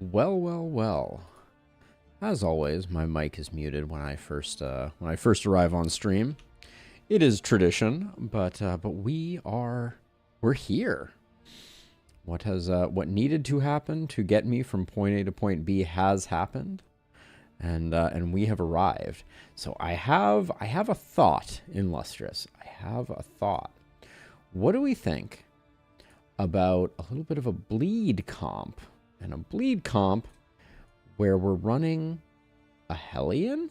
Well, well, well. As always, my mic is muted when I first arrive on stream. It is tradition, but we're here. What needed to happen to get me from point A to point B has happened, and we have arrived. So I have a thought, Illustrious. I have a thought. What do we think about a little bit of a bleed comp? And a bleed comp where we're running a Hellion?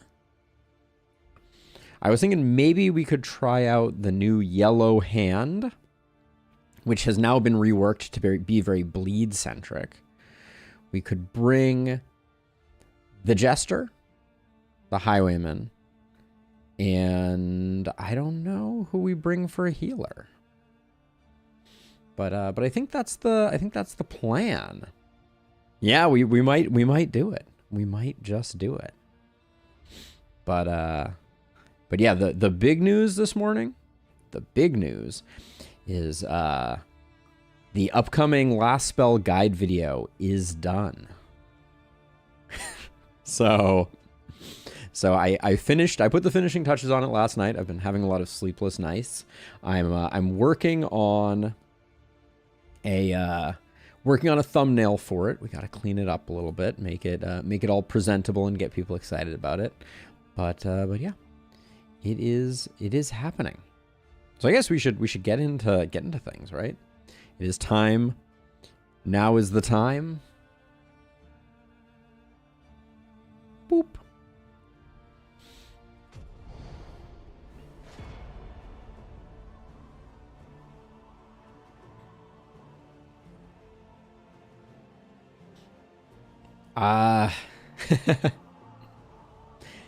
I was thinking maybe we could try out the new yellow hand, which has now been reworked to be very bleed-centric. We could bring the Jester, the Highwayman, and I don't know who we bring for a healer. But I think that's the plan. Yeah, we might do it. We might just do it. But yeah, the big news this morning, the big news is the upcoming Last Spell guide video is done. So I put the finishing touches on it last night. I've been having a lot of sleepless nights. I'm working on a thumbnail for it. We got to clean it up a little bit, make it all presentable and get people excited about it. But yeah, it is happening. So I guess we should get into things, right? It is time. Now is the time. Boop.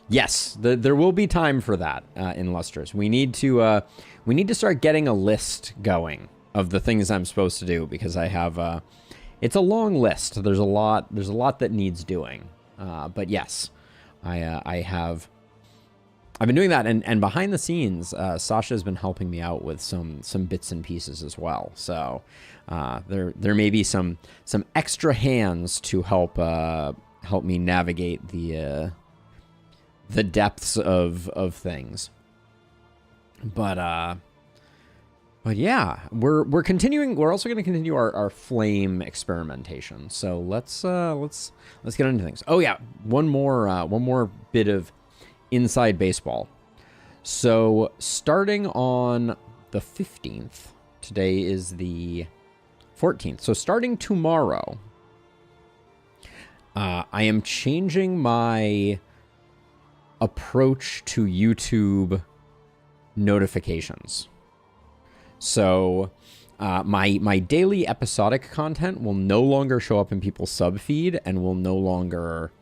Yes, there will be time for that in Lustrous. We need to start getting a list going of the things I'm supposed to do, because I have it's a long list. There's a lot that needs doing. But yes, I've been doing that, and behind the scenes, Sasha has been helping me out with some bits and pieces as well. So there may be some extra hands to help me navigate the depths of things. But yeah, we're continuing. We're also going to continue our flame experimentation. So let's get into things. Oh yeah, one more bit of inside baseball. So starting on the 15th, today is the 14th. So starting tomorrow, I am changing my approach to YouTube notifications. So my daily episodic content will no longer show up in people's sub feed and will no longer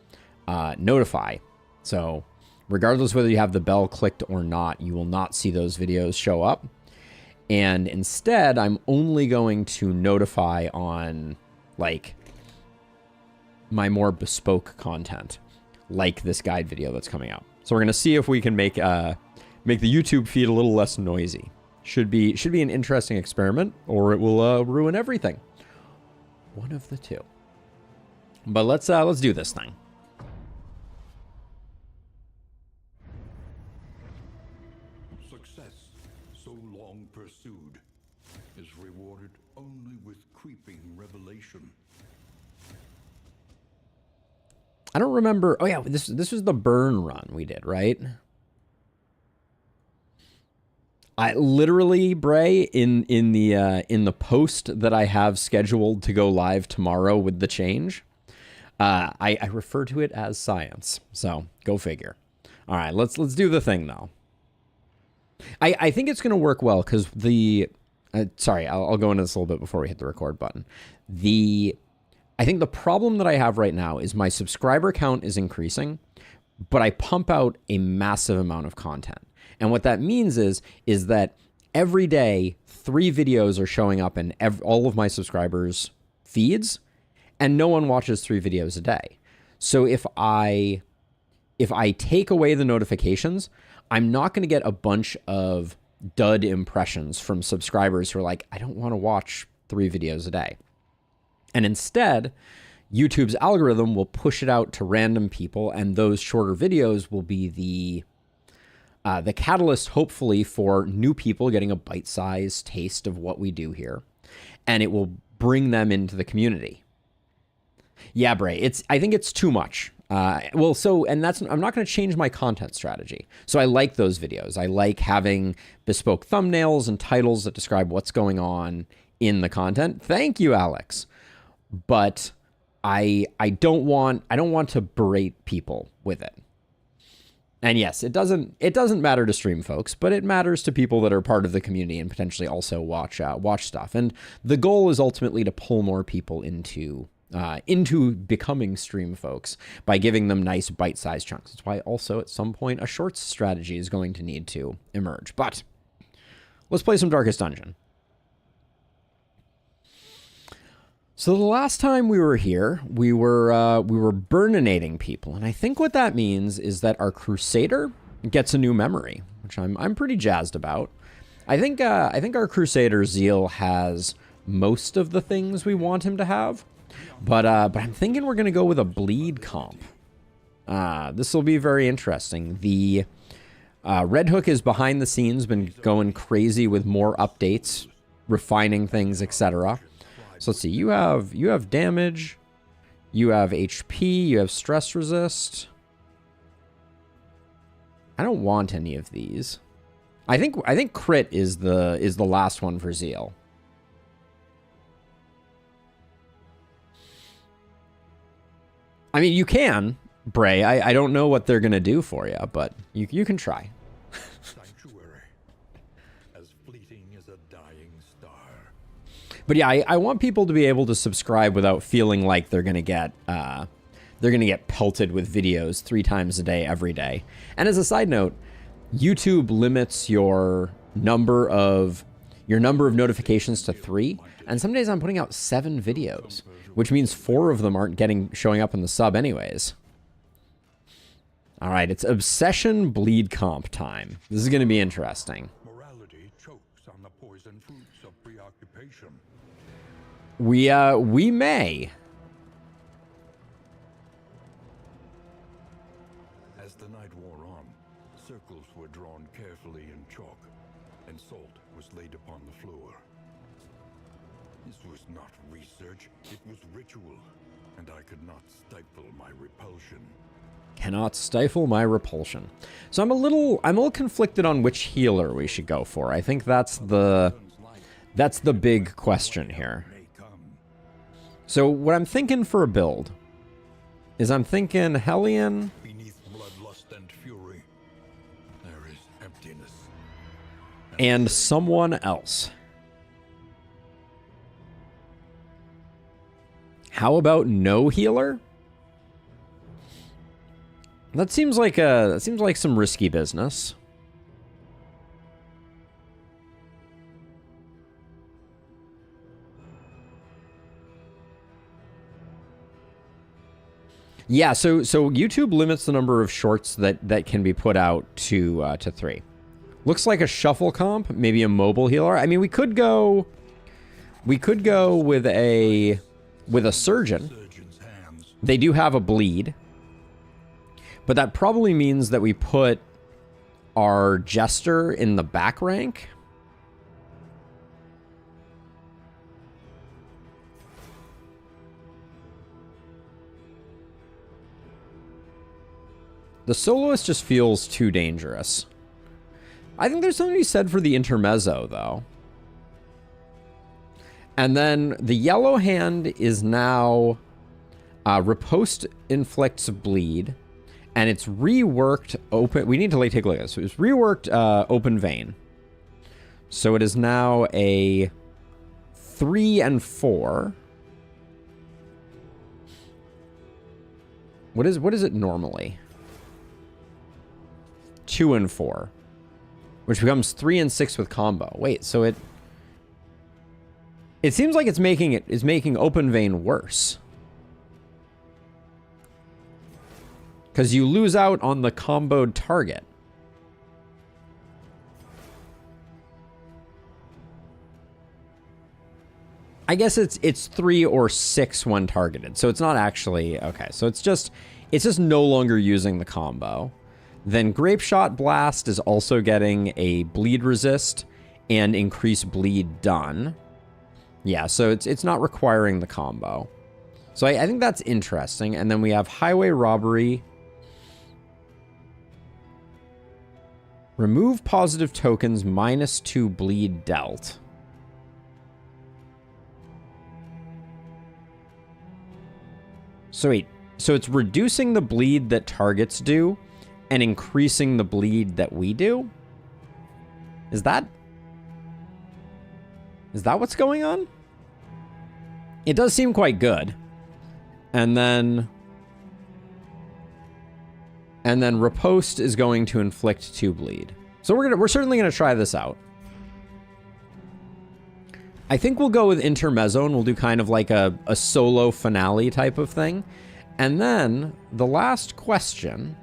notify. So regardless whether you have the bell clicked or not, you will not see those videos show up. And instead, I'm only going to notify on like my more bespoke content, like this guide video that's coming out. So we're going to see if we can make the YouTube feed a little less noisy. Should be an interesting experiment, or it will ruin everything. One of the two. But let's do this thing. Success, so long pursued, is rewarded only with creeping revelation. I don't remember. Oh yeah, this was the burn run we did, right? I literally, Bray, in the post that I have scheduled to go live tomorrow with the change, I refer to it as science. So go figure. All right, let's do the thing though. I think it's gonna work well because sorry, I'll go into this a little bit before we hit the record button. I think the problem that I have right now is my subscriber count is increasing, but I pump out a massive amount of content. And what that means is that every day, 3 videos are showing up in all of my subscribers' feeds, and no one watches 3 videos a day. So if I take away the notifications, I'm not going to get a bunch of dud impressions from subscribers who are like, I don't want to watch 3 videos a day. And instead, YouTube's algorithm will push it out to random people, and those shorter videos will be the catalyst, hopefully, for new people getting a bite-sized taste of what we do here, and it will bring them into the community. Yeah, Bray, I think it's too much. I'm not going to change my content strategy. So I like those videos. I like having bespoke thumbnails and titles that describe what's going on in the content. Thank you, Alex. But I don't want to berate people with it. And yes, it doesn't matter to stream folks, but it matters to people that are part of the community and potentially also watch stuff. And the goal is ultimately to pull more people into becoming stream folks by giving them nice bite-sized chunks. That's why also at some point a shorts strategy is going to need to emerge. But let's play some Darkest Dungeon. So the last time we were here, we were burninating people, and I think what that means is that our Crusader gets a new memory, which I'm pretty jazzed about. I think our Crusader Zeal has most of the things we want him to have. But I'm thinking we're going to go with a bleed comp. This will be very interesting. The Red Hook is behind the scenes, been going crazy with more updates, refining things, etc. So let's see. You have damage, you have HP, you have stress resist. I don't want any of these. I think crit is the last one for Zeal. I mean, you can, Bray. I don't know what they're going to do for you, but you can try. Sanctuary, as fleeting as a dying star. But yeah, I want people to be able to subscribe without feeling like they're going to get pelted with videos 3 times a day, every day. And as a side note, YouTube limits your number of notifications to 3, and some days I'm putting out 7 videos, which means 4 of them aren't showing up in the sub anyways. All right, it's Obsession Bleed Comp time. This is going to be interesting. Morality chokes on the poison fruits of preoccupation. We may. As the night wore on, circles were drawn carefully in chalk, and salt was laid upon the floor. This was not research, it was ritual, and I could not stifle my repulsion. Cannot stifle my repulsion. So I'm a little conflicted on which healer we should go for. I think that's the big question here. So what I'm thinking for a build is I'm thinking Hellion. Beneath bloodlust and fury, there is emptiness. And someone else. How about no healer? That seems like some risky business. Yeah, so YouTube limits the number of shorts that can be put out to 3. Looks like a shuffle comp, maybe a mobile healer. I mean, we could go with a surgeon. They do have a bleed. But that probably means that we put our Jester in the back rank. The Soloist just feels too dangerous. I think there's something to be said for the Intermezzo, though. And then the Yellow Hand is now Riposte inflicts bleed. And it's reworked open. We need to take a look at this. So it's reworked open vein. So it is now a 3 and 4. What is it normally? 2 and 4. Which becomes 3 and 6 with combo. Wait, so it seems like it's making open vein worse. Because you lose out on the comboed target. I guess it's 3 or 6 when targeted. So it's not actually... Okay, so it's just no longer using the combo. Then Grape Shot Blast is also getting a bleed resist and increase bleed done. Yeah, so it's not requiring the combo. So I think that's interesting. And then we have Highway Robbery. Remove positive tokens, -2 bleed dealt. So wait, so it's reducing the bleed that targets do and increasing the bleed that we do? Is that what's going on? It does seem quite good. And then Riposte is going to inflict 2 bleed. So we're certainly gonna try this out. I think we'll go with Intermezzo and we'll do kind of like a solo finale type of thing. And then the last question.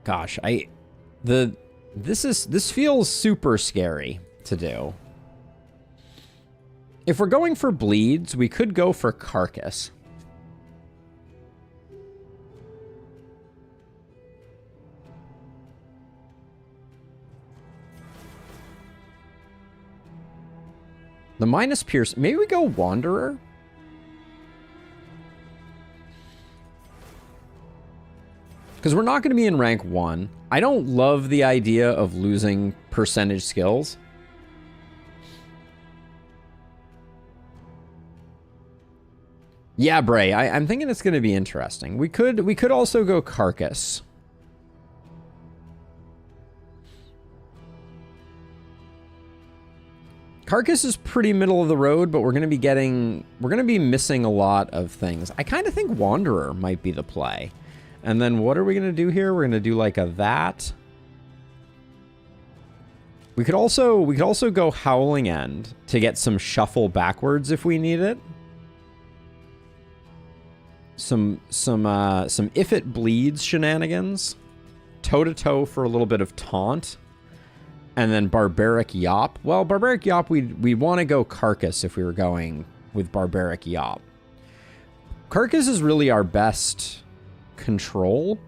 Gosh, this feels super scary to do. If we're going for bleeds, we could go for Carcass. The minus Pierce. Maybe we go Wanderer? Because we're not going to be in rank 1. I don't love the idea of losing percentage skills. Yeah, Bray, I'm thinking it's going to be interesting. We could also go Carcass. Carcass is pretty middle of the road, but we're going to be missing a lot of things. I kind of think Wanderer might be the play. And then what are we going to do here? We're going to do like a that. We could also go Howling End to get some shuffle backwards if we need it. Some if it bleeds shenanigans. Toe-to-toe for a little bit of taunt. And then Barbaric Yop. Well, Barbaric Yop, we'd want to go Carcass if we were going with Barbaric Yop. Carcass is really our best control.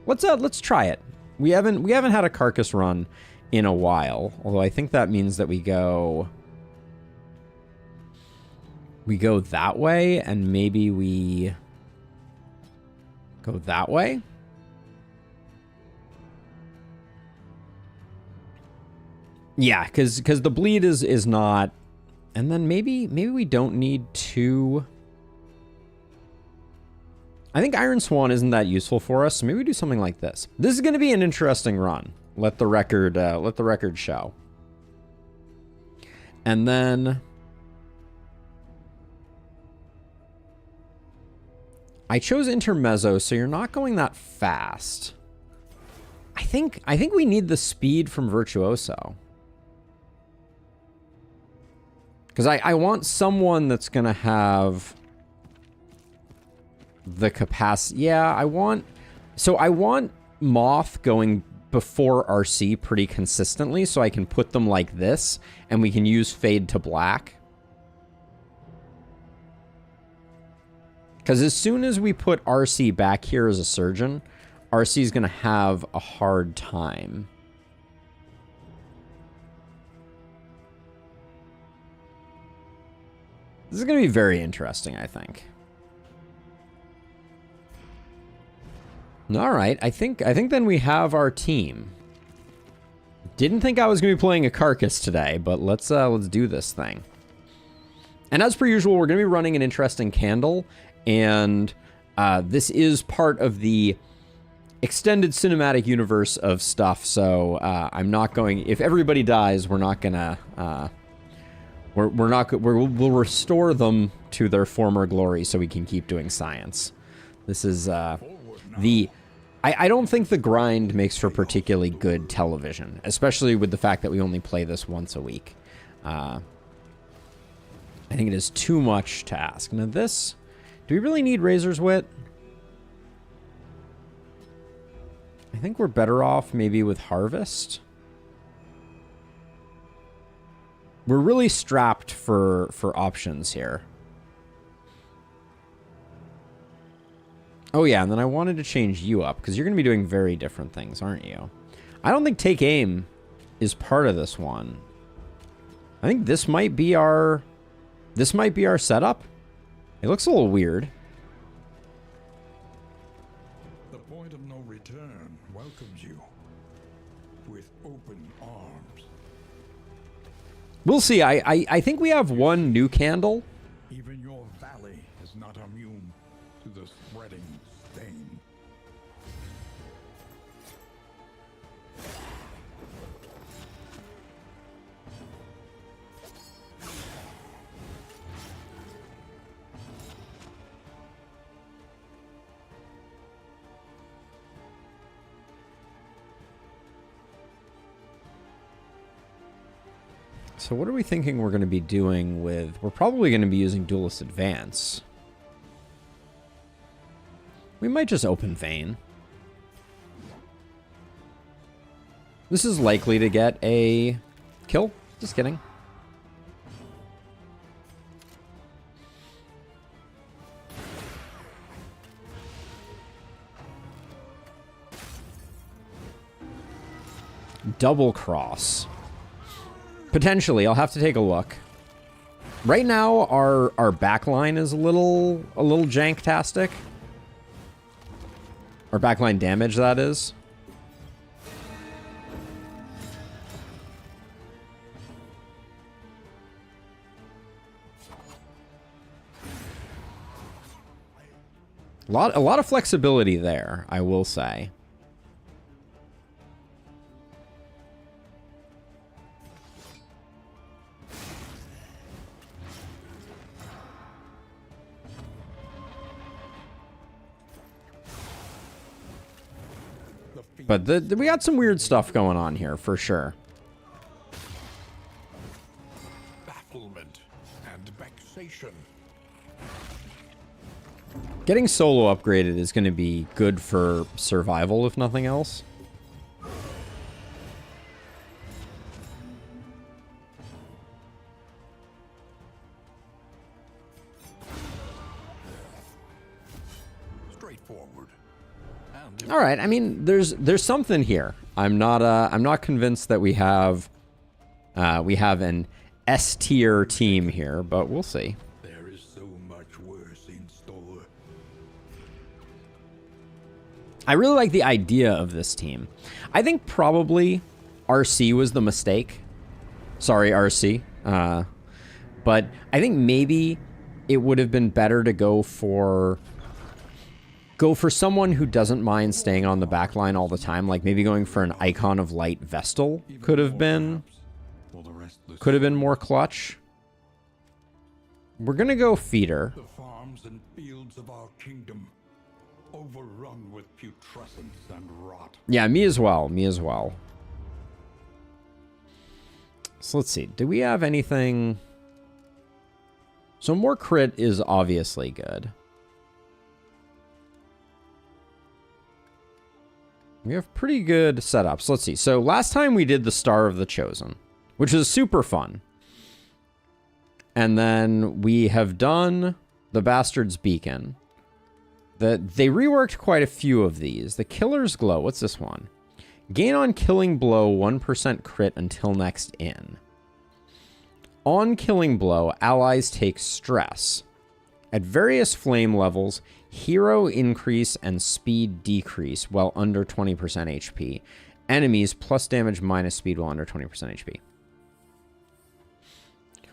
Let's try it. We haven't had a Carcass run in a while. Although I think that means that we go that way, and maybe we go that way. Yeah, because the bleed is not, and then maybe we don't need to. I think Iron Swan isn't that useful for us, so maybe we do something like this. This is going to be an interesting run. Let the record show. And then I chose Intermezzo, so you're not going that fast. I think we need the speed from Virtuoso. Because I want someone that's going to have the capacity. Yeah, I want Moth going before RC pretty consistently, so I can put them like this, and we can use Fade to Black. Because as soon as we put RC back here as a surgeon, RC is going to have a hard time. This is going to be very interesting, I think. All right, I think then we have our team. Didn't think I was going to be playing a Carcass today, but let's do this thing. And as per usual, we're going to be running an interesting candle, and this is part of the extended cinematic universe of stuff. So I'm not going. If everybody dies, we're not gonna. We'll restore them to their former glory, so we can keep doing science. This is I don't think the grind makes for particularly good television, especially with the fact that we only play this once a week. I think it is too much to ask. Now this, do we really need Razor's Wit? I think we're better off maybe with Harvest. We're really strapped for options here. Oh yeah, and then I wanted to change you up, because you're going to be doing very different things, aren't you? I don't think Take Aim is part of this one. I think this might be our setup. It looks a little weird. The point of no return welcomes you with open arms. We'll see. I think we have one new candle. Even your valley is not immune to the spreading stain. So what are we thinking we're going to be doing with... We're probably going to be using Duelist Advance. We might just open Vein. This is likely to get a kill. Just kidding. Double cross. Potentially, I'll have to take a look. Right now, our backline is a little janktastic. Our backline damage, that is. A lot of flexibility there, I will say. But we got some weird stuff going on here, for sure. Bafflement and vexation. Getting solo upgraded is going to be good for survival, if nothing else. Straightforward. All right, I mean, there's something here. I'm not convinced that we have an S tier team here, but we'll see. There is so much worse in store. I really like the idea of this team. I think probably RC was the mistake. Sorry, RC. But I think maybe it would have been better to go for someone who doesn't mind staying on the back line all the time, like maybe going for an Icon of Light Vestal could have been more clutch. We're gonna go Feeder. The farms and fields of our kingdom, overrun with putrescence and rot. Yeah, me as well. Me as well. So let's see. Do we have anything? So more crit is obviously good. We have pretty good setups. Let's see. So last time we did the Star of the Chosen, which is super fun. And then we have done the Bastard's Beacon. They reworked quite a few of these. The Killer's Glow. What's this one? Gain on killing blow 1% crit until next in. On killing blow, allies take stress. At various flame levels, hero increase and speed decrease while under 20% HP. Enemies plus damage minus speed while under 20% HP.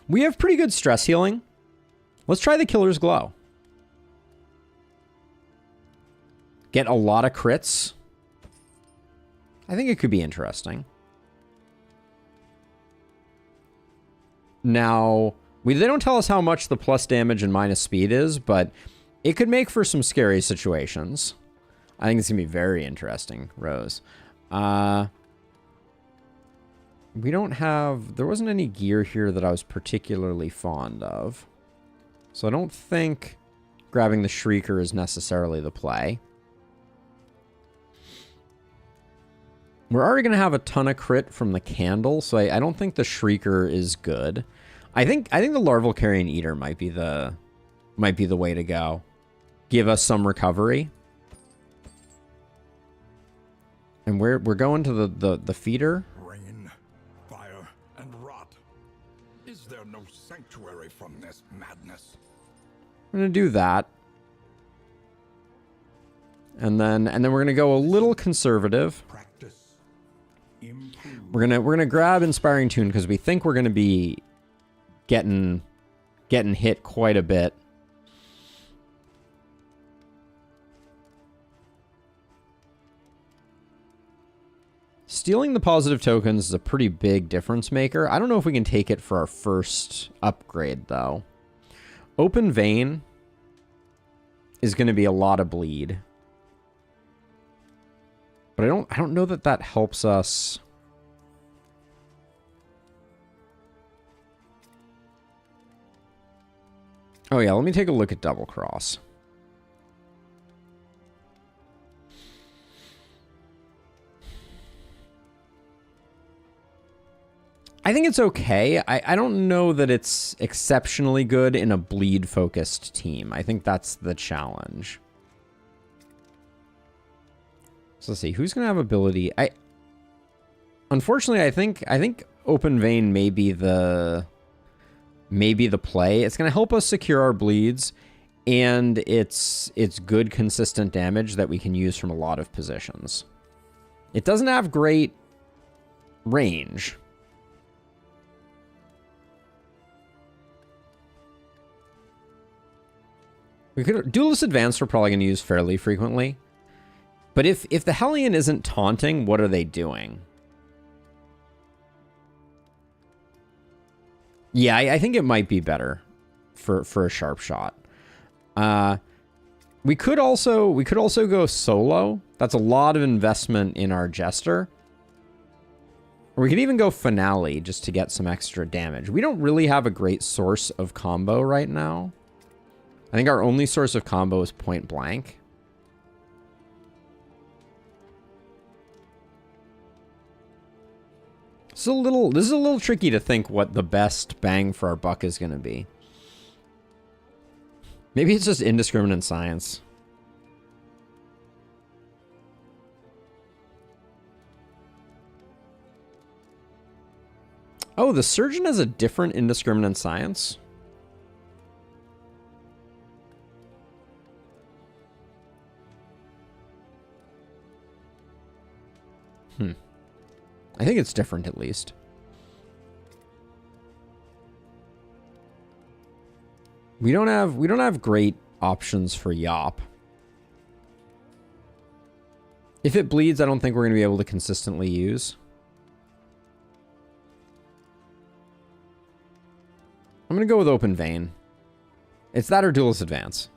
We have pretty good stress healing. Let's try the Killer's Glow. Get a lot of crits. I think it could be interesting. Now, they don't tell us how much the plus damage and minus speed is, but it could make for some scary situations. I think it's going to be very interesting, Rose. We don't have... There wasn't any gear here that I was particularly fond of. So I don't think grabbing the Shrieker is necessarily the play. We're already going to have a ton of crit from the candle, so I don't think the Shrieker is good. I think the Larval Carrion Eater might be the way to go. Give us some recovery. And we're going to the feeder. Rain, fire, and rot. Is there no sanctuary from this madness? We're gonna do that. And then we're gonna go a little conservative. Practice. Improve. We're gonna grab Inspiring Tune because we think we're gonna be getting hit quite a bit. Stealing the positive tokens is a pretty big difference maker. I don't know if we can take it for our first upgrade, though. Open Vein is going to be a lot of bleed. But I don't know that that helps us. Oh yeah, let me take a look at Double Cross. I think it's okay. I don't know that it's exceptionally good in a bleed-focused team. I think that's the challenge. So let's see. Who's going to have ability? Unfortunately, I think Open Vein may be the play. It's going to help us secure our bleeds, and it's good, consistent damage that we can use from a lot of positions. It doesn't have great range. We could Duelist Advanced we're probably going to use fairly frequently. But if the Hellion isn't taunting, what are they doing? Yeah, I think it might be better for a sharp shot. We could also go solo. That's a lot of investment in our Jester. Or we could even go Finale just to get some extra damage. We don't really have a great source of combo right now. I think our only source of combo is Point Blank. This is a little tricky to think what the best bang for our buck is going to be. Maybe it's just indiscriminate science. Oh, the Surgeon has a different indiscriminate science? I think it's different at least. We don't have great options for Yop. If it bleeds, I don't think we're going to be able to consistently use. I'm going to go with Open Vein. It's that or Duelist Advance.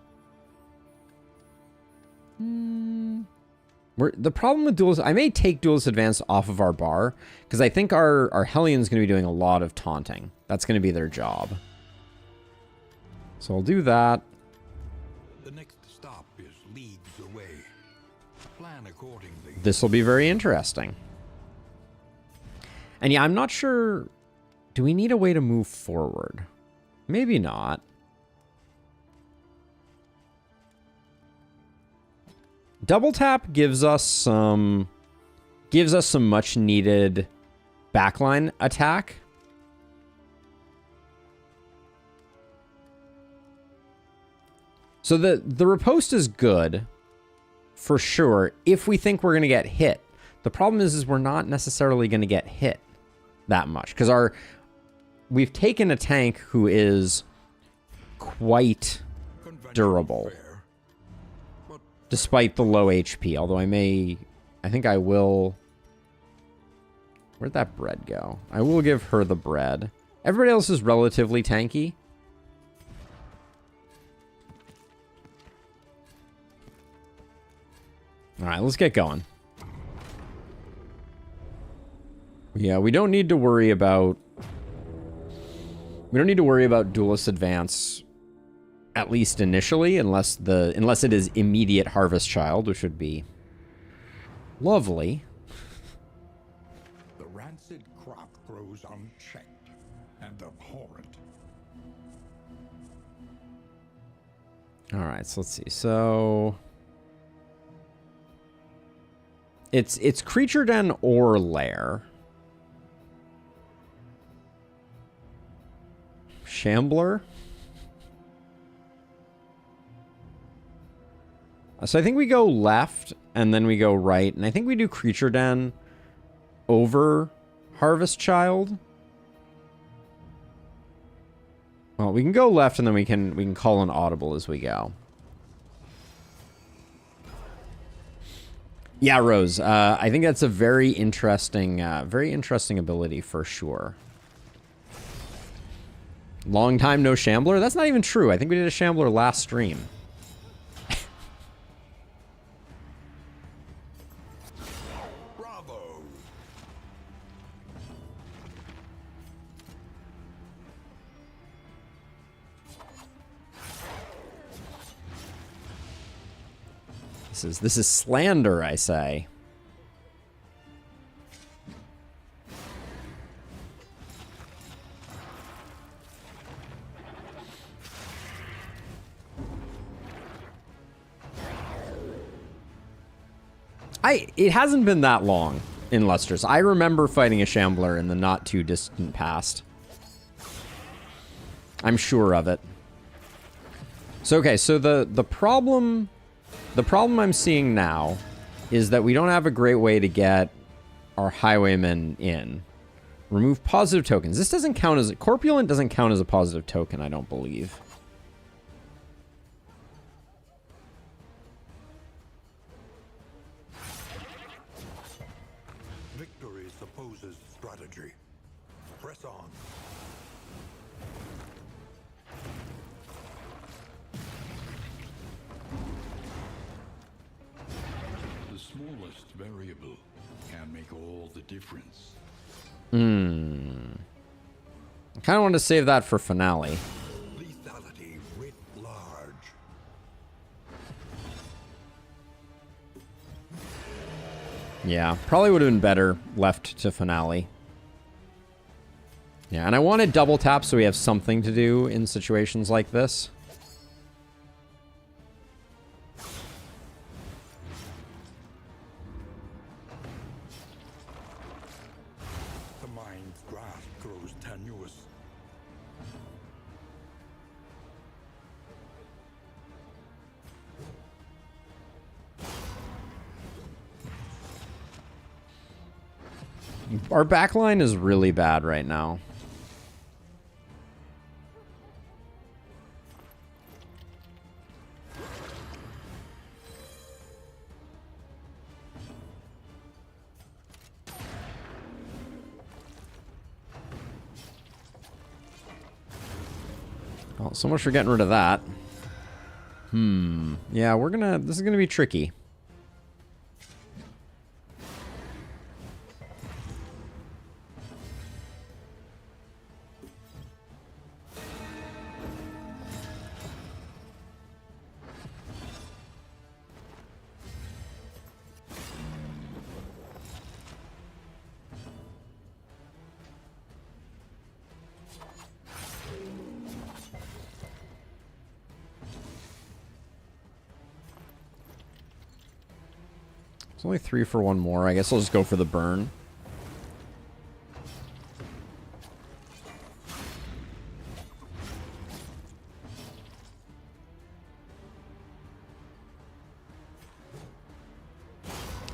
The problem with Duelist... I may take Duelist Advance off of our bar, because I think our Hellion's going to be doing a lot of taunting. That's going to be their job. So I'll do that. The next stop is leagues away. Plan accordingly. This will be very interesting. And yeah, I'm not sure... Do we need a way to move forward? Maybe not. Double tap gives us some much needed backline attack. So the riposte is good for sure if we think we're going to get hit. The problem is we're not necessarily going to get hit that much because we've taken a tank who is quite durable. Despite the low HP, although I think I will... Where'd that bread go? I will give her the bread. Everybody else is relatively tanky. Alright, let's get going. Yeah, we don't need to worry about... We don't need to worry about Duelist Advance... At least initially, unless it is immediate Harvest Child, which would be lovely. goes unchecked and abhorrent. All right, so let's see. So it's creature den or lair. Shambler. So I think we go left and then we go right, and I think we do creature den over Harvest Child. Well, we can go left and then we can call an audible as we go. Yeah, Rose. I think that's a very interesting ability for sure. Long time no Shambler? That's not even true. I think we did a Shambler last stream. Bravo! This is slander, I say. It hasn't been that long in Lustrous. I remember fighting a Shambler in the not too distant past. I'm sure of it. So okay, so the problem I'm seeing now is that we don't have a great way to get our highwaymen in. Remove positive tokens. This doesn't count as corpulent doesn't count as a positive token, I don't believe. Victory supposes strategy. Press on. The smallest variable can make all the difference. I kind of want to save that for finale. Lethality writ large. Yeah, probably would have been better left to finale. Yeah, and I wanted double tap so we have something to do in situations like this. The mind's grasp grows tenuous. Our backline is really bad right now. Oh, so much for getting rid of that. Yeah, this is gonna be tricky. It's only 3 for one more. I guess I'll just go for the burn.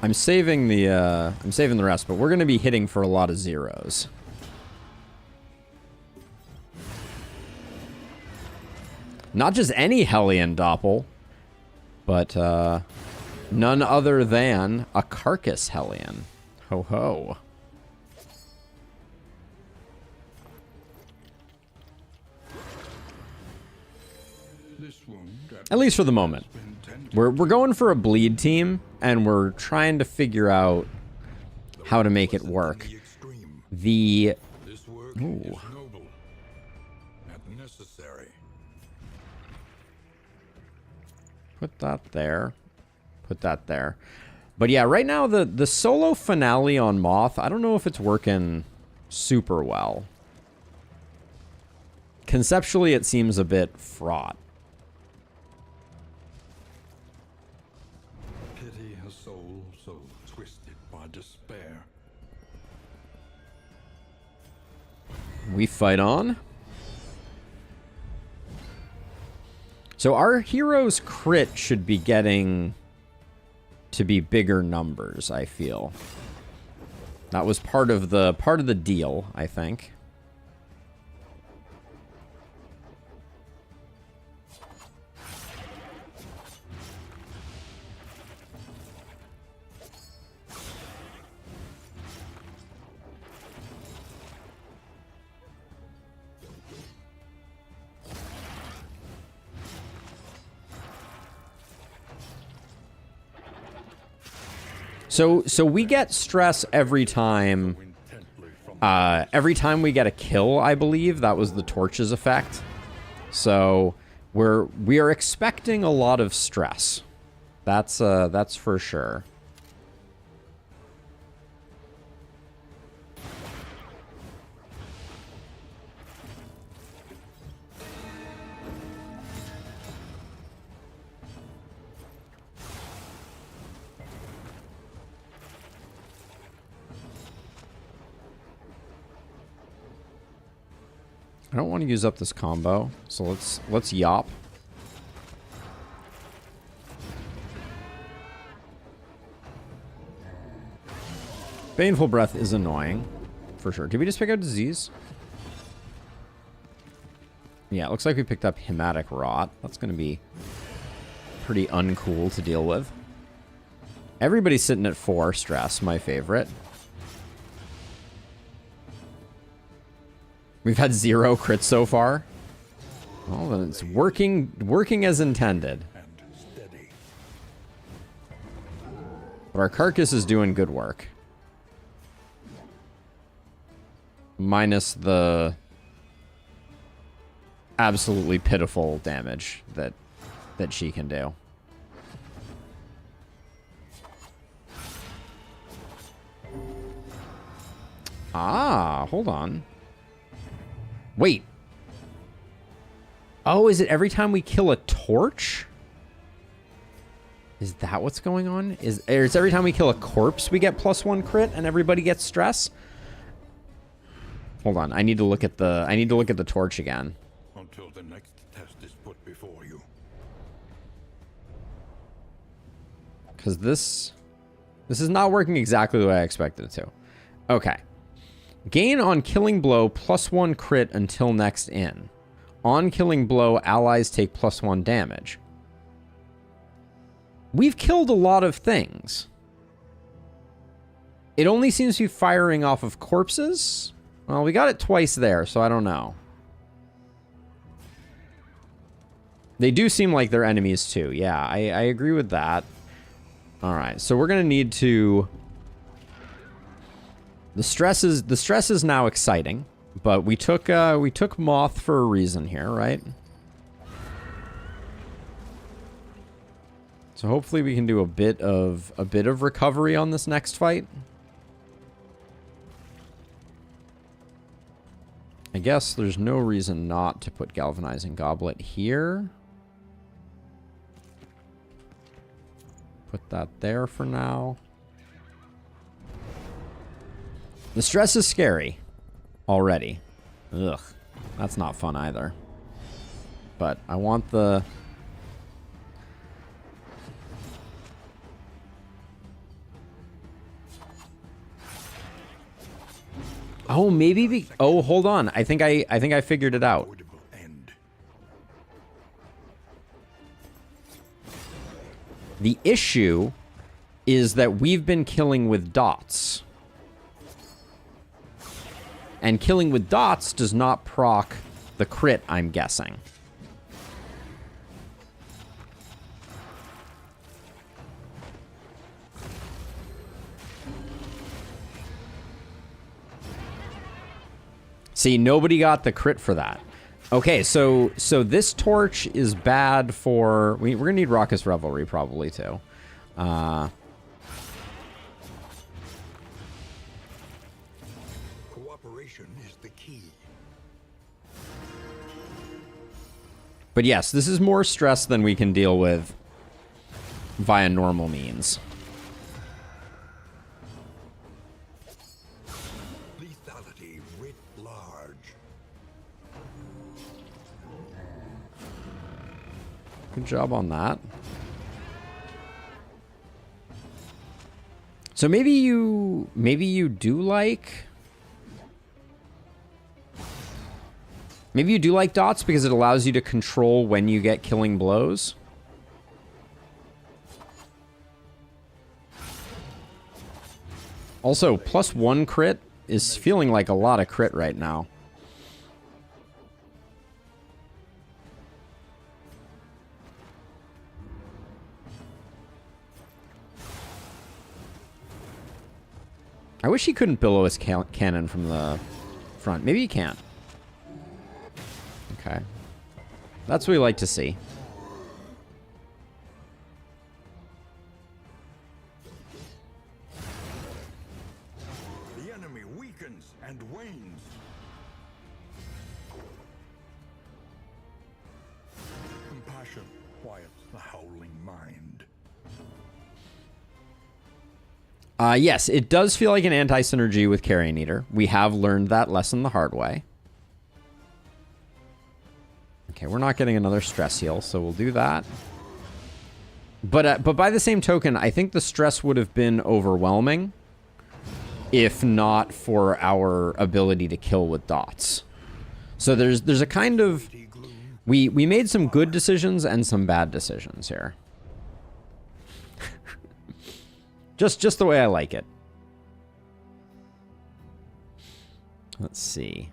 I'm saving the rest, but we're going to be hitting for a lot of zeros. Not just any Hellion Doppel, but none other than a Carcass Hellion. Ho ho. This wound At least for the moment. We're going for a bleed team, and we're trying to figure out how to make it work. The This work is noble and necessary. Put that there. Put that there. But yeah, right now the solo finale on Moth, I don't know if it's working super well. Conceptually, it seems a bit fraught. Pity a soul so twisted by despair. We fight on. So our hero's crit should be getting to be bigger numbers, I feel. That was part of the deal, I think. So we get stress every time we get a kill, I believe. That was the torches effect. So we are expecting a lot of stress. That's for sure. I don't want to use up this combo, so let's yop. Baneful Breath is annoying, for sure. Did we just pick up disease? Yeah, it looks like we picked up Hematic Rot. That's going to be pretty uncool to deal with. Everybody's sitting at 4 stress, my favorite. We've had 0 crits so far. Well, then it's working as intended. But our carcass is doing good work. Minus the absolutely pitiful damage that she can do. Ah, hold on. Wait. Oh, is it every time we kill a torch? Is that what's going on? Is every time we kill a corpse we get +1 crit and everybody gets stress? Hold on. I need to look at the torch again. Until the next test is put before you. Cuz this is not working exactly the way I expected it to. Okay. Gain on killing blow +1 crit until next in. On killing blow, allies take +1 damage. We've killed a lot of things. It only seems to be firing off of corpses. Well, we got it twice there, so I don't know. They do seem like they're enemies too. Yeah, I agree with that. All right, so we're gonna need to. The stress is now exciting, but we took Moth for a reason here, right? So hopefully we can do a bit of recovery on this next fight. I guess there's no reason not to put Galvanizing Goblet here. Put that there for now. The stress is scary already. Ugh, that's not fun either. But I want the... Oh, maybe oh, hold on. I think I figured it out. The issue is that we've been killing with dots. And killing with dots does not proc the crit, I'm guessing. See, nobody got the crit for that. Okay, so this torch is bad for... We're going to need Raucous Revelry probably, too. But yes, this is more stress than we can deal with via normal means. Lethality writ large. Good job on that. So maybe you do like... Maybe you do like dots because it allows you to control when you get killing blows. Also, +1 crit is feeling like a lot of crit right now. I wish he couldn't billow his cannon from the front. Maybe he can't. Okay. That's what we like to see. The enemy weakens and wanes. Compassion quiets the howling mind. Yes, it does feel like an anti-synergy with Carrion Eater. We have learned that lesson the hard way. Okay, we're not getting another stress heal, so we'll do that. But by the same token, I think the stress would have been overwhelming if not for our ability to kill with dots. So there's a kind of... We made some good decisions and some bad decisions here. Just the way I like it. Let's see.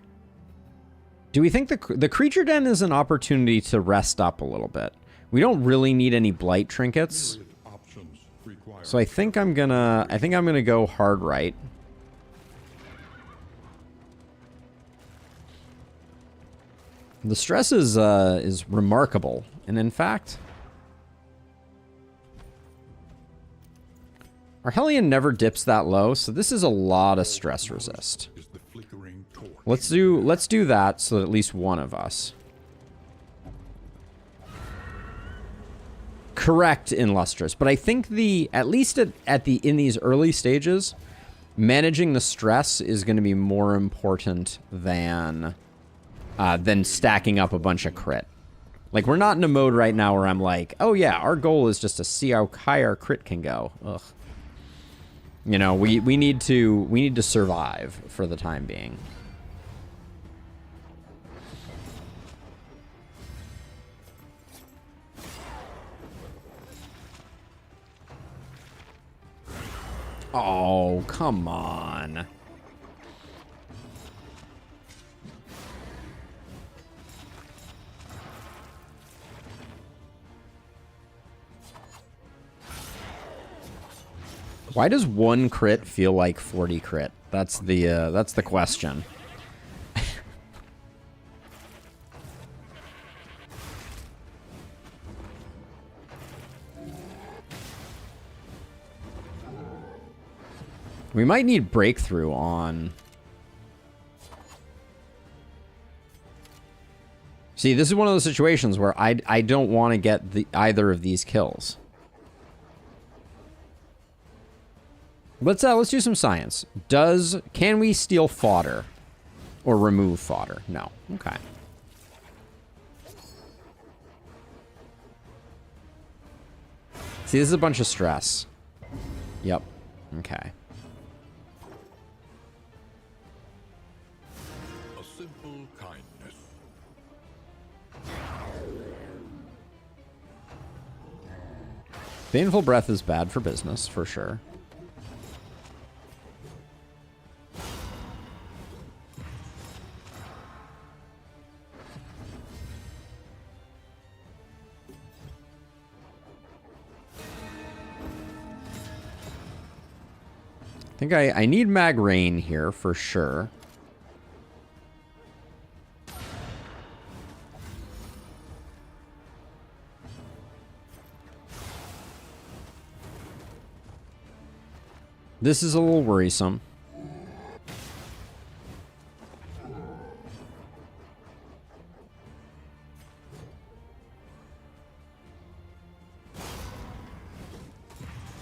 Do we think the creature den is an opportunity to rest up a little bit? We don't really need any blight trinkets. So I think I'm gonna go hard right. The stress is remarkable, and in fact, our Hellion never dips that low, so this is a lot of stress resist. Let's do that so that at least one of us. Correct in Lustrous, but I think at least in these early stages, managing the stress is going to be more important than stacking up a bunch of crit. Like, we're not in a mode right now where I'm like, oh yeah, our goal is just to see how high our crit can go. Ugh. You know, we need to survive for the time being. Oh, come on. Why does 1 crit feel like 40 crit? That's the question. We might need breakthrough on... See, this is one of those situations where I don't want to get either of these kills. Let's do some science. Can we steal fodder? Or remove fodder? No. Okay. See, this is a bunch of stress. Yep. Okay. A simple kindness. Baneful Breath is bad for business, for sure. I think I need Mag Rain here for sure. This is a little worrisome.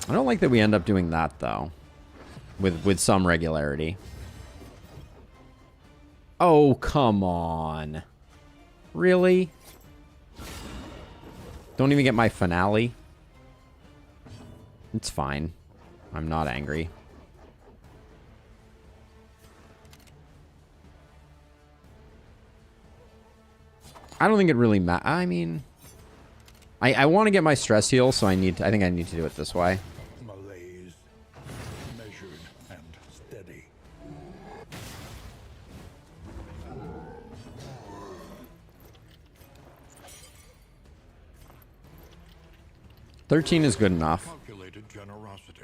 I don't like that we end up doing that, though. With some regularity. Oh, come on. Really? Don't even get my finale? It's fine. I'm not angry. I don't think it really matters. I mean... I want to get my stress heal, so I think I need to do it this way. Malaise, measured and steady. $13 is good enough. Calculated generosity,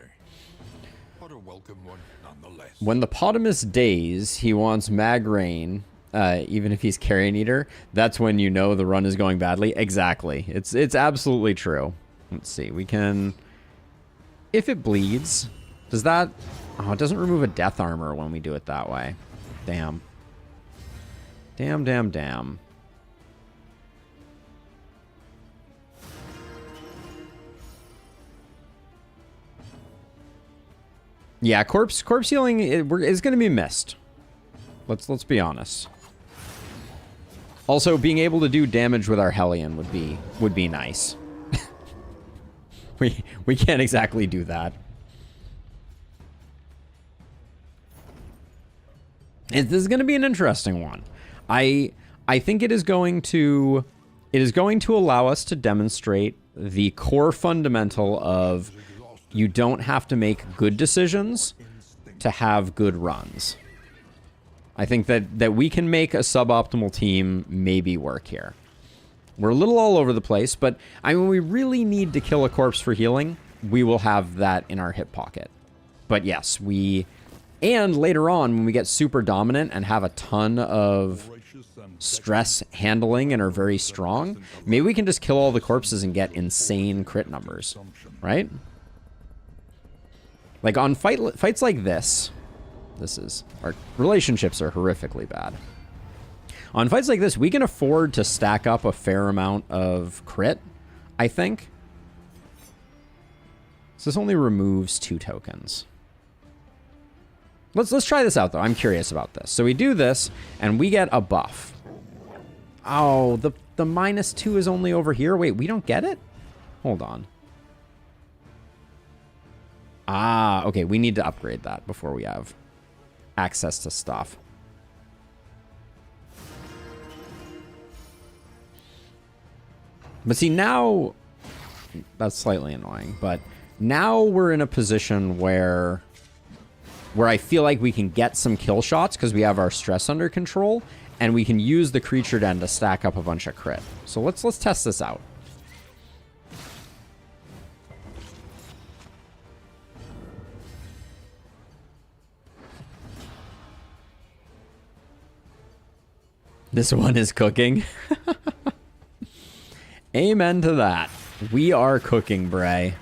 but a welcome one nonetheless. When the Potamus days, he wants Mag Rain, even if he's Carrion Eater. That's when you know the run is going badly. Exactly. It's absolutely true. Let's see. We can... If it bleeds, does that... Oh, it doesn't remove a death armor when we do it that way. Damn. Damn, damn, damn. Yeah, corpse healing is going to be missed. Let's be honest. Also, being able to do damage with our Hellion would be nice. we can't exactly do that. This is going to be an interesting one. I think it is going to allow us to demonstrate the core fundamental of you don't have to make good decisions to have good runs. I think that we can make a suboptimal team maybe work here. We're a little all over the place, but I mean, we really need to kill a corpse for healing. We will have that in our hip pocket. But yes, and later on, when we get super dominant and have a ton of stress handling and are very strong, maybe we can just kill all the corpses and get insane crit numbers, right? Like on fights like this, our relationships are horrifically bad. On fights like this, we can afford to stack up a fair amount of crit, I think. So this only removes 2 tokens. Let's try this out, though. I'm curious about this. So we do this, and we get a buff. Oh, the -2 is only over here? Wait, we don't get it? Hold on. Ah, okay, we need to upgrade that before we have access to stuff. But see, now... That's slightly annoying, but now we're in a position where I feel like we can get some kill shots because we have our stress under control, and we can use the creature den to stack up a bunch of crit. So let's test this out. This one is cooking. Amen to that. We are cooking, Bray.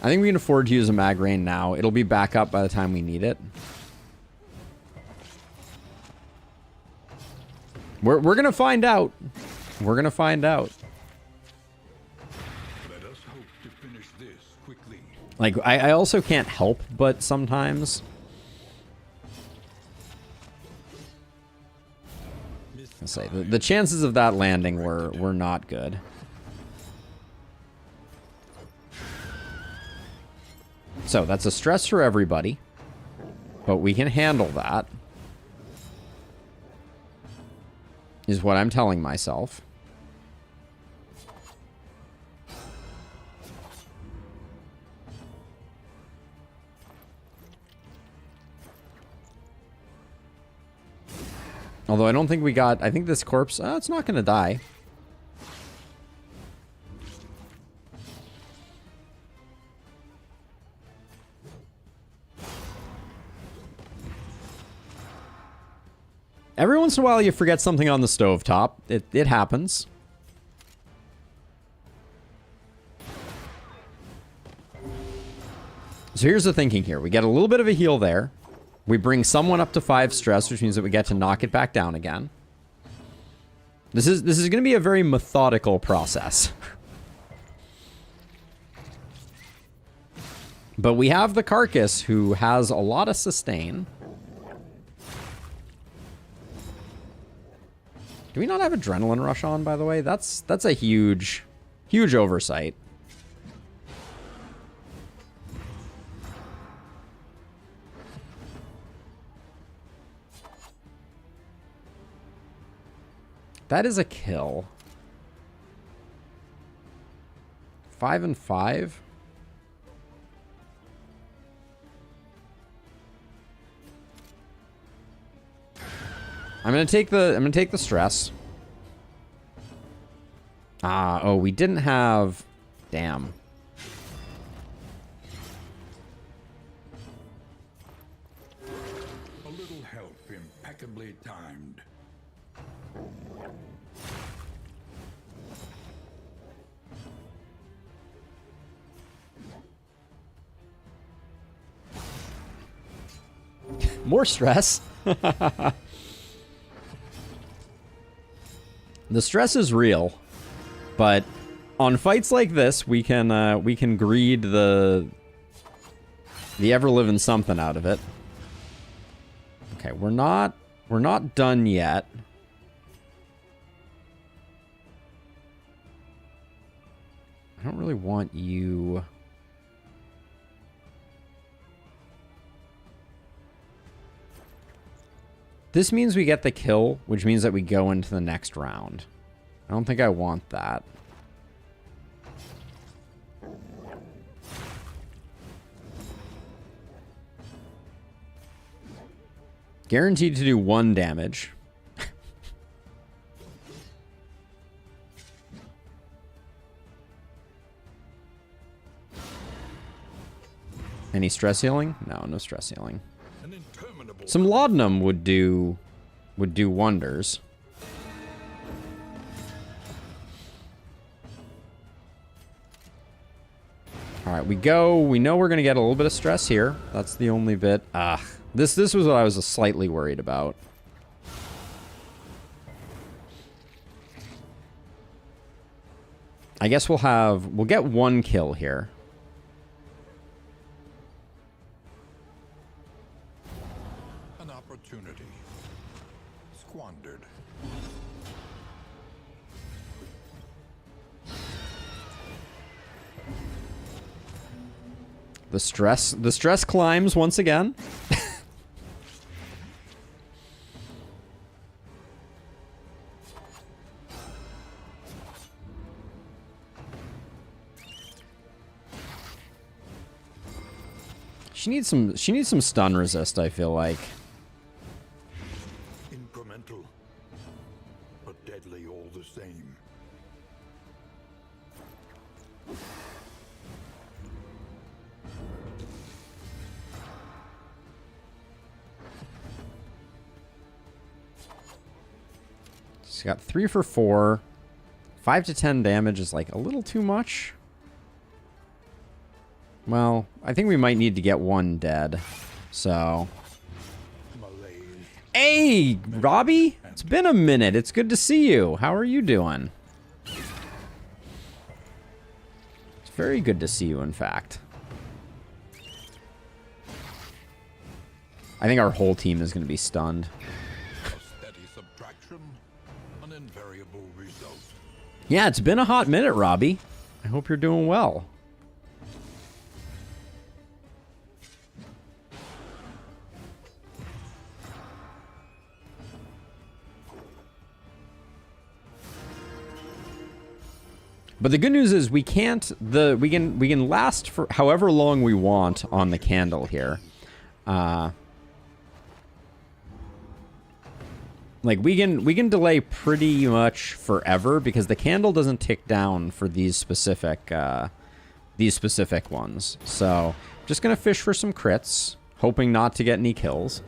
I think we can afford to use a Mag Rain now. It'll be back up by the time we need it. We're gonna find out. We're gonna find out. Let us hope to finish this quickly. Like, I also can't help but sometimes... I'll say, the chances of that landing were not good. So, that's a stress for everybody. But we can handle that. Is what I'm telling myself. Although I don't think we got... I think this corpse... it's not going to die. Every once in a while you forget something on the stovetop. It happens. So here's the thinking here. We get a little bit of a heal there. We bring someone up to 5 stress, which means that we get to knock it back down again. This is going to be a very methodical process. But we have the carcass, who has a lot of sustain. Do we not have Adrenaline Rush on, by the way? That's a huge, huge oversight. That is a kill. 5 and 5. I'm gonna take the stress. Oh, we didn't have. Damn. A little help impeccably timed. More stress. The stress is real, but on fights like this, we can greed the ever-living something out of it. Okay, we're not done yet. I don't really want you. This means we get the kill, which means that we go into the next round. I don't think I want that. Guaranteed to do 1 damage. Any stress healing? No, no stress healing. Some laudanum would do wonders. All right, we go. We know we're gonna get a little bit of stress here. That's the only bit. This was what I was slightly worried about. I guess we'll get 1 kill here. Opportunity squandered. The stress climbs once again. She needs some stun resist, I feel like. Incremental, but deadly all the same. She's got 3 for 4. 5 to 10 damage is like a little too much. Well, I think we might need to get 1 dead. So. Hey, Robbie! It's been a minute. It's good to see you. How are you doing? It's very good to see you, in fact. I think our whole team is going to be stunned. A steady subtraction, an invariable result. Yeah, it's been a hot minute, Robbie. I hope you're doing well. But the good news is we can last for however long we want on the candle here. Like we can delay pretty much forever because the candle doesn't tick down for these specific ones. So just gonna fish for some crits, hoping not to get any kills.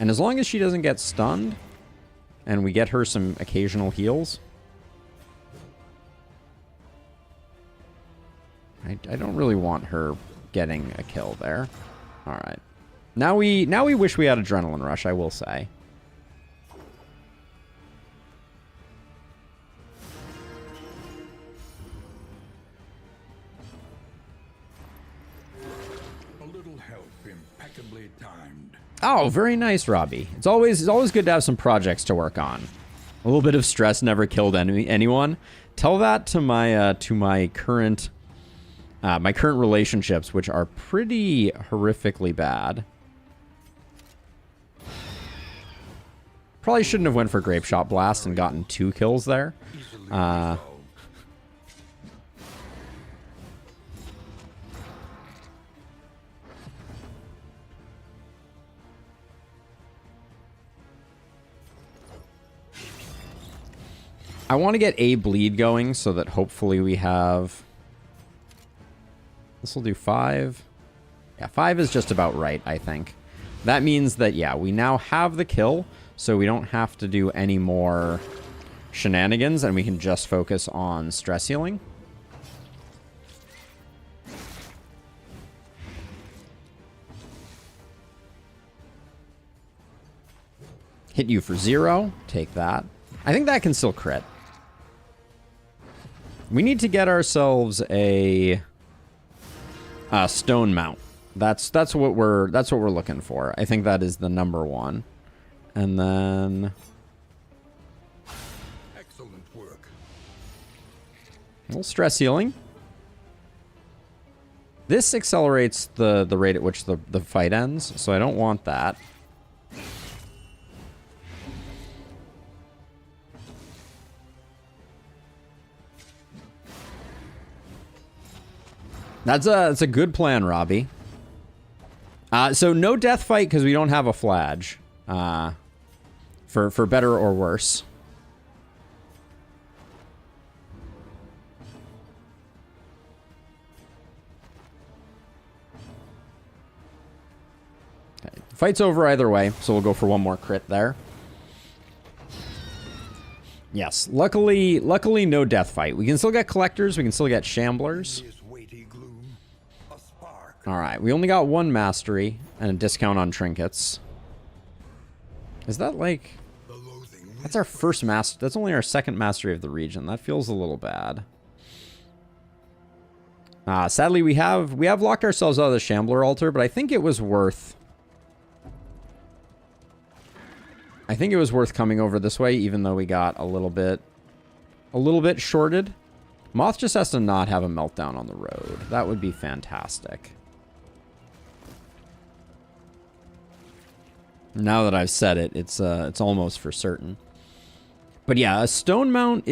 And as long as she doesn't get stunned, and we get her some occasional heals, I don't really want her getting a kill there. All right. Now we wish we had Adrenaline Rush, I will say. A little help, impeccably timed. Oh, very nice, Robbie. It's always good to have some projects to work on. A little bit of stress never killed anyone. Tell that to my current relationships, which are pretty horrifically bad. Probably shouldn't have went for Grape Shot Blast and gotten 2 kills there. I want to get a bleed going so that hopefully we have... This will do 5. Yeah, 5 is just about right, I think. That means that, yeah, we now have the kill, so we don't have to do any more shenanigans, and we can just focus on stress healing. Hit you for 0. Take that. I think that can still crit. We need to get ourselves a stone mount. That's what we're looking for. I think that is the number 1. And then excellent work. A little stress healing. This accelerates the rate at which the fight ends, so I don't want that. That's a good plan, Robbie. So no death fight because we don't have a flage. For better or worse. Okay. Fight's over either way, so we'll go for one more crit there. Yes, luckily no death fight. We can still get collectors, we can still get shamblers. Alright, we only got 1 mastery and a discount on trinkets. Is that like... That's our first master. That's only our 2nd mastery of the region. That feels a little bad. Sadly, we have locked ourselves out of the Shambler altar, but I think it was worth... I think it was worth coming over this way, even though we got a little bit shorted. Moth just has to not have a meltdown on the road. That would be fantastic. Now that I've said it, it's almost for certain. But yeah, a stone mount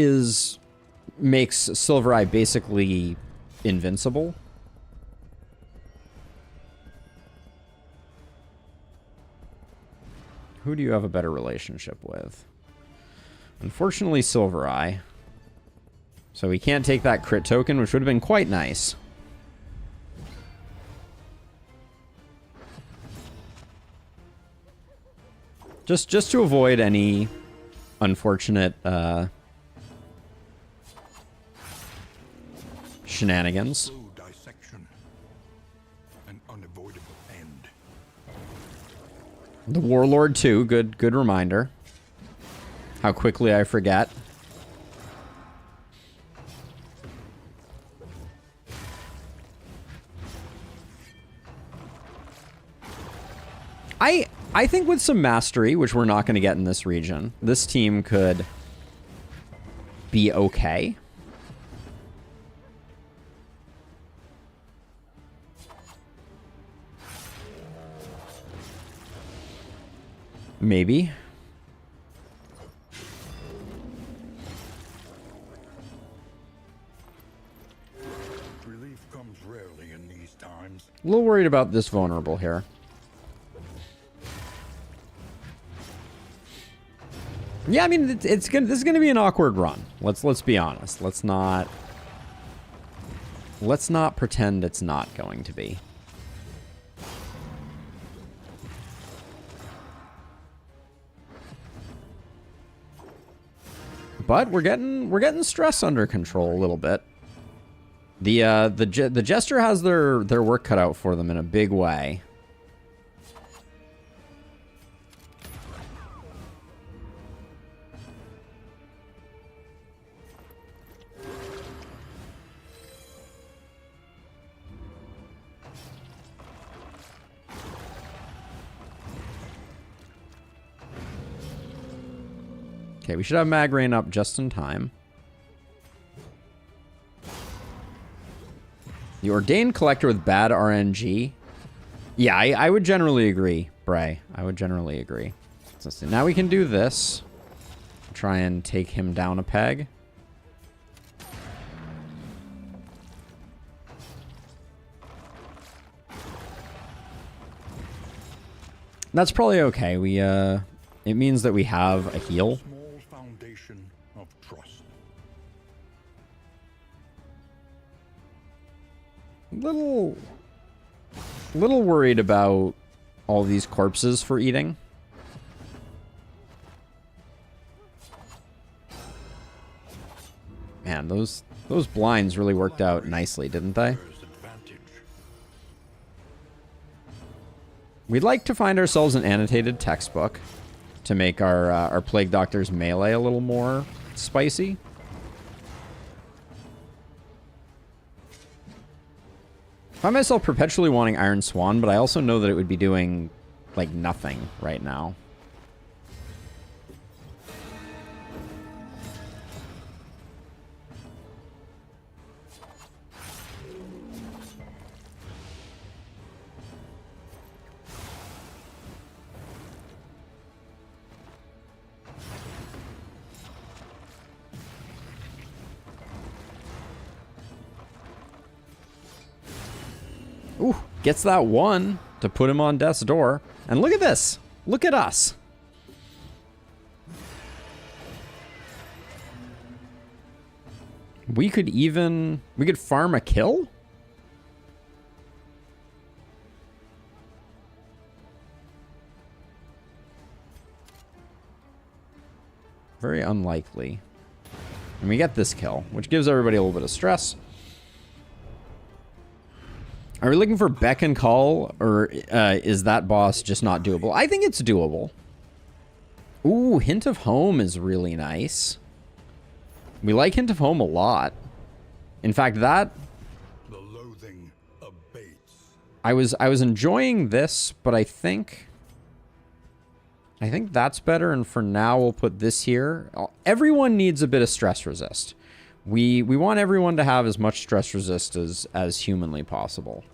makes Silver Eye basically invincible. Who do you have a better relationship with? Unfortunately, Silver Eye. So we can't take that crit token, which would have been quite nice. Just to avoid any unfortunate shenanigans. Dissection. An unavoidable end. The Warlord too, good reminder. How quickly I forget. I think with some mastery, which we're not going to get in this region, this team could be okay. Maybe. Relief comes rarely in these times. A little worried about this vulnerable here. Yeah, I mean, this is gonna be an awkward run. Let's be honest. Let's not pretend it's not going to be. But we're getting stress under control a little bit. The Jester has their work cut out for them in a big way. Okay, we should have Mag Rain up just in time. The Ordained Collector with bad RNG. Yeah, I would generally agree, Bray. I would generally agree. So now we can do this. Try and take him down a peg. That's probably okay. It means that we have a heal. Small foundation of trust. Little worried about all these corpses for eating. Man, those blinds really worked out nicely, didn't they? We'd like to find ourselves an annotated textbook to make our Plague Doctor's melee a little more spicy. I find myself perpetually wanting Iron Swan, but I also know that it would be doing, like, nothing right now. Ooh, gets that one to put him on death's door. And look at this. Look at us. We could farm a kill? Very unlikely. And we get this kill, which gives everybody a little bit of stress. Are we looking for Beck and Call, or is that boss just not doable? I think it's doable. Ooh, Hint of Home is really nice. We like Hint of Home a lot. In fact, that... The loathing abates. I was enjoying this, but I think that's better, and for now we'll put this here. Everyone needs a bit of stress resist. We want everyone to have as much stress resist as humanly possible.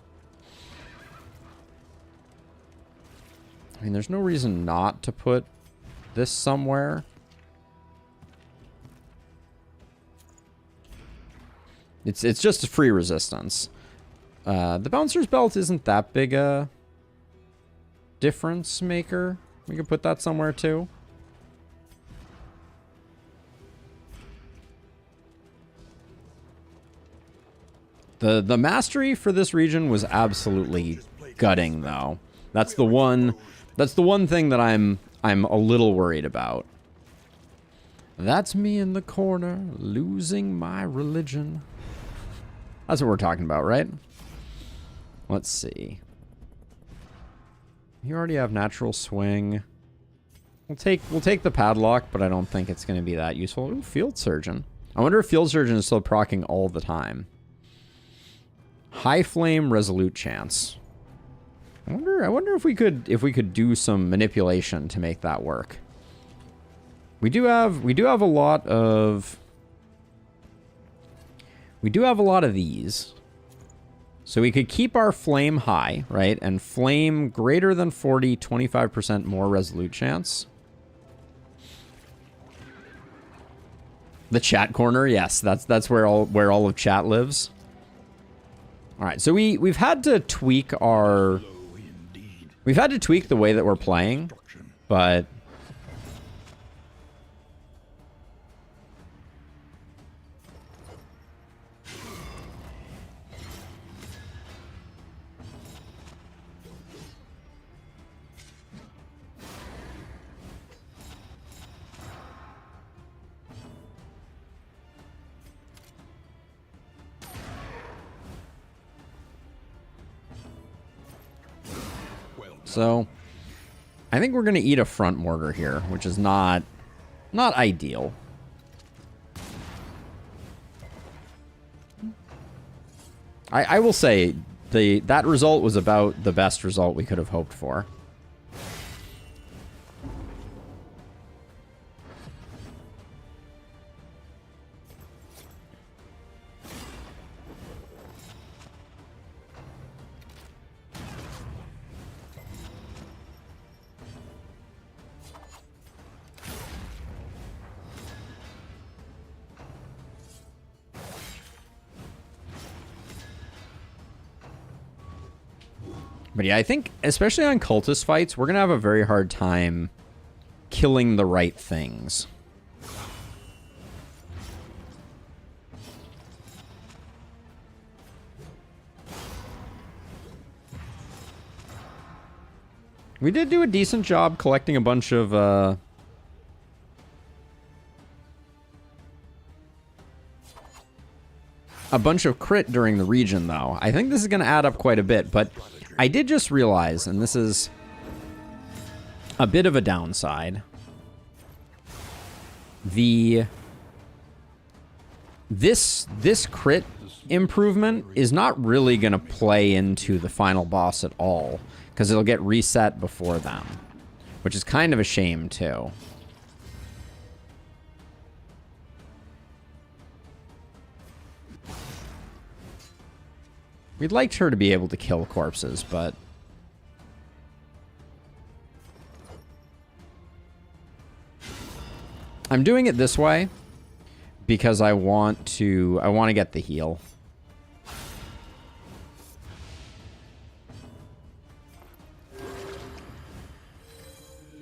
I mean, there's no reason not to put this somewhere. It's just a free resistance. The Bouncer's Belt isn't that big a difference maker. We could put that somewhere too. The mastery for this region was absolutely gutting, though. That's the one thing that I'm a little worried about. That's me in the corner, losing my religion. That's what we're talking about, right? Let's see. You already have natural swing. We'll take the padlock, but I don't think it's going to be that useful. Ooh, Field Surgeon. I wonder if Field Surgeon is still proccing all the time. High Flame, Resolute Chance. I wonder if we could do some manipulation to make that work. We do have a lot of these. So we could keep our flame high, right? And flame greater than 40, 25% more resolute chance. The chat corner, yes, that's where all of chat lives. All right, so we've had to tweak the way that we're playing, but So I think we're going to eat a front mortar here, which is not ideal. I will say that result was about the best result we could have hoped for. But yeah, I think, especially on cultist fights, we're going to have a very hard time killing the right things. We did do a decent job collecting a bunch of, crit during the region, though. I think this is going to add up quite a bit, but I did just realize, and this is a bit of a downside, this crit improvement is not really going to play into the final boss at all, because it'll get reset before them, which is kind of a shame, too. We'd liked her to be able to kill corpses, but... I'm doing it this way because I want to get the heal.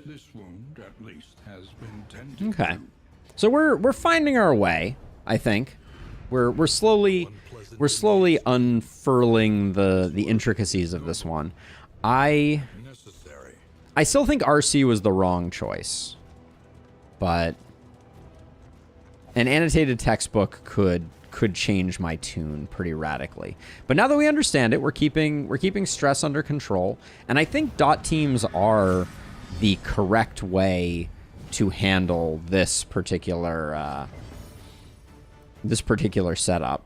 This wound, at least, has been tended. Okay. So we're finding our way, I think. We're slowly unfurling the intricacies of this one. I still think RC was the wrong choice, but an annotated textbook could change my tune pretty radically. But now that we understand it, we're keeping stress under control, and I think dot teams are the correct way to handle this particular setup.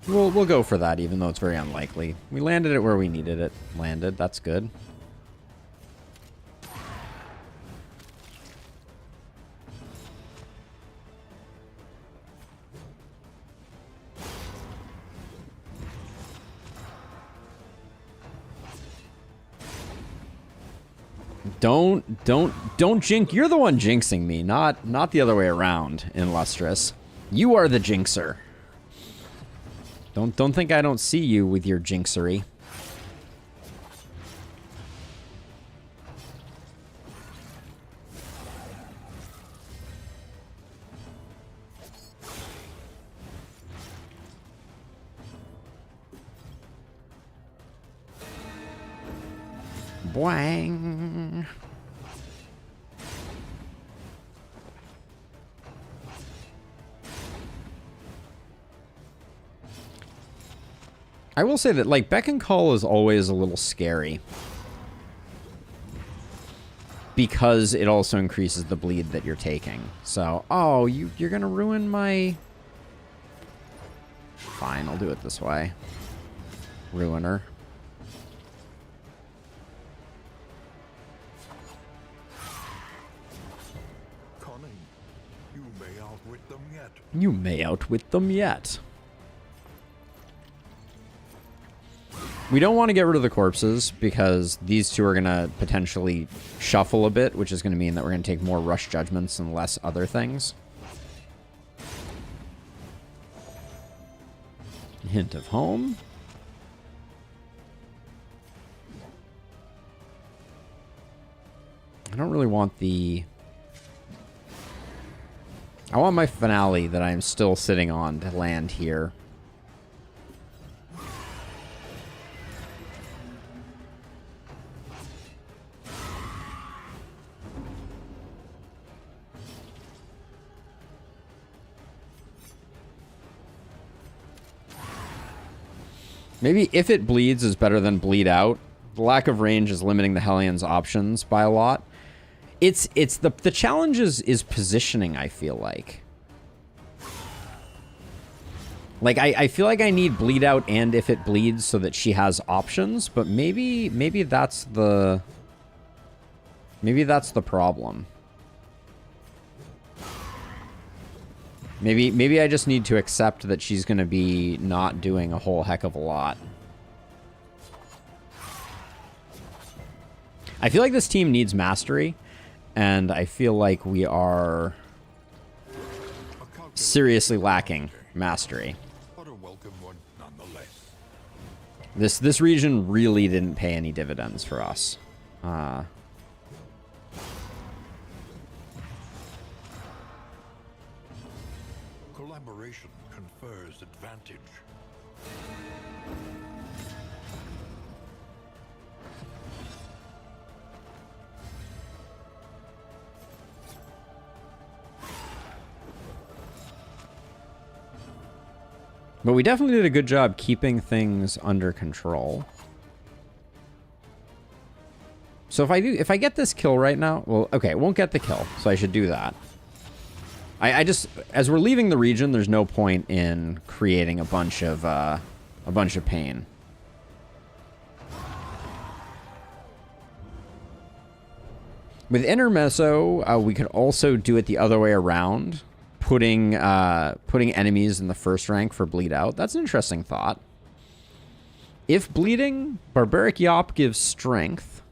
We'll go for that, even though it's very unlikely. We landed it where we needed it landed. That's good. Don't jinx. You're the one jinxing me, not the other way around, Illustrious. You are the jinxer. Don't think I don't see you with your jinxery. Boing. I will say that, like, Beck and Call is always a little scary, because it also increases the bleed that you're taking. So, oh, you're gonna ruin my... Fine, I'll do it this way. Ruiner. Cunning. You may outwit them yet. You may outwit them yet. We don't want to get rid of the corpses, because these two are going to potentially shuffle a bit, which is going to mean that we're going to take more rush judgments and less other things. Hint of home. I don't really want the... I want my finale that I'm still sitting on to land here. Maybe if it bleeds is better than bleed out. The lack of range is limiting the Hellions' options by a lot. It's the challenge is positioning, I feel like. Like, I feel like I need bleed out and if it bleeds so that she has options, but maybe that's the... Maybe that's the problem. Maybe I just need to accept that she's going to be not doing a whole heck of a lot. I feel like this team needs mastery, and I feel like we are seriously lacking mastery. This region really didn't pay any dividends for us. Collaboration confers advantage. But we definitely did a good job keeping things under control. So if I get this kill right now, well, okay, it won't get the kill, so I should do that. I just, as we're leaving the region, there's no point in creating a bunch of pain. With Intermezzo, we could also do it the other way around. Putting enemies in the first rank for bleed out. That's an interesting thought. If bleeding, Barbaric Yop gives strength.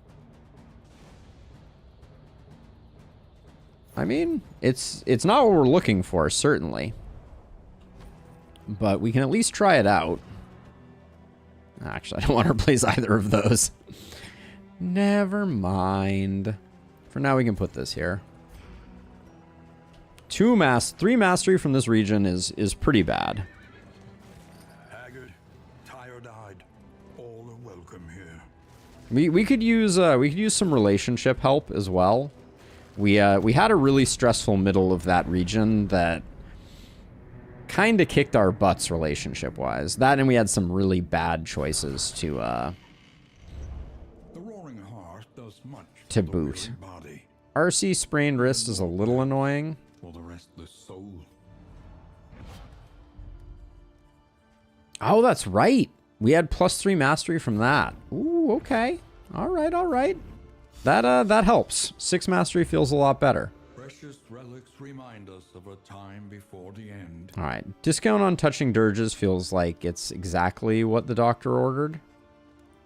I mean, it's not what we're looking for, certainly. But we can at least try it out. Actually, I don't want to replace either of those. Never mind. For now, we can put this here. 3 mastery from this region is pretty bad. Haggard, tired-eyed, all are welcome here. We could use some relationship help as well. We had a really stressful middle of that region that kind of kicked our butts relationship-wise. That, and we had some really bad choices to The roaring heart does much to for the boot. weary body, RC sprained wrist is a little annoying. for the restless soul. Oh, that's right. We had +3 mastery from that. Ooh, okay. All right, all right. That helps. 6 mastery feels a lot better. Precious relics remind us of a time before the end. All right. Discount on touching dirges feels like it's exactly what the doctor ordered.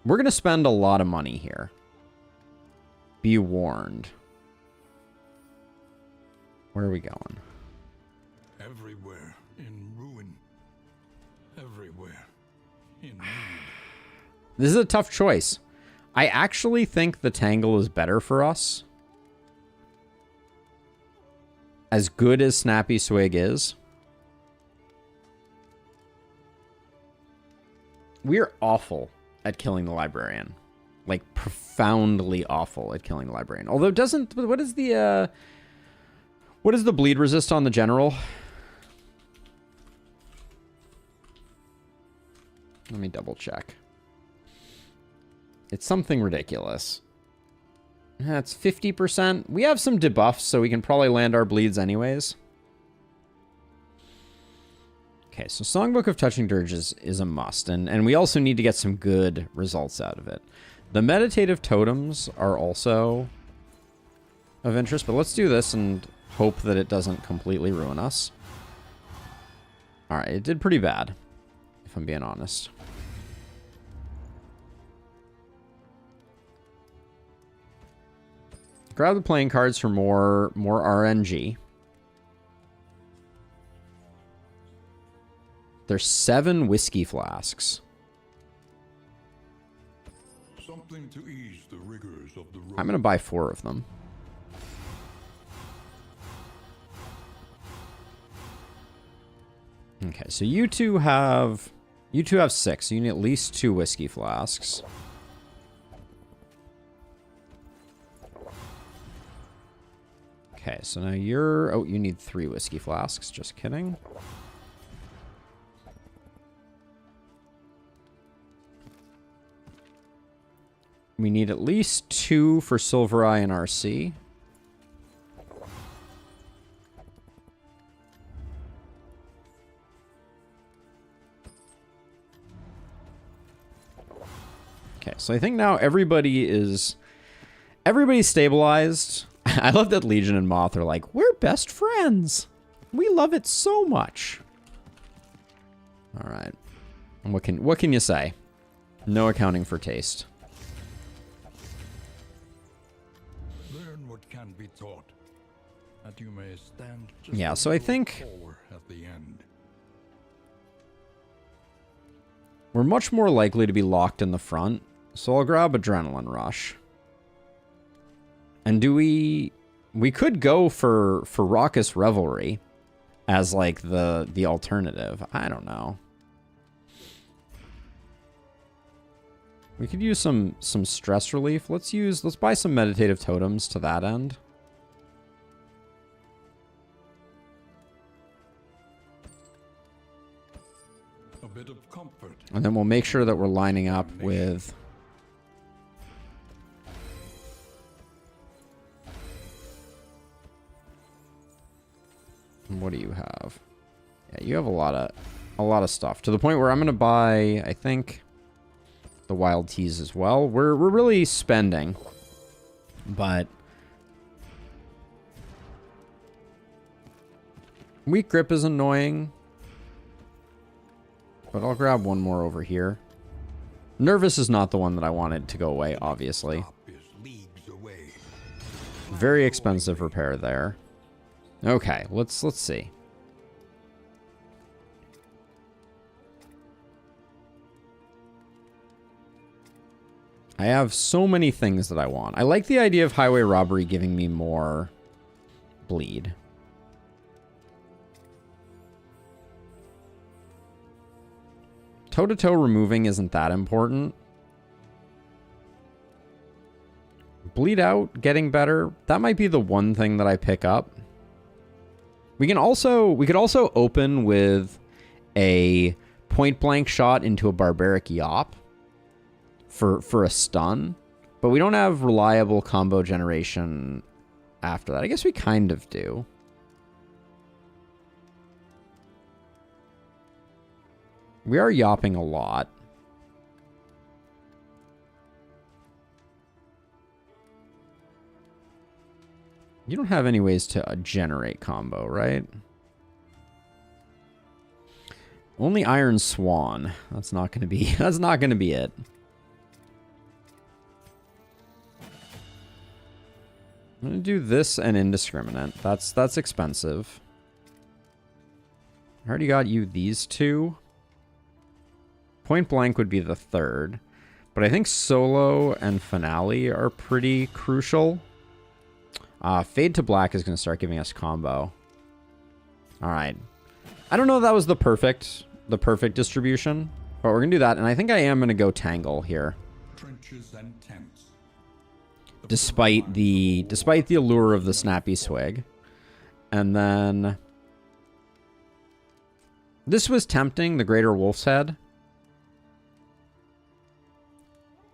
We're going to spend a lot of money here. Be warned. Where are we going? Everywhere in ruin. Everywhere in need. This is a tough choice. I actually think the Tangle is better for us. As good as Snappy Swig is. We're awful at killing the Librarian. Like, profoundly awful at killing the Librarian. Although doesn't... What is the bleed resist on the General? Let me double check. It's something ridiculous. That's 50%. We have some debuffs, so we can probably land our bleeds anyways. Okay, so Songbook of Touching Dirges is a must, and we also need to get some good results out of it. The meditative totems are also of interest, but let's do this and hope that it doesn't completely ruin us. Alright, it did pretty bad, if I'm being honest. Grab the playing cards for more RNG. There's 7 whiskey flasks. Something to ease the rigors of the road. I'm gonna buy 4 of them. Okay, so you two have 6. So you need at least 2 whiskey flasks. Okay, so now you're... Oh, you need 3 whiskey flasks. Just kidding. We need at least 2 for Silver Eye and RC. Okay, so I think now everybody's stabilized. I love that Legion and Moth are like, we're best friends. We love it so much. All right. And what can you say? No accounting for taste. Learn what can be taught, that you may stand just Yeah, a so I little think taller at the end. we're much more likely to be locked in the front, so I'll grab Adrenaline Rush. And do we could go for Raucous Revelry as like the alternative. I don't know. We could use some stress relief. Let's buy some meditative totems to that end. A bit of comfort. And then we'll make sure that we're lining up with... What do you have? Yeah, you have a lot of stuff. To the point where I'm going to buy, I think, the Wild Teas as well. We're really spending. But... Weak Grip is annoying. But I'll grab one more over here. Nervous is not the one that I wanted to go away, obviously. Very expensive repair there. Okay, let's see. I have so many things that I want. I like the idea of Highway Robbery giving me more bleed. Toe-to-toe removing isn't that important. Bleed out, getting better. That might be the one thing that I pick up. We could also open with a point-blank shot into a Barbaric Yop for a stun. But we don't have reliable combo generation after that. I guess we kind of do. We are yopping a lot. You don't have any ways to generate combo, right? Only Iron Swan. That's not going to be it. I'm going to do this and Indiscriminate. That's expensive. I already got you these two. Point Blank would be the third. But I think Solo and Finale are pretty crucial. Fade to Black is going to start giving us combo. Alright. I don't know if that was the perfect distribution. But we're going to do that. And I think I am going to go Tangle here. Trenches and tents. Despite the allure of the Snappy Swig. And then... This was tempting, the Greater Wolf's Head.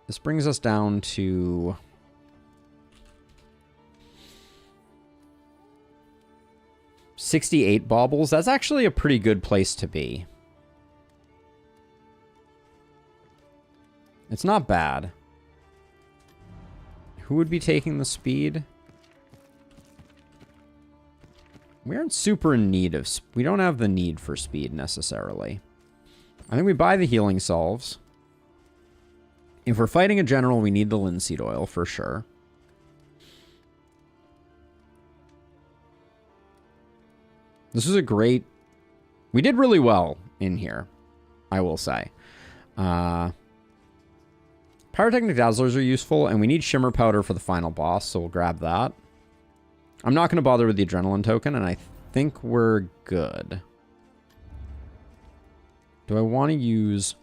This brings us down to... 68 baubles. That's actually a pretty good place to be. It's not bad. Who would be taking the speed? We aren't super in need of... We don't have the need for speed, necessarily. I think we buy the healing salves. If we're fighting a general, we need the linseed oil, for sure. This is a great... We did really well in here, I will say. Pyrotechnic Dazzlers are useful, and we need Shimmer Powder for the final boss, so we'll grab that. I'm not going to bother with the Adrenaline token, and I think we're good. Do I want to use...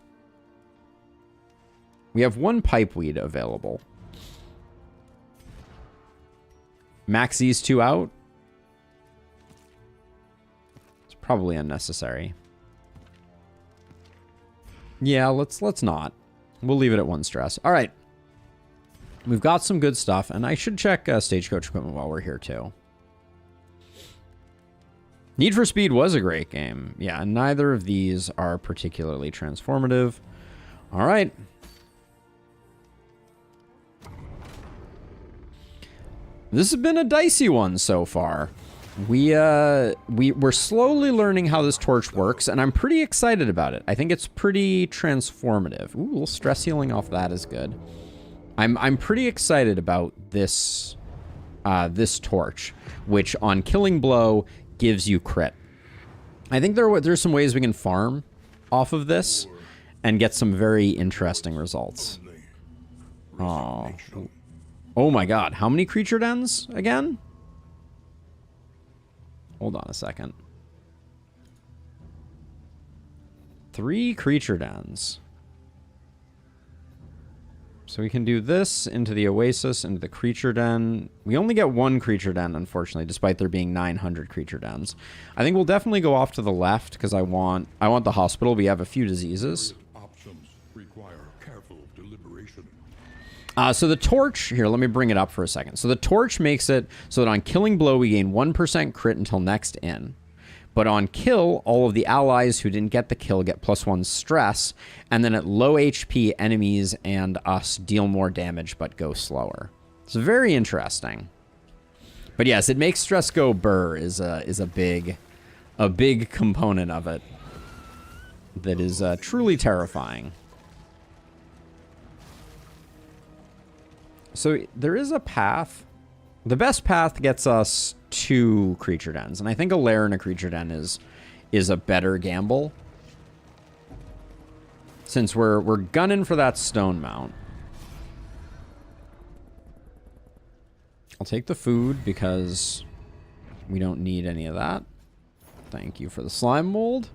We have one Pipeweed available. Max these two out. It's probably unnecessary. Yeah, let's not. We'll leave it at 1 stress. All right. We've got some good stuff, and I should check Stagecoach equipment while we're here, too. Need for Speed was a great game. Yeah, neither of these are particularly transformative. All right. This has been a dicey one so far. We're slowly learning how this torch works, and I'm pretty excited about it. I think it's pretty transformative. Ooh, a little stress healing off that is good. I'm pretty excited about this this torch, which on Killing Blow gives you crit. I think there's some ways we can farm off of this and get some very interesting results. Oh. Oh my god, how many creature dens again? Hold on a second. 3 creature dens. So we can do this into the Oasis, into the creature den. We only get 1 creature den, unfortunately, despite there being 900 creature dens. I think we'll definitely go off to the left because I want the hospital. We have a few diseases. Options require careful deliberation. So the torch, here, let me bring it up for a second. So the torch makes it so that on Killing Blow, we gain 1% crit until next in. But on kill, all of the allies who didn't get the kill get +1 stress. And then at low HP, enemies and us deal more damage but go slower. It's very interesting. But yes, it makes stress go burr is a big component of it that is truly terrifying. So there is a path. The best path gets us 2 creature dens, and I think a lair in a creature den is a better gamble. Since we're gunning for that stone mount. I'll take the food because we don't need any of that. Thank you for the slime mold.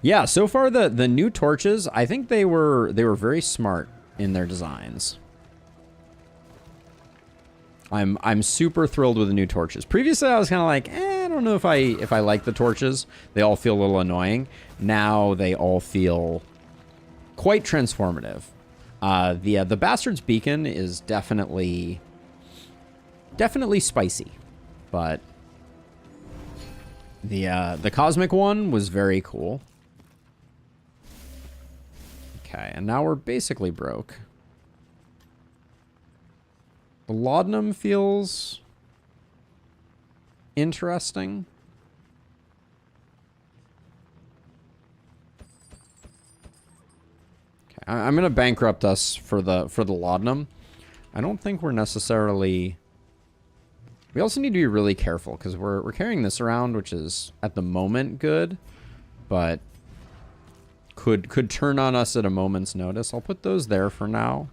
Yeah, so far the new torches, I think they were very smart in their designs. I'm super thrilled with the new torches. Previously, I was kind of like, I don't know if I like the torches. They all feel a little annoying. Now they all feel quite transformative. The Bastard's Beacon is definitely spicy, but the Cosmic one was very cool. Okay, and now we're basically broke. The laudanum feels interesting. Okay, I'm gonna bankrupt us for the laudanum. I don't think we're necessarily. We also need to be really careful because we're carrying this around, which is at the moment good, but could turn on us at a moment's notice. I'll put those there for now.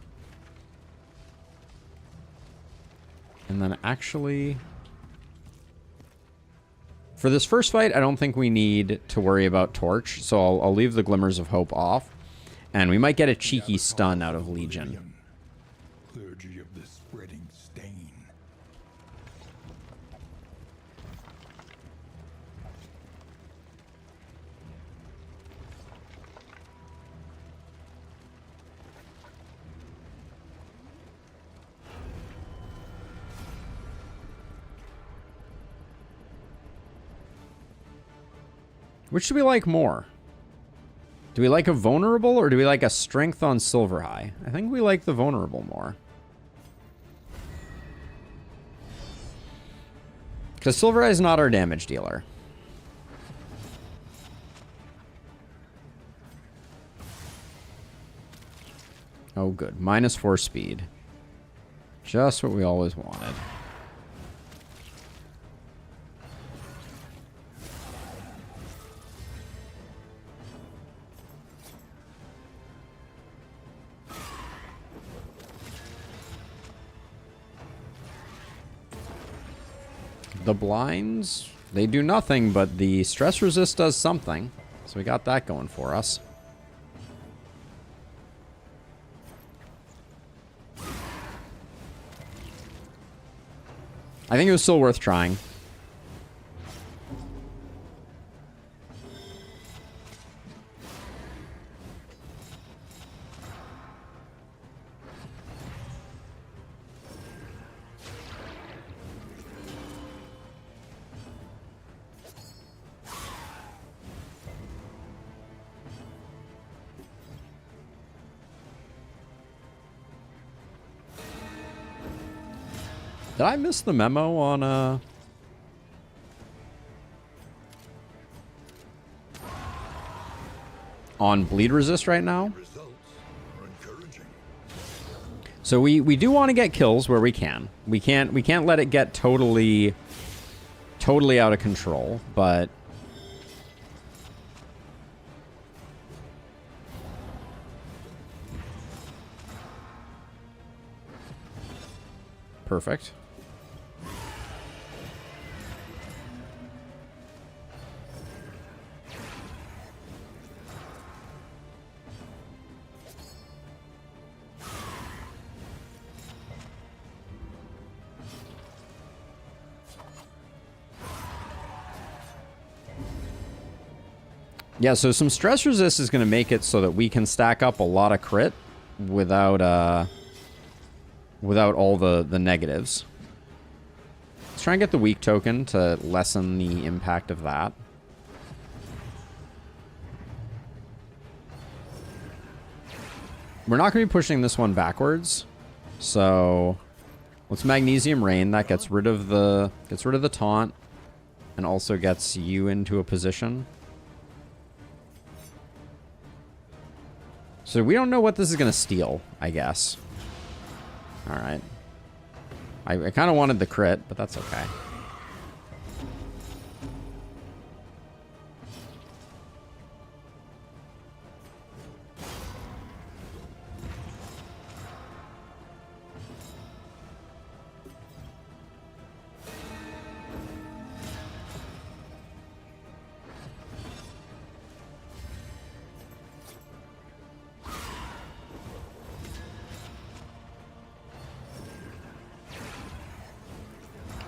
And then actually, for this first fight, I don't think we need to worry about Torch, so I'll leave the Glimmers of Hope off. And we might get a cheeky stun out of Legion. Clergy of the spreading stain. Which do we like more? Do we like a vulnerable or do we like a strength on Silver High? I think we like the vulnerable more. Because Silver High is not our damage dealer. Oh, good. -4 speed. Just what we always wanted. The blinds, they do nothing, but the stress resist does something. So we got that going for us. I think it was still worth trying. Did I miss the memo on bleed resist right now? So we do want to get kills where we can. We can't let it get totally out of control, but perfect. Yeah, so some stress resist is going to make it so that we can stack up a lot of crit without all the negatives. Let's try and get the weak token to lessen the impact of that. We're not going to be pushing this one backwards, so let's Magnesium Rain. That gets rid of the taunt and also gets you into a position. So we don't know what this is going to steal, I guess. All right. I kind of wanted the crit, but that's okay.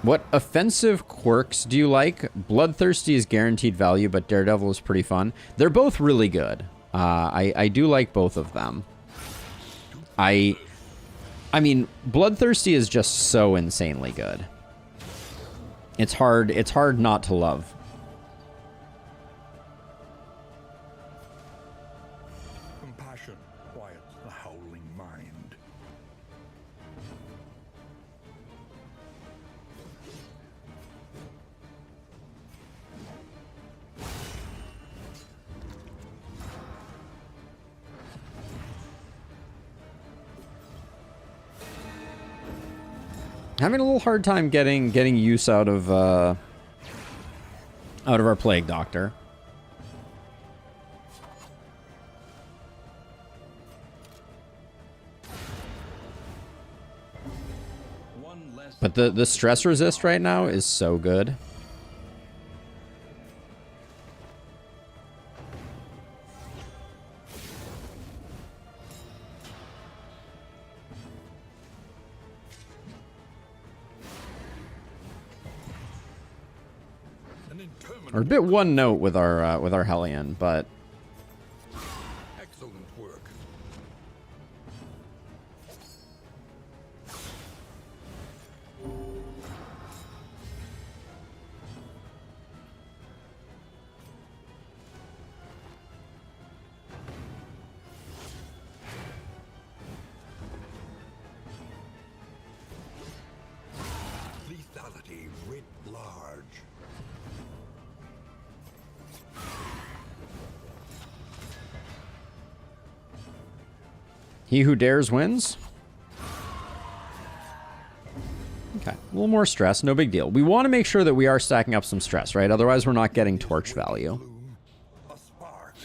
What offensive quirks do you like? Bloodthirsty is guaranteed value, but Daredevil is pretty fun. They're both really good. I do like both of them. I mean, Bloodthirsty is just so insanely good. It's hard not to love. Compassion quiets the howling mind. Having a little hard time getting use out of our Plague Doctor. But the stress resist right now is so good. We're a bit one note with our Hellion, but Excellent work. Lethality writ large. he who dares wins. Okay, a little more stress, no big deal. We want to make sure that we are stacking up some stress, right? Otherwise, we're not getting torch value. A spark.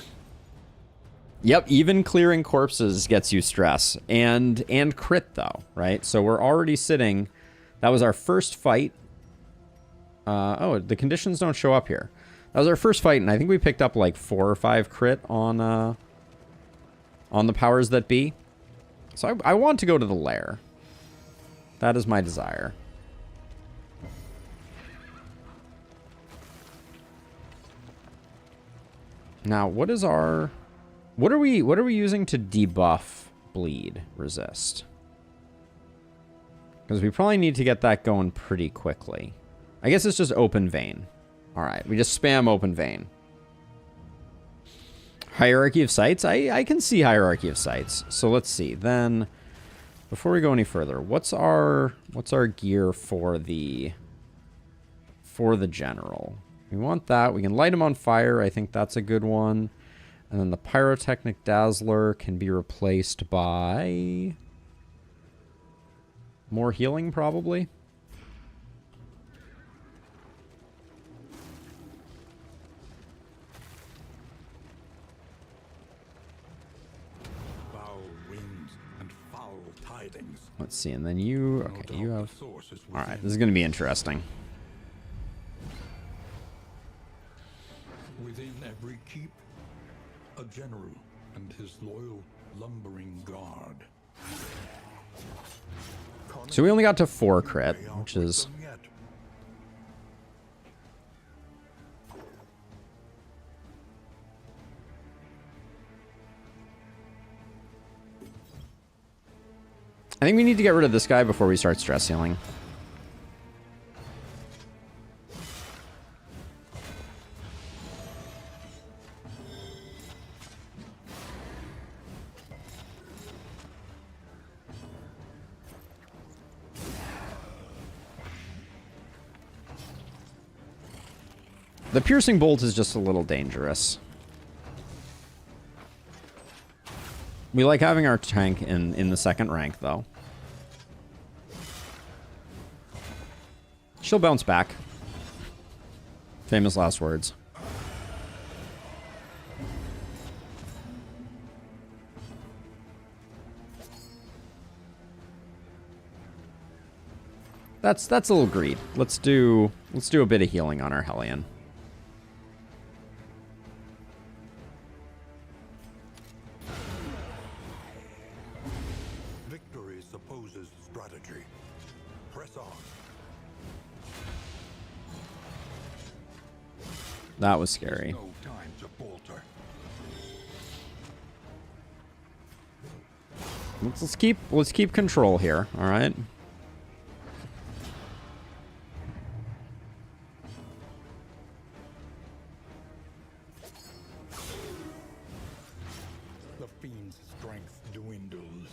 Yep, even clearing corpses gets you stress and crit though, right? So we're already sitting. That was our first fight. Oh, the conditions don't show up here. That was our first fight, and I think we picked up like 4 or 5 crit on the powers that be. So I want to go to the lair. That is my desire. Now, what is our... What are we using to debuff bleed resist? Because we probably need to get that going pretty quickly. I guess it's just open vein. Alright, we just spam open vein. Hierarchy of sites? I can see hierarchy of sites. So let's see. Then before we go any further, what's our gear for the general? We want that. We can light him on fire. I think that's a good one. And then the pyrotechnic dazzler can be replaced by more healing, probably. Foul winds and foul tidings. Let's see, and then you... No Okay, you doubt have... the source is Alright, within. this is going to be interesting. Within every keep, a general and his loyal lumbering guard. So we only got to 4 crit, which is... I think we need to get rid of this guy before we start stress healing. The piercing bolt is just a little dangerous. We like having our tank in the second rank, though. She'll bounce back. Famous last words. That's a little greed. Let's do a bit of healing on our Hellion. Victory supposes strategy. Press on. That was scary. No time to falter. Let's keep control here, all right? The fiend's strength dwindles.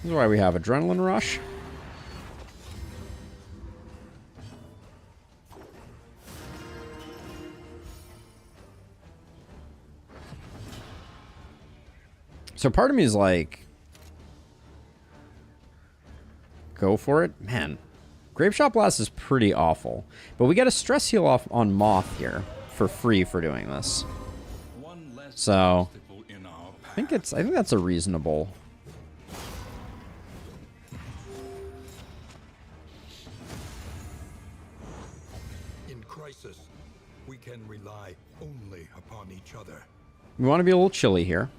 This is why we have Adrenaline Rush. So part of me is like, go for it. Man, Grape Shot Blast is pretty awful. But we get a stress heal off on Moth here for free for doing this. So I think that's a reasonable. In crisis, we can rely only upon each other. We want to be a little chilly here.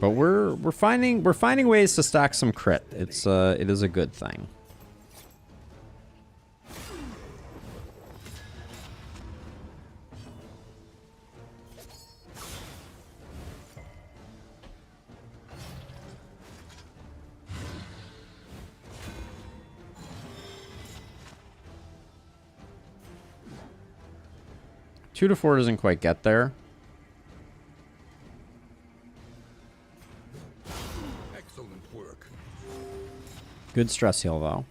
But we're finding ways to stack some crit. It is a good thing. Two to 4 doesn't quite get there. Excellent work. Good stress heal, though.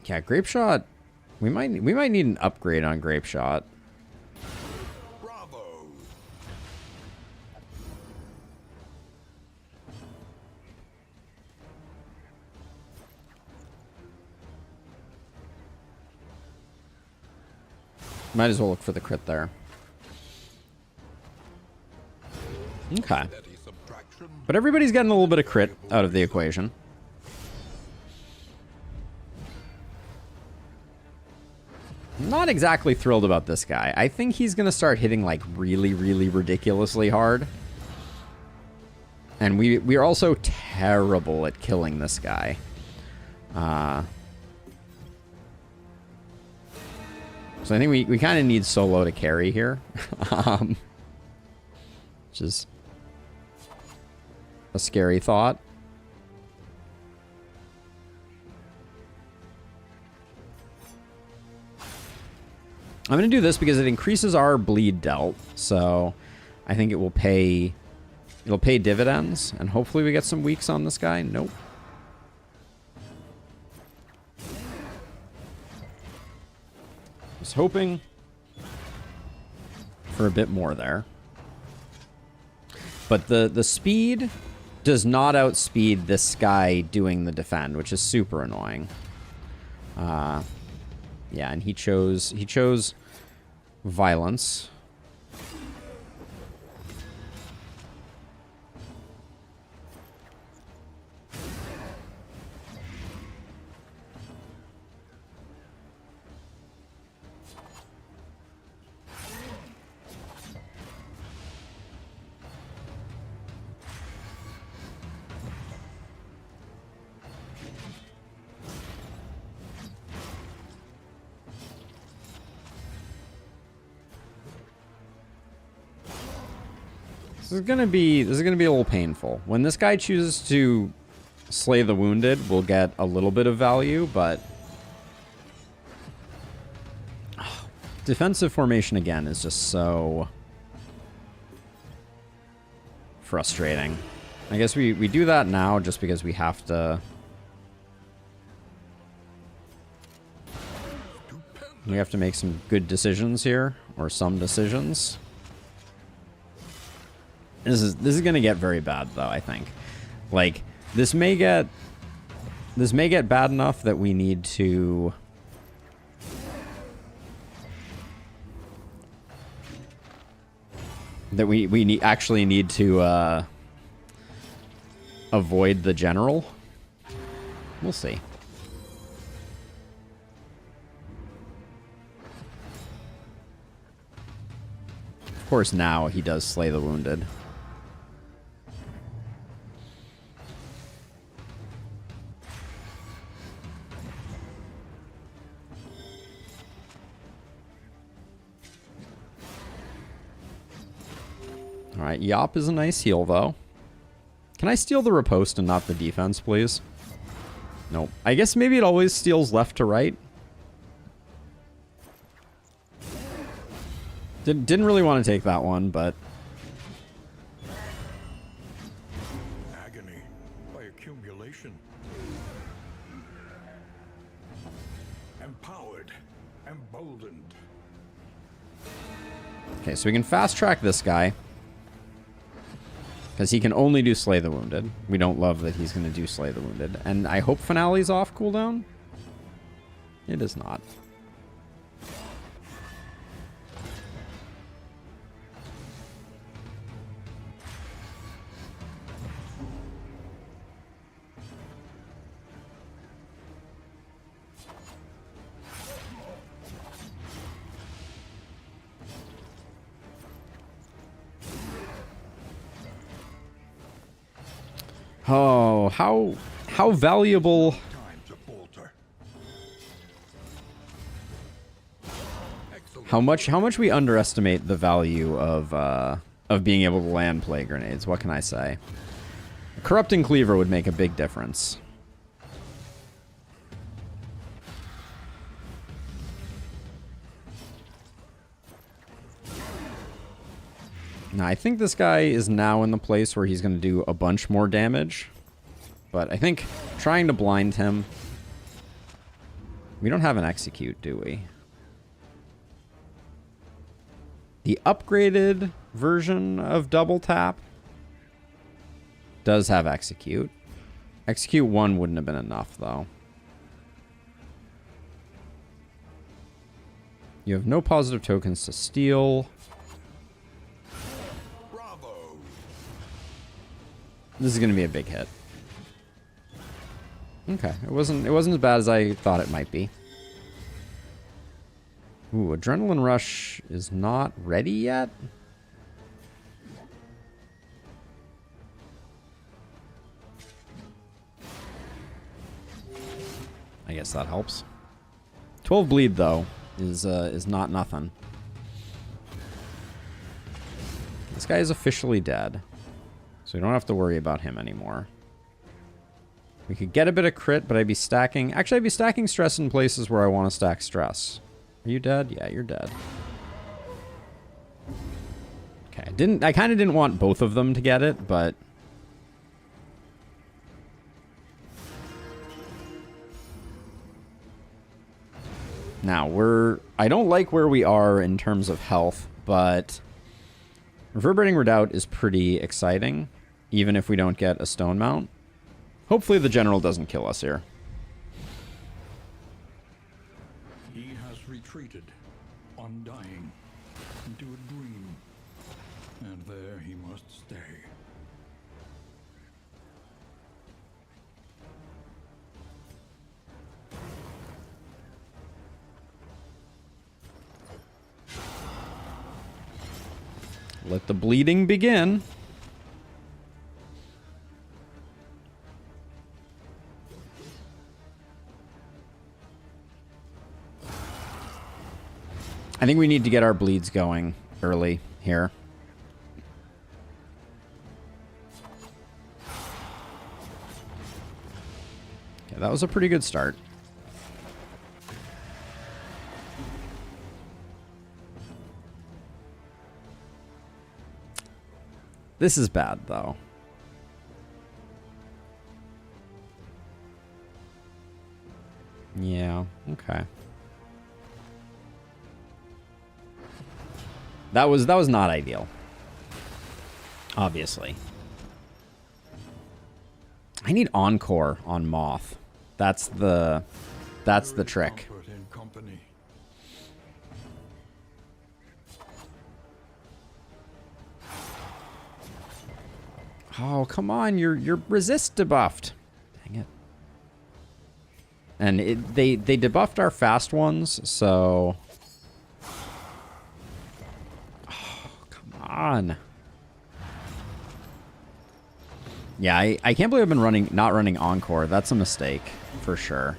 Yeah, Grape Shot. We might need an upgrade on Grape Shot. Bravo. Might as well look for the crit there. Okay. Steady subtraction. But everybody's getting a little bit of crit out of the equation. Not exactly thrilled about this guy. I think he's going to start hitting, like, really, really ridiculously hard. And we are also terrible at killing this guy. So I think we kind of need solo to carry here. Which is a scary thought. I'm going to do this because it increases our bleed dealt. So I think it will pay... It'll pay dividends. And hopefully we get some weeks on this guy. Nope. Was hoping for a bit more there. But the speed does not outspeed this guy doing the defend, which is super annoying. Yeah, and he chose violence. This is gonna be a little painful. When this guy chooses to slay the wounded, we'll get a little bit of value, but defensive formation again is just so frustrating. I guess we do that now just because we have to. We have to make some good decisions here, or some decisions. This is gonna get very bad though, I think. Like, this may get bad enough that we need to actually need to avoid the general. We'll see. Of course, now he does slay the wounded. Alright, Yop is a nice heal, though. Can I steal the riposte and not the defense, please? Nope. I guess maybe it always steals left to right. Didn't really want to take that one, but... Agony by accumulation. Empowered. Emboldened. Okay, so we can fast track this guy. Because he can only do Slay the Wounded. We don't love that he's going to do Slay the Wounded. And I hope Finale's off cooldown. It is not. Oh, how valuable. How much we underestimate the value of being able to land plague grenades. What can I say? A corrupting cleaver would make a big difference. Now, I think this guy is now in the place where he's going to do a bunch more damage. But I think trying to blind him... We don't have an execute, do we? The upgraded version of double tap does have execute. Execute 1 wouldn't have been enough, though. You have no positive tokens to steal. This is going to be a big hit. Okay, it wasn't as bad as I thought it might be. Ooh, Adrenaline Rush is not ready yet? I guess that helps. 12 bleed, though, is not nothing. This guy is officially dead, so we don't have to worry about him anymore. We could get a bit of crit, but I'd be stacking... Actually, I'd be stacking stress in places where I want to stack stress. Are you dead? Yeah, you're dead. Okay, I kind of didn't want both of them to get it, but... Now, I don't like where we are in terms of health, but... Reverberating Redoubt is pretty exciting, even if we don't get a stone mount. Hopefully the general doesn't kill us here. He has retreated, undying, into a dream, and there he must stay. Let the bleeding begin. I think we need to get our bleeds going early here. Okay, that was a pretty good start. This is bad, though. Yeah, okay. That was not ideal. Obviously. I need Encore on Moth. That's the trick. Oh, come on, you're resist debuffed. Dang it. And they debuffed our fast ones, so... Oh, come on. Yeah, I can't believe I've been not running Encore. That's a mistake, for sure.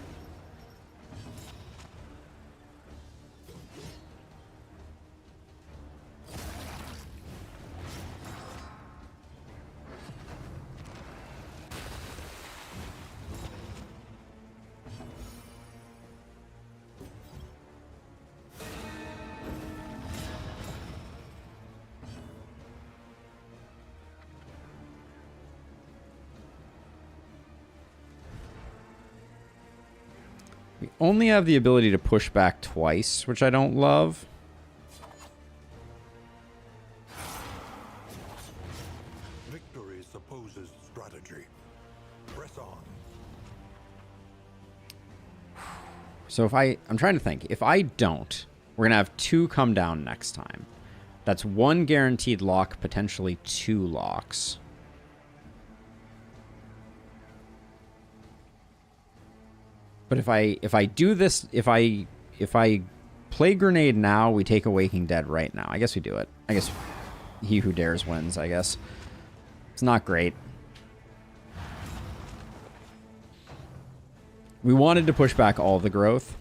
We only have the ability to push back twice, which I don't love. Victory supposes strategy. Press on. So if I'm trying to think. If I don't, we're going to have 2 come down next time. That's 1 guaranteed lock, potentially 2 locks. But if I do this, if I play grenade now, we take a Waking Dead right now. I guess we do it. I guess he who dares wins, I guess. It's not great. We wanted to push back all the growth.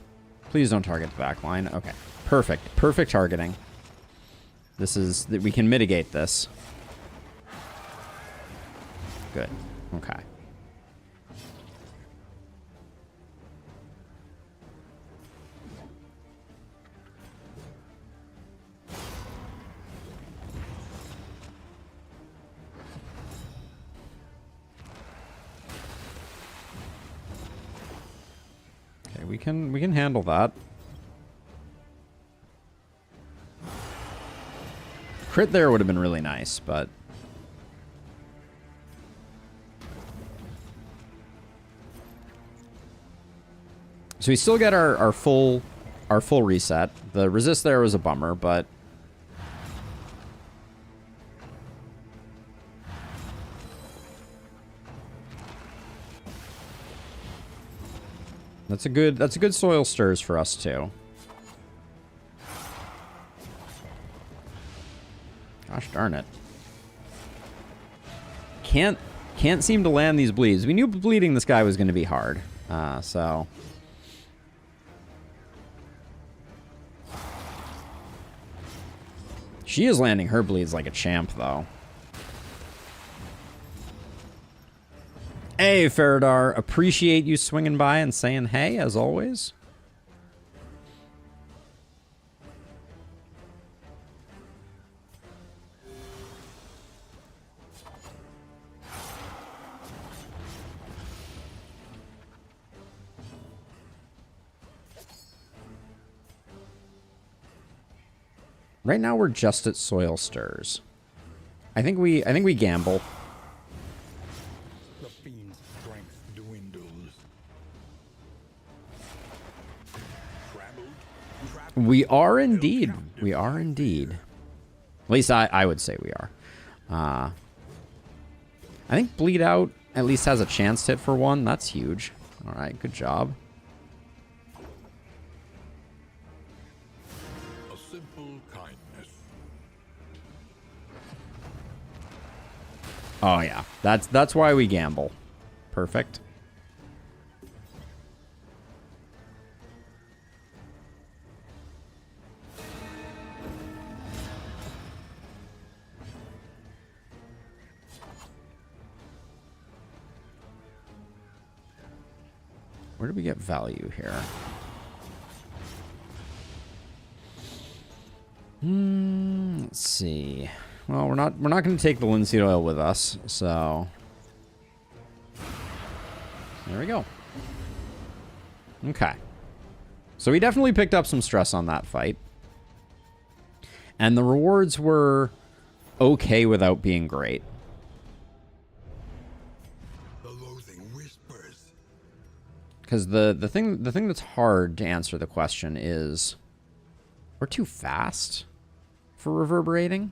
Please don't target the back line. Okay. Perfect. Perfect targeting. This is... We can mitigate this. Good. Okay. We can handle that. Crit there would have been really nice, but so we still get our full reset. The resist there was a bummer, but that's a good soil stirs for us too. Darn it. Can't seem to land these bleeds. We knew bleeding this guy was going to be hard. So... She is landing her bleeds like a champ, though. Hey, Faradar. Appreciate you swinging by and saying hey, as always. Right now we're just at soil stirs. I think we gamble. The fiend's strength dwindles. We are indeed. We are indeed. At least I would say we are. I think Bleed Out at least has a chance to hit for one. That's huge. All right, good job. A simple kindness. Oh yeah, that's why we gamble. Perfect. Where do we get value here? Let's see. Well, we're not going to take the linseed oil with us, so there we go. Okay. So we definitely picked up some stress on that fight. And the rewards were okay without being great. Because the thing that's hard to answer the question is, we're too fast for reverberating.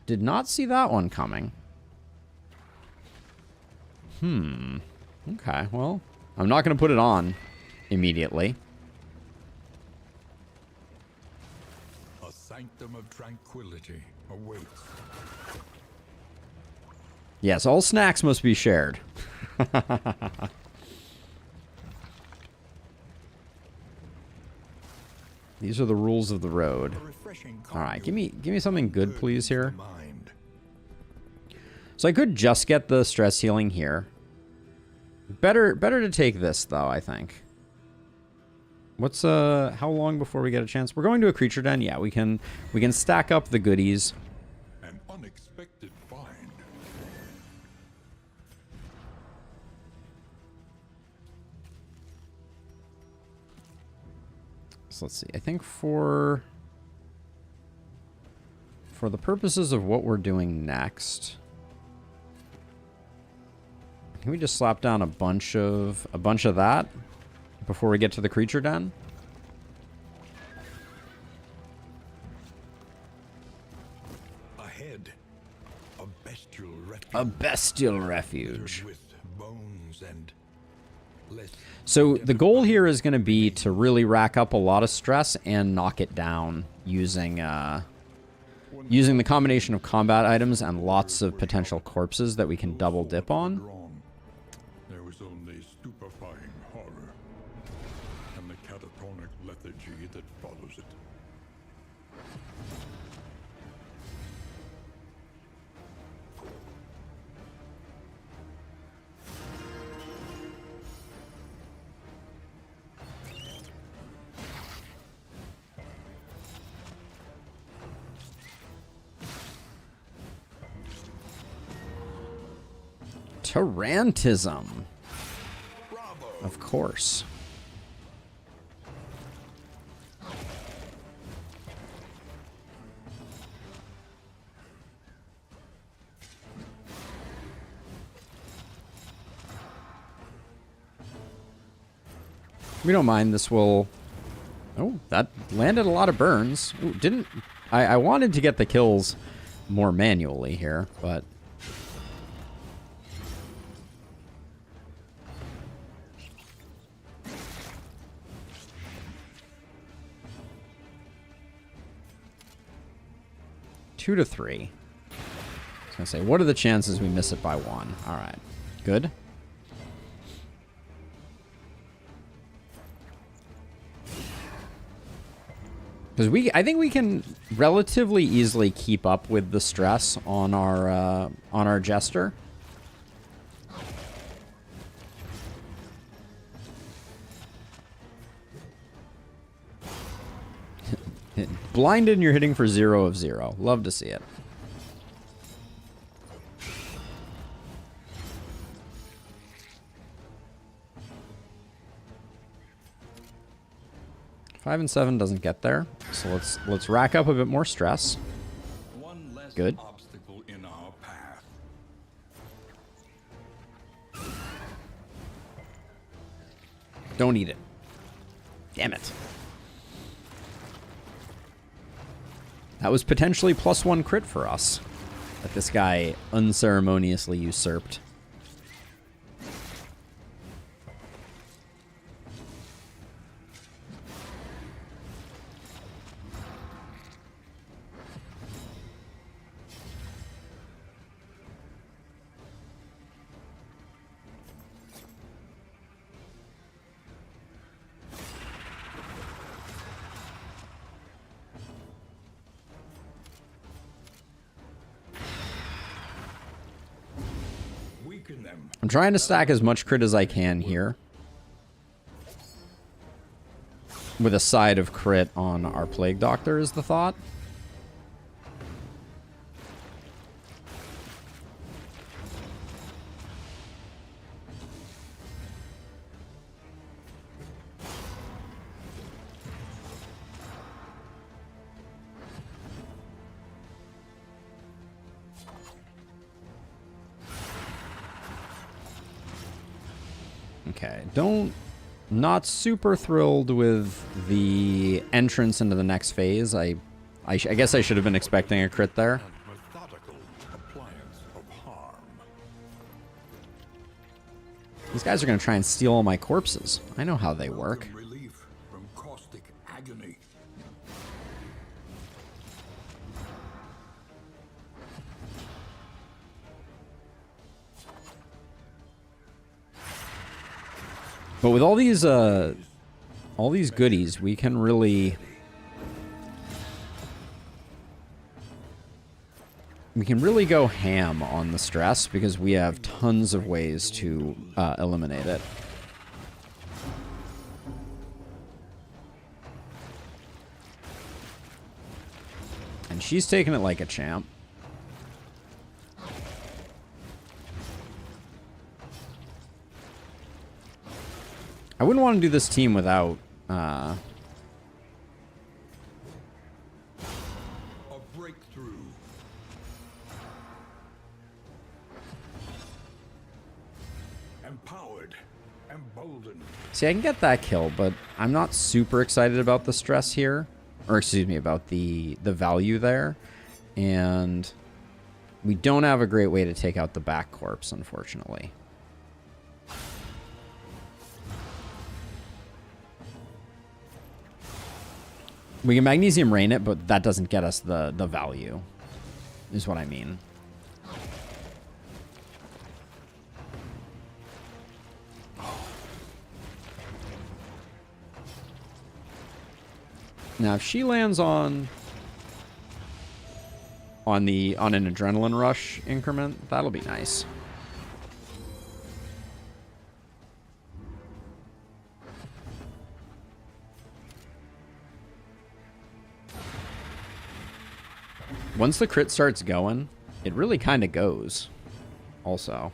Did not see that one coming. Okay, well, I'm not going to put it on immediately. A sanctum of tranquility awaits. Yes, all snacks must be shared. These are the rules of the road. All right, give me something good, please, here. So I could just get the stress healing here. Better to take this, though, I think. What's how long before we get a chance? We're going to a creature den. Yeah, we can stack up the goodies. An unexpected find. So let's see. I think for the purposes of what we're doing next, can we just slap down a bunch of that before we get to the creature den? Ahead, a bestial refuge. A bestial refuge. With bones and less. So the goal here is going to be to really rack up a lot of stress and knock it down using the combination of combat items and lots of potential corpses that we can double dip on. There was only stupefying horror and the catatonic lethargy that follows it. Tarantism. Of course. We don't mind. This will... Oh, that landed a lot of burns. Ooh, didn't... I wanted to get the kills more manually here, but... Two to three. gonna say, what are the chances we miss it by 1? All right, good. Because I think we can relatively easily keep up with the stress on our Jester. Blinded and you're hitting for 0 of 0. Love to see it. Five and 7 doesn't get there, so let's rack up a bit more stress. One less Good. obstacle in our path. Don't eat it. Damn it. That was potentially +1 crit for us that this guy unceremoniously usurped. I'm trying to stack as much crit as I can here, with a side of crit on our Plague Doctor is the thought. Okay, not super thrilled with the entrance into the next phase. I guess I should have been expecting a crit there. Methodical appliance of harm. These guys are going to try and steal all my corpses. I know how they work. Relief from caustic agony. But with all these goodies, we can really go ham on the stress because we have tons of ways to eliminate it. And she's taking it like a champ. I wouldn't want to do this team without A breakthrough. Empowered. Emboldened. See, I can get that kill, but I'm not super excited about the stress here. Or, excuse me, about the value there. And we don't have a great way to take out the back corpse, unfortunately. We can Magnesium Rain it, but that doesn't get us the value, is what I mean. Now, if she lands on an Adrenaline Rush increment, that'll be nice. Once the crit starts going, it really kind of goes, also.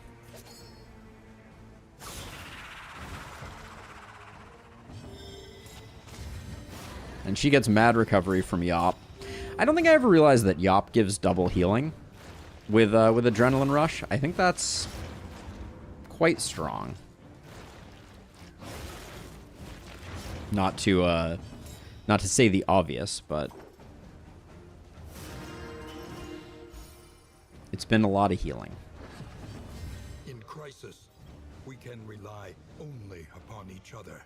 And she gets mad recovery from Yop. I don't think I ever realized that Yop gives double healing with Adrenaline Rush. I think that's quite strong. Not to say the obvious, but it's been a lot of healing. In crisis, we can rely only upon each other.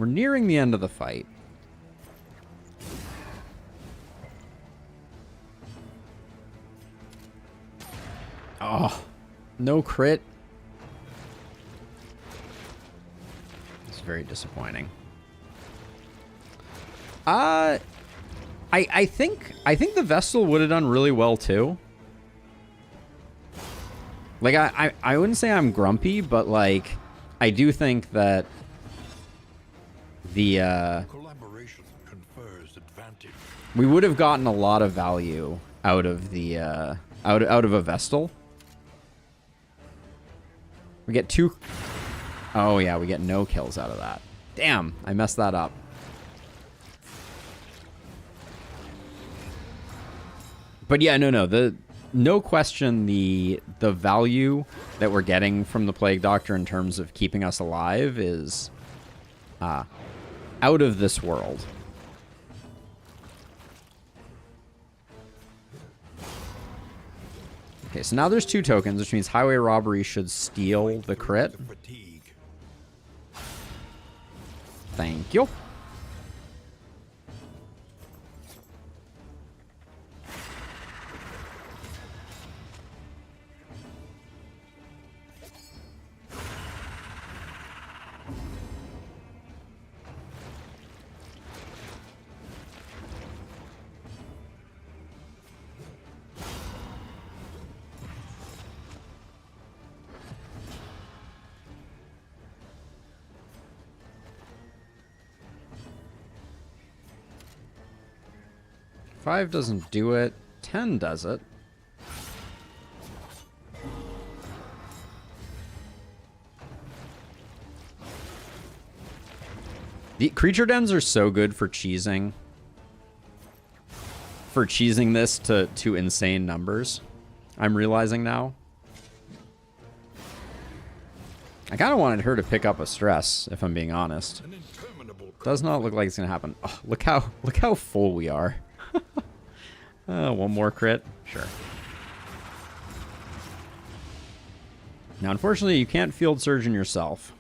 We're nearing the end of the fight. Oh, no crit. It's very disappointing. I think the Vestal would have done really well too. Like I wouldn't say I'm grumpy, but like I do think that the Collaboration confers advantage. we would have gotten a lot of value out of the out of a Vestal. We get 2. Oh yeah, we get no kills out of that. Damn, I messed that up. But yeah, no question the value that we're getting from the Plague Doctor in terms of keeping us alive is out of this world. Okay, so now there's 2 tokens, which means highway robbery should steal the crit. Thank you. Five doesn't do it. 10 does it. The creature dens are so good for cheesing. For cheesing this to insane numbers. I'm realizing now. I kind of wanted her to pick up a stress, if I'm being honest. Does not look like it's gonna happen. Oh, look how full we are. One more crit? Sure. Now, unfortunately, you can't field surgeon yourself.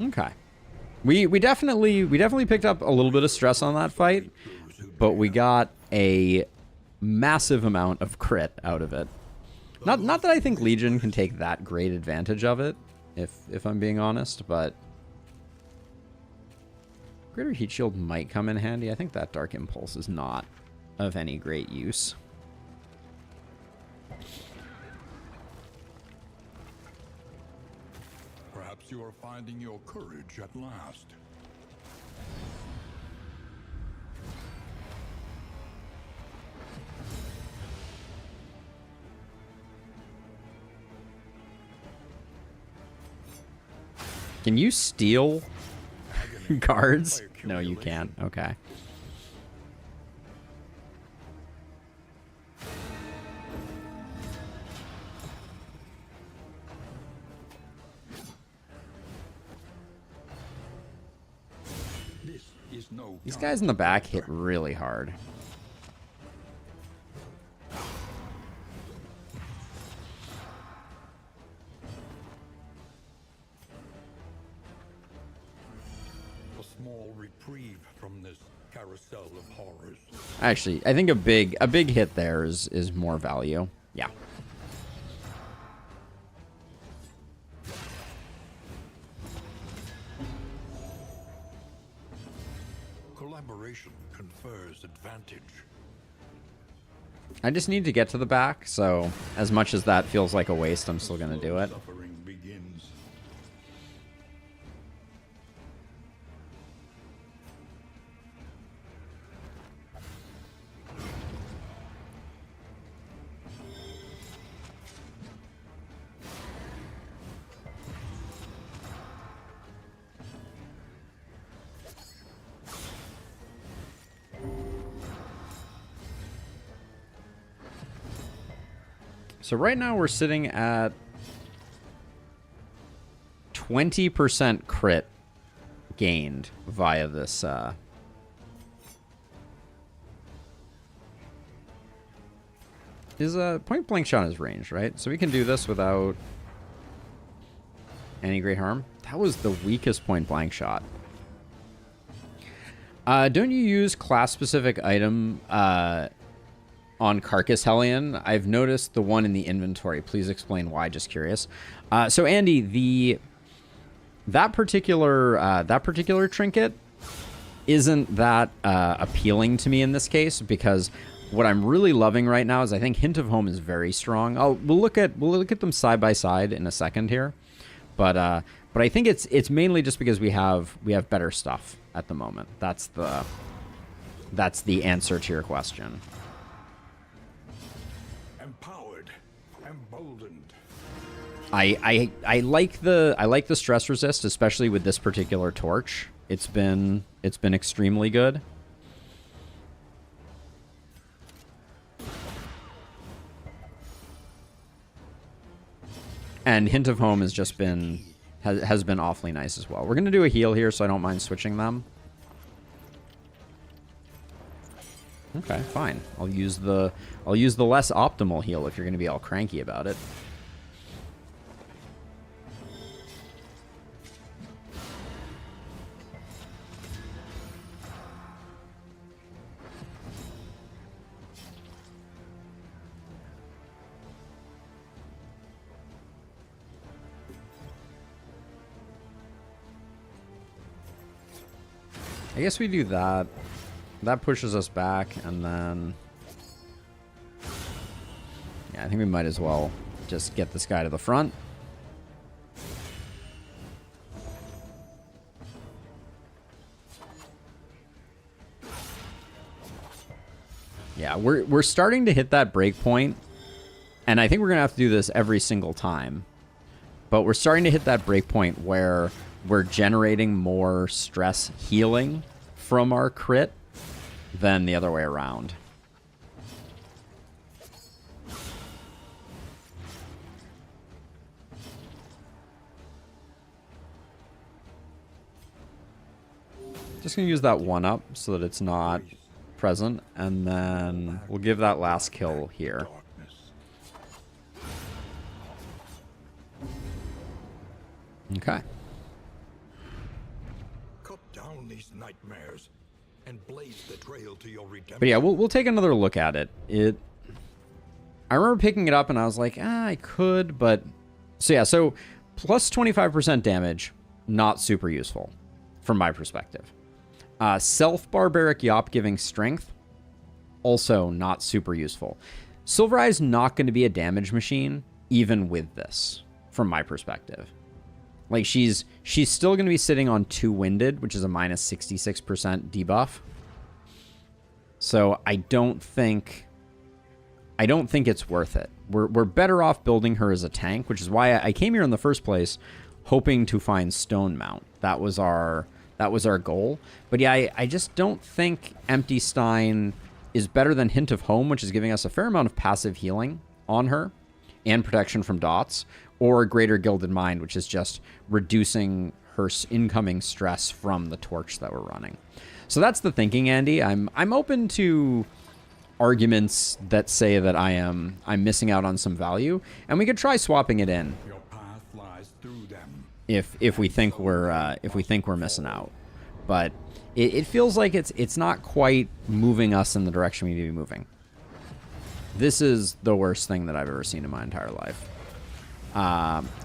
Okay. We definitely picked up a little bit of stress on that fight, but we got a massive amount of crit out of it. Not that I think Legion can take that great advantage of it, if I'm being honest, but Greater Heat Shield might come in handy. I think that Dark Impulse is not of any great use. Perhaps you are finding your courage at last. Can you steal guards? No, you can't. Okay. These guys in the back hit really hard. Small reprieve from this carousel of horrors. Actually, I think a big hit there is more value. Yeah. Collaboration confers advantage. I just need to get to the back, so as much as that feels like a waste, I'm still gonna do it. Suffering begins. So right now we're sitting at 20% crit gained via this. His point blank shot is ranged, right? So we can do this without any great harm. That was the weakest point blank shot. Don't you use class-specific item on Carcass Hellion? I've noticed the one in the inventory. Please explain why. Just curious. So Andy, that particular trinket isn't that appealing to me in this case, because what I'm really loving right now is I think Hint of Home is very strong. We'll look at them side by side in a second here, but I think it's mainly just because we have better stuff at the moment. That's the answer to your question. Empowered, emboldened. I like the stress resist, especially with this particular torch. It's been extremely good. And Hint of Home has just been has been awfully nice as well. We're gonna do a heal here, so I don't mind switching them. Okay, fine. I'll use the less optimal heal if you're gonna be all cranky about it. I guess we do that. That pushes us back, and then... yeah, I think we might as well just get this guy to the front. Yeah, we're starting to hit that break point, and I think we're going to have to do this every single time. But we're starting to hit that break point where we're generating more stress healing from our crit than the other way around. Just gonna use that one up so that it's not present, and then we'll give that last kill here. Okay. Cut down these nightmares and blaze the trail to your redemption. But yeah, we'll take another look at it. I remember picking it up and I was like, I could, but... So yeah, so plus 25% damage, not super useful from my perspective. Self-barbaric yop giving strength, also not super useful. Silver Eye's not going to be a damage machine, even with this, from my perspective. Like, she's still going to be sitting on 2 Winded, which is a minus 66% debuff. So I don't think it's worth it. We're better off building her as a tank, which is why I came here in the first place, hoping to find Stone Mount. That was our goal. But yeah, I just don't think Empty Stein is better than Hint of Home, which is giving us a fair amount of passive healing on her and protection from dots, or Greater Gilded Mind, which is just reducing her incoming stress from the torch that we're running. So that's the thinking, Andy. I'm open to arguments that say that I'm missing out on some value, and we could try swapping it in Your path lies through them. if we think we're missing out. But it feels like it's not quite moving us in the direction we need to be moving. This is the worst thing that I've ever seen in my entire life.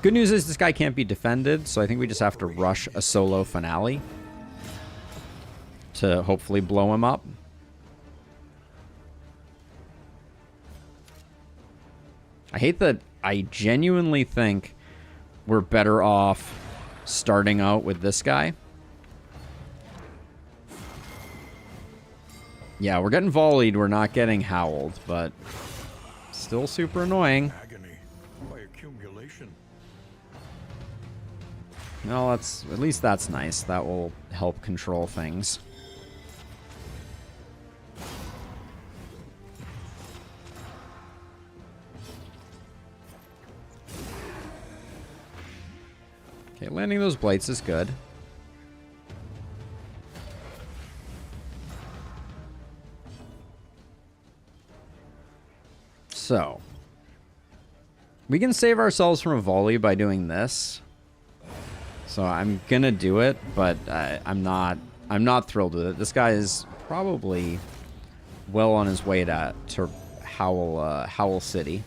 Good news is this guy can't be defended, so I think we just have to rush a solo finale to hopefully blow him up. I hate that I genuinely think we're better off starting out with this guy. Yeah, we're getting volleyed, we're not getting howled, but still super annoying. Agony by accumulation. No, at least that's nice. That will help control things. Okay, landing those blights is good. So, we can save ourselves from a volley by doing this. So I'm gonna do it, but I'm not thrilled with it. This guy is probably well on his way to Howl City.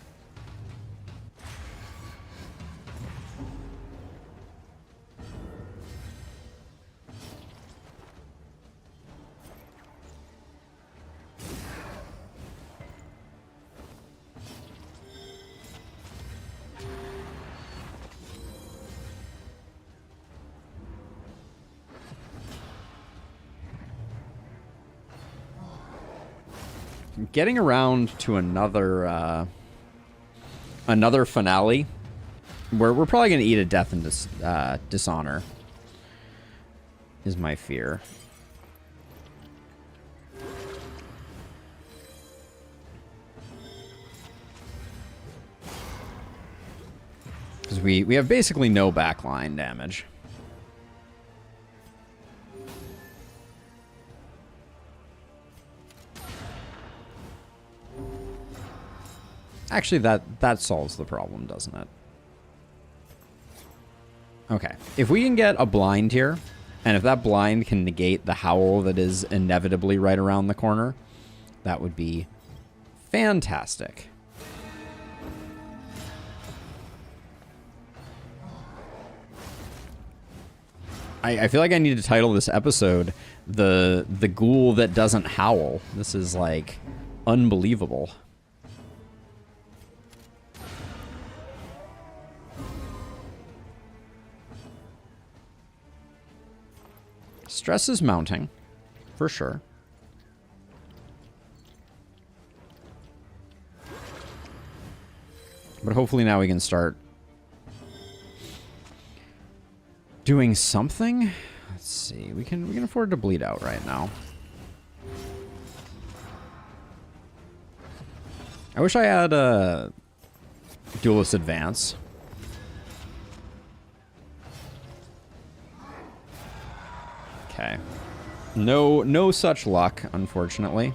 Getting around to another finale, we're probably gonna eat a death and dishonor. Is my fear. Because we have basically no backline damage. Actually, that solves the problem, doesn't it? Okay. If we can get a blind here, and if that blind can negate the howl that is inevitably right around the corner, that would be fantastic. I feel like I need to title this episode the ghoul that doesn't howl. This is like unbelievable. Stress is mounting, for sure. But hopefully now we can start doing something. Let's see. We can afford to bleed out right now. I wish I had a Duelist Advance. Okay. No such luck, unfortunately.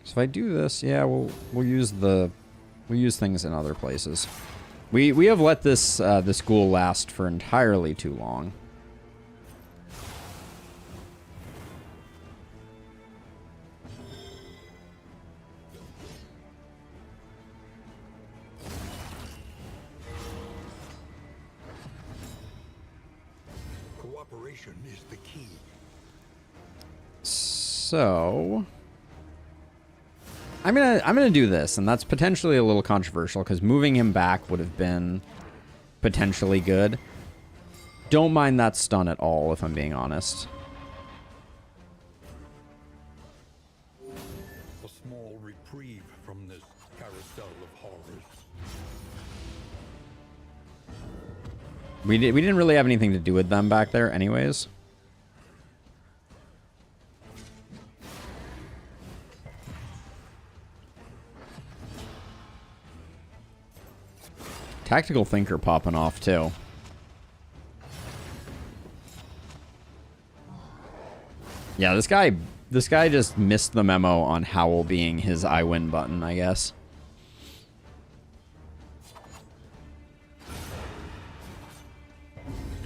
So if I do this, yeah, we'll use things in other places. We have let this this ghoul last for entirely too long. Cooperation is the key. So I'm gonna do this, and that's potentially a little controversial because moving him back would have been potentially good. Don't mind that stun at all, if I'm being honest. A small reprieve from this carousel of horrors. We didn't really have anything to do with them back there anyways. Tactical Thinker popping off too. Yeah, this guy just missed the memo on Howl being his I win button, I guess.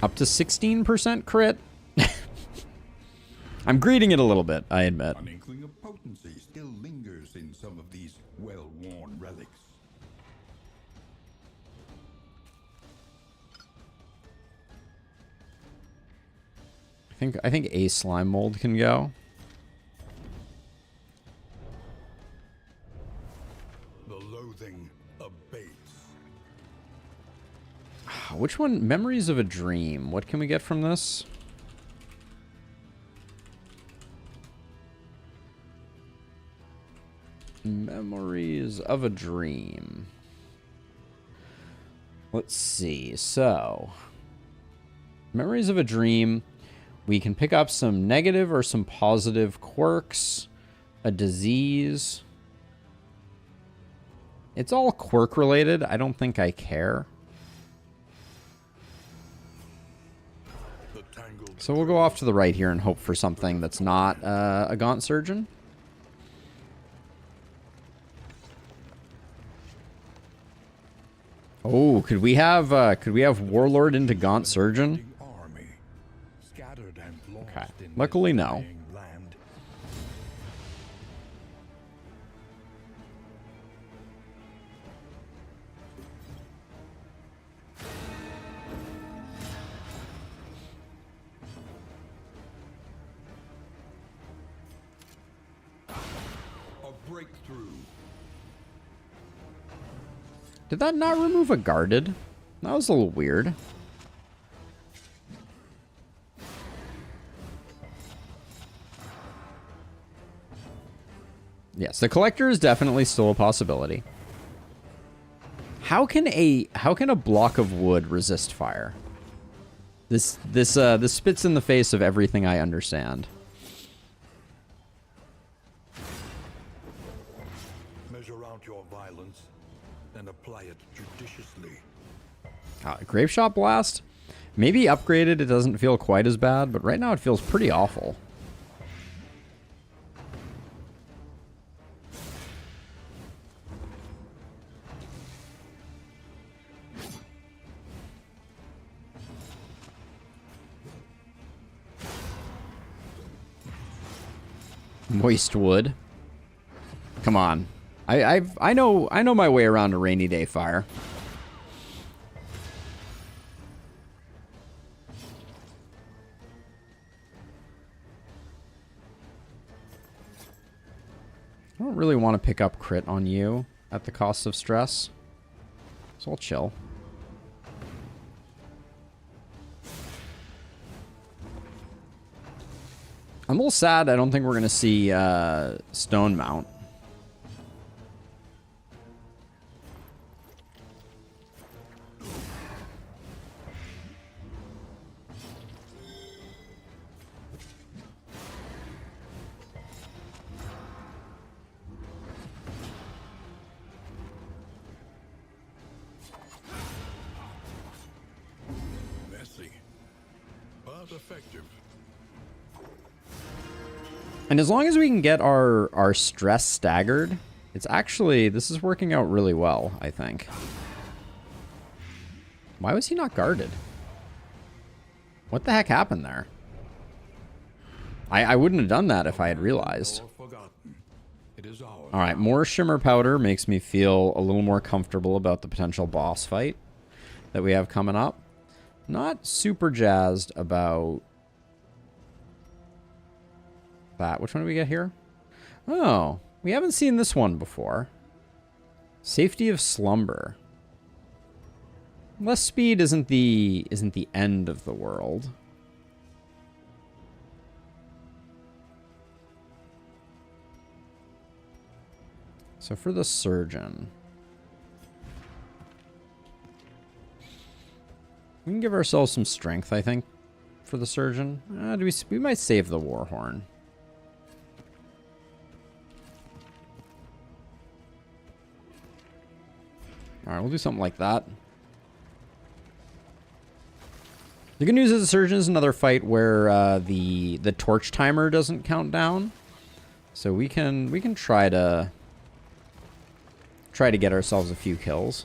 Up to 16% crit. I'm greeting it a little bit, I admit. An inkling of potency still lingers in some of these well-worn relics. I think a slime mold can go. The loathing abates. Which one? Memories of a Dream. What can we get from this? Memories of a Dream. Let's see. So, Memories of a Dream. We can pick up some negative or some positive quirks. A disease. It's all quirk related. I don't think I care. the tangled So we'll go off to the right here and hope for something that's not a Gaunt Surgeon. Oh, could we have Warlord into Gaunt Surgeon? army, scattered and lost Okay. in Luckily, this no. dying land. A breakthrough. Did that not remove a guarded? That was a little weird. Yes, the collector is definitely still a possibility. How can a block of wood resist fire? This spits in the face of everything I understand. Measure out your violence and apply it judiciously. Grape Shot Blast? Maybe upgraded, it doesn't feel quite as bad, but right now it feels pretty awful. Moist wood. Come on. I know my way around a rainy day fire. I don't really want to pick up crit on you at the cost of stress. So I'll chill. I'm a little sad I don't think we're going to see Stone Mount. Messy, but effective. And as long as we can get our stress staggered, it's actually, this is working out really well, I think. Why was he not guarded? What the heck happened there? I wouldn't have done that if I had realized. Or forgotten. It is ours. Alright, more Shimmer Powder makes me feel a little more comfortable about the potential boss fight that we have coming up. Not super jazzed about that. Which one do we get here? Oh, we haven't seen this one before. Safety of Slumber. Less speed isn't the end of the world. So for the Surgeon, we can give ourselves some strength, I think, for the Surgeon. We might save the Warhorn. Alright, we'll do something like that. The good news is the Surgeon is another fight where the torch timer doesn't count down. So we can try to get ourselves a few kills.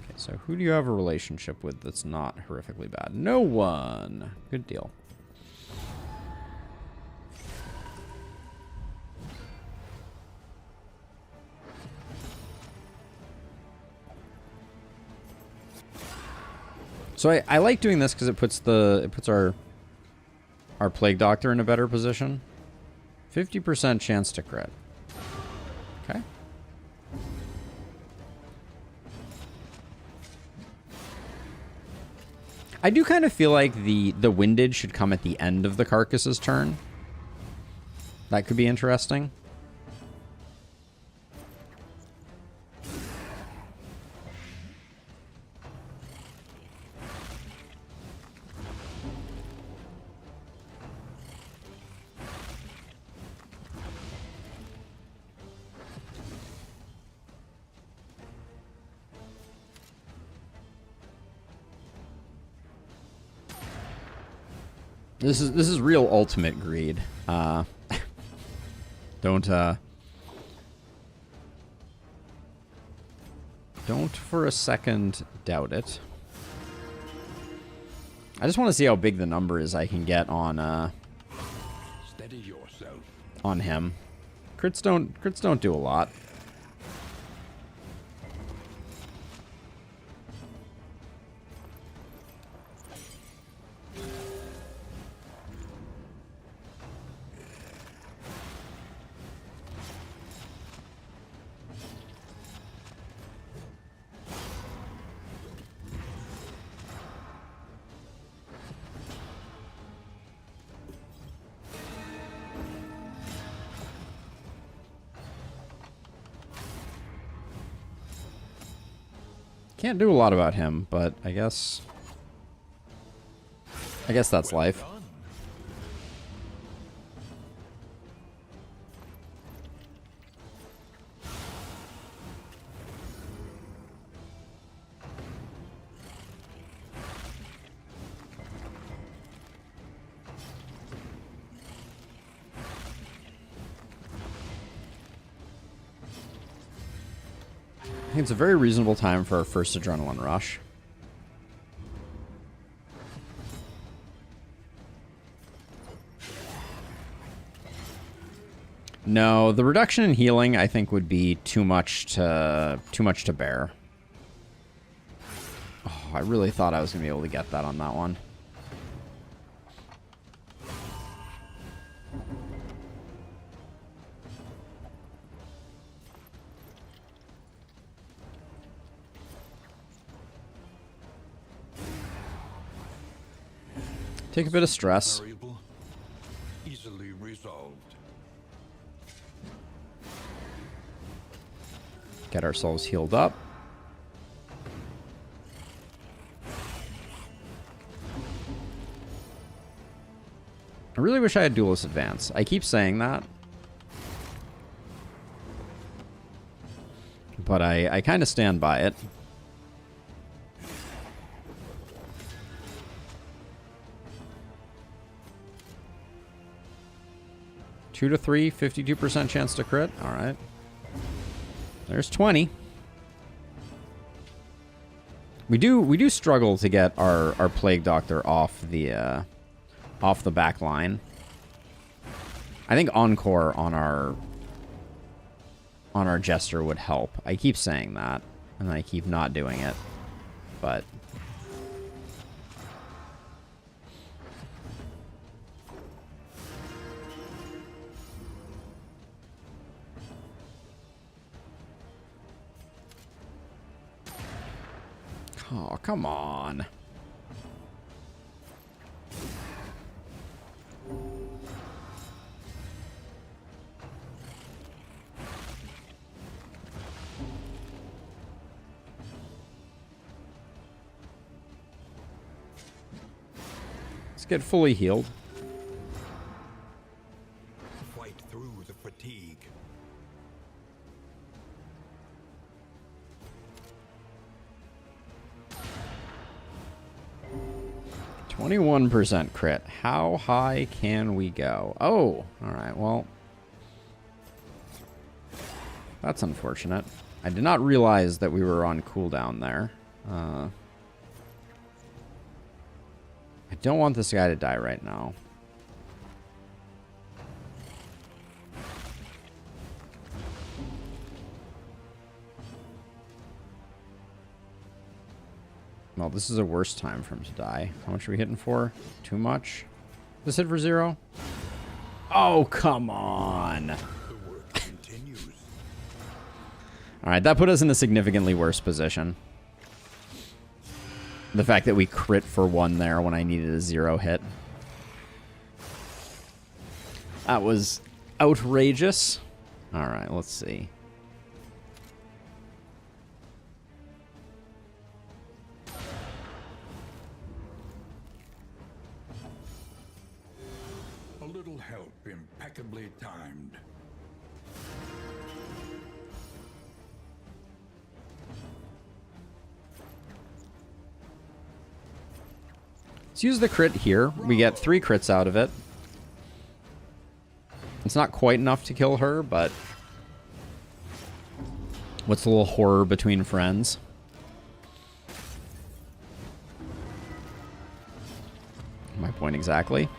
Okay, so who do you have a relationship with that's not horrifically bad? No one. Good deal. So I like doing this because it puts our Plague Doctor in a better position. 50% chance to crit. Okay. I do kind of feel like the windage should come at the end of the Carcass's turn. That could be interesting. This is real ultimate greed. Don't for a second doubt it. I just want to see how big the number is I can get on Steady yourself. on him. Crits don't do a lot. Can't do a lot about him, but I guess that's life. I think it's a very reasonable time for our first adrenaline rush. No, the reduction in healing I think would be too much to bear. Oh, I really thought I was gonna be able to get that on that one. Take a bit of stress. Variable, easily resolved. Get ourselves healed up. I really wish I had Duelist Advance. I keep saying that. But I kind of stand by it. Two to 3, 52% chance to crit. All right. There's 20. We do struggle to get our Plague Doctor off the back line. I think Encore on our Jester would help. I keep saying that, and I keep not doing it, but. Oh, come on. Let's get fully healed. Fight through the fatigue. 21% crit. How high can we go? Oh, all right. Well, that's unfortunate. I did not realize that we were on cooldown there. I don't want this guy to die right now. Well, this is a worse time for him to die. How much are we hitting for? Too much? This hit for 0? Oh, come on. The work continues. Alright, that put us in a significantly worse position. The fact that we crit for 1 there when I needed a 0 hit. That was outrageous. Alright, let's see. A little help impeccably timed. Let's use the crit here. We get 3 crits out of it. It's not quite enough to kill her, but what's a little horror between friends? My point exactly.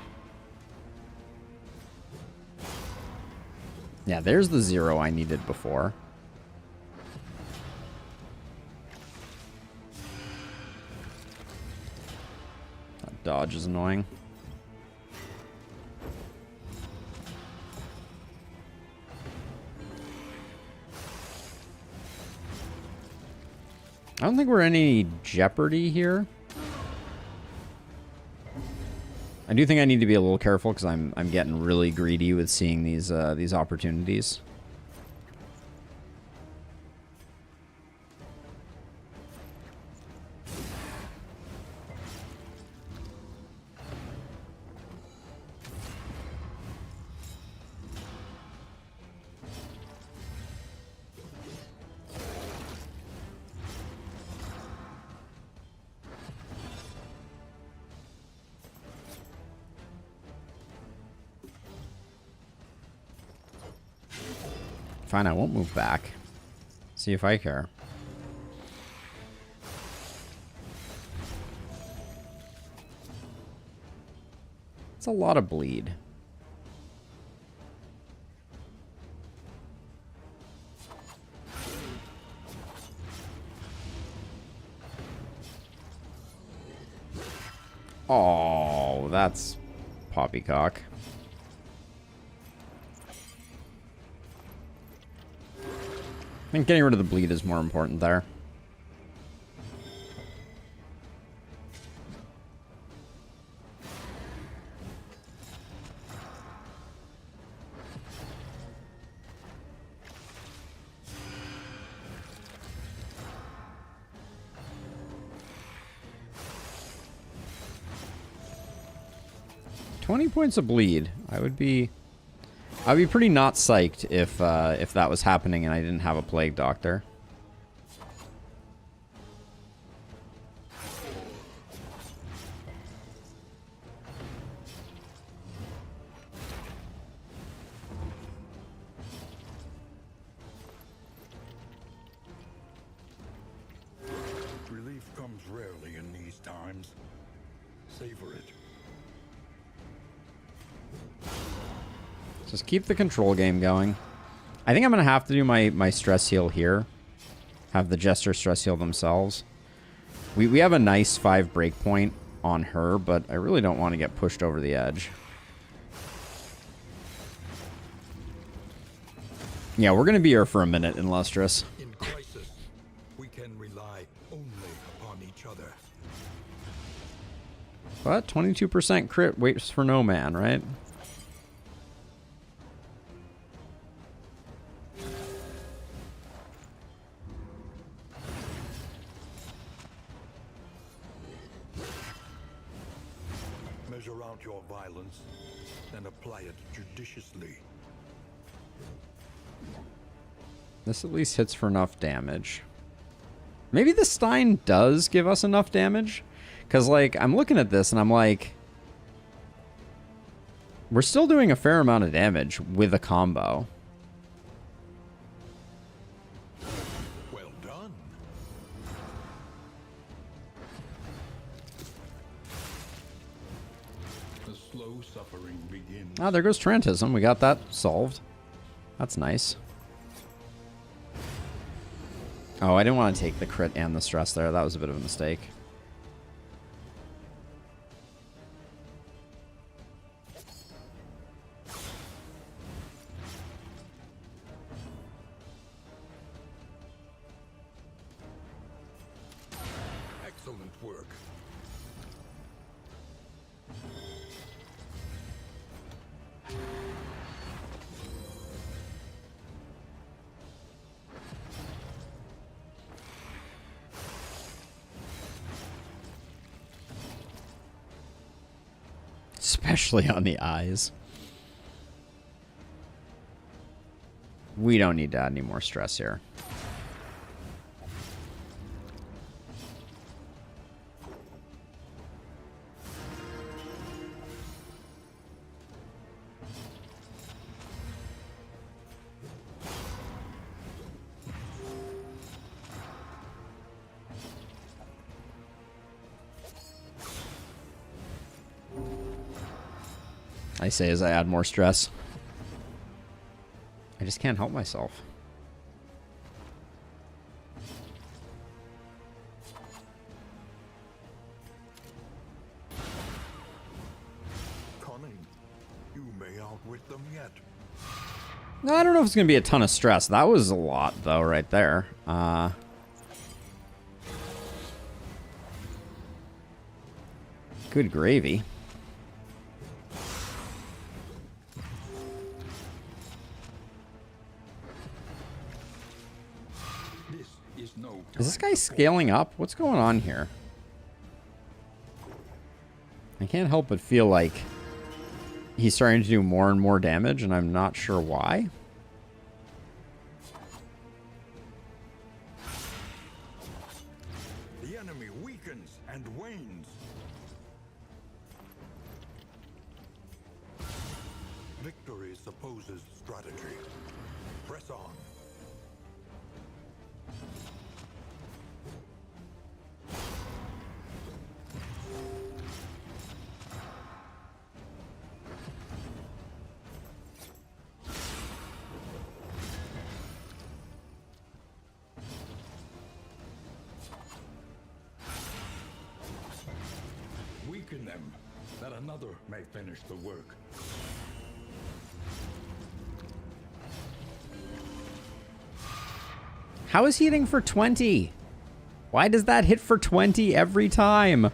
Yeah, there's the 0 I needed before. That dodge is annoying. I don't think we're in any jeopardy here. I do think I need to be a little careful because I'm getting really greedy with seeing these opportunities. Fine, I won't move back. See if I care. It's a lot of bleed. Oh, that's poppycock. I think getting rid of the bleed is more important there. $20 points of bleed. I'd be pretty not psyched if that was happening and I didn't have a plague doctor. Relief comes rarely in these times. Savor it. Just keep the control game going. I think I'm going to have to do my stress heal here. Have the Jester stress heal themselves. We have a nice 5 breakpoint on her, but I really don't want to get pushed over the edge. Yeah, we're going to be here for a minute in Lustrous. In crisis, we can rely only upon each other. But 22% crit waits for no man, right? Measure out your violence and apply it judiciously. This at least hits for enough damage. Maybe the Stein does give us enough damage. Because, like, I'm looking at this and I'm like, we're still doing a fair amount of damage with a combo. Well done. The slow suffering begins. Ah, there goes Trantism. We got that solved. That's nice. Oh, I didn't want to take the crit and the stress there. That was a bit of a mistake. Excellent work. Especially on the eyes. We don't need to add any more stress here. I say as I add more stress. I just can't help myself. Cunning. You may outwit them yet. No, I don't know if it's going to be a ton of stress. That was a lot, though, right there. Good gravy. Is this guy scaling up? What's going on here? I can't help but feel like he's starting to do more and more damage, and I'm not sure why. The enemy weakens and wanes. Victory supposes strategy. Press on. Weaken them, that another may finish the work. How is he hitting for 20? Why does that hit for 20 every time?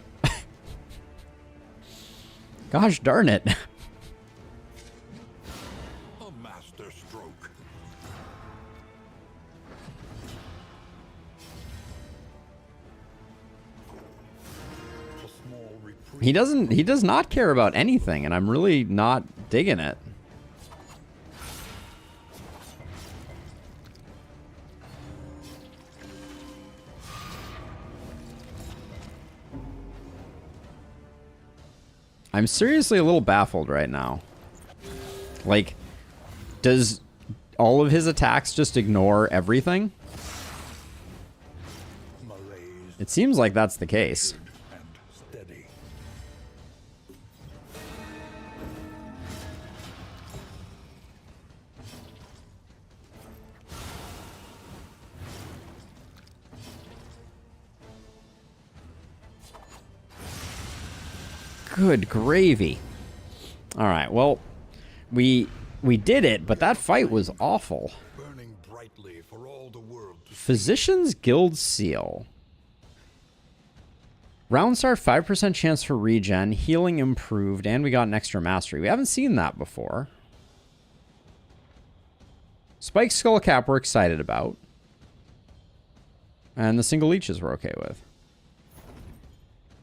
Gosh darn it. A master stroke. A small reprieve. He does not care about anything, and I'm really not digging it. I'm seriously a little baffled right now. Like, does all of his attacks just ignore everything? Malaise It seems like that's the case. and steady. Good gravy. All right, well, we did it, but that fight was awful. Burning brightly for all the world to see. Physician's Guild Seal. Round start, 5% chance for regen, healing improved, and we got an extra mastery. We haven't seen that before. Spike Skullcap we're excited about. And the single leeches we're okay with.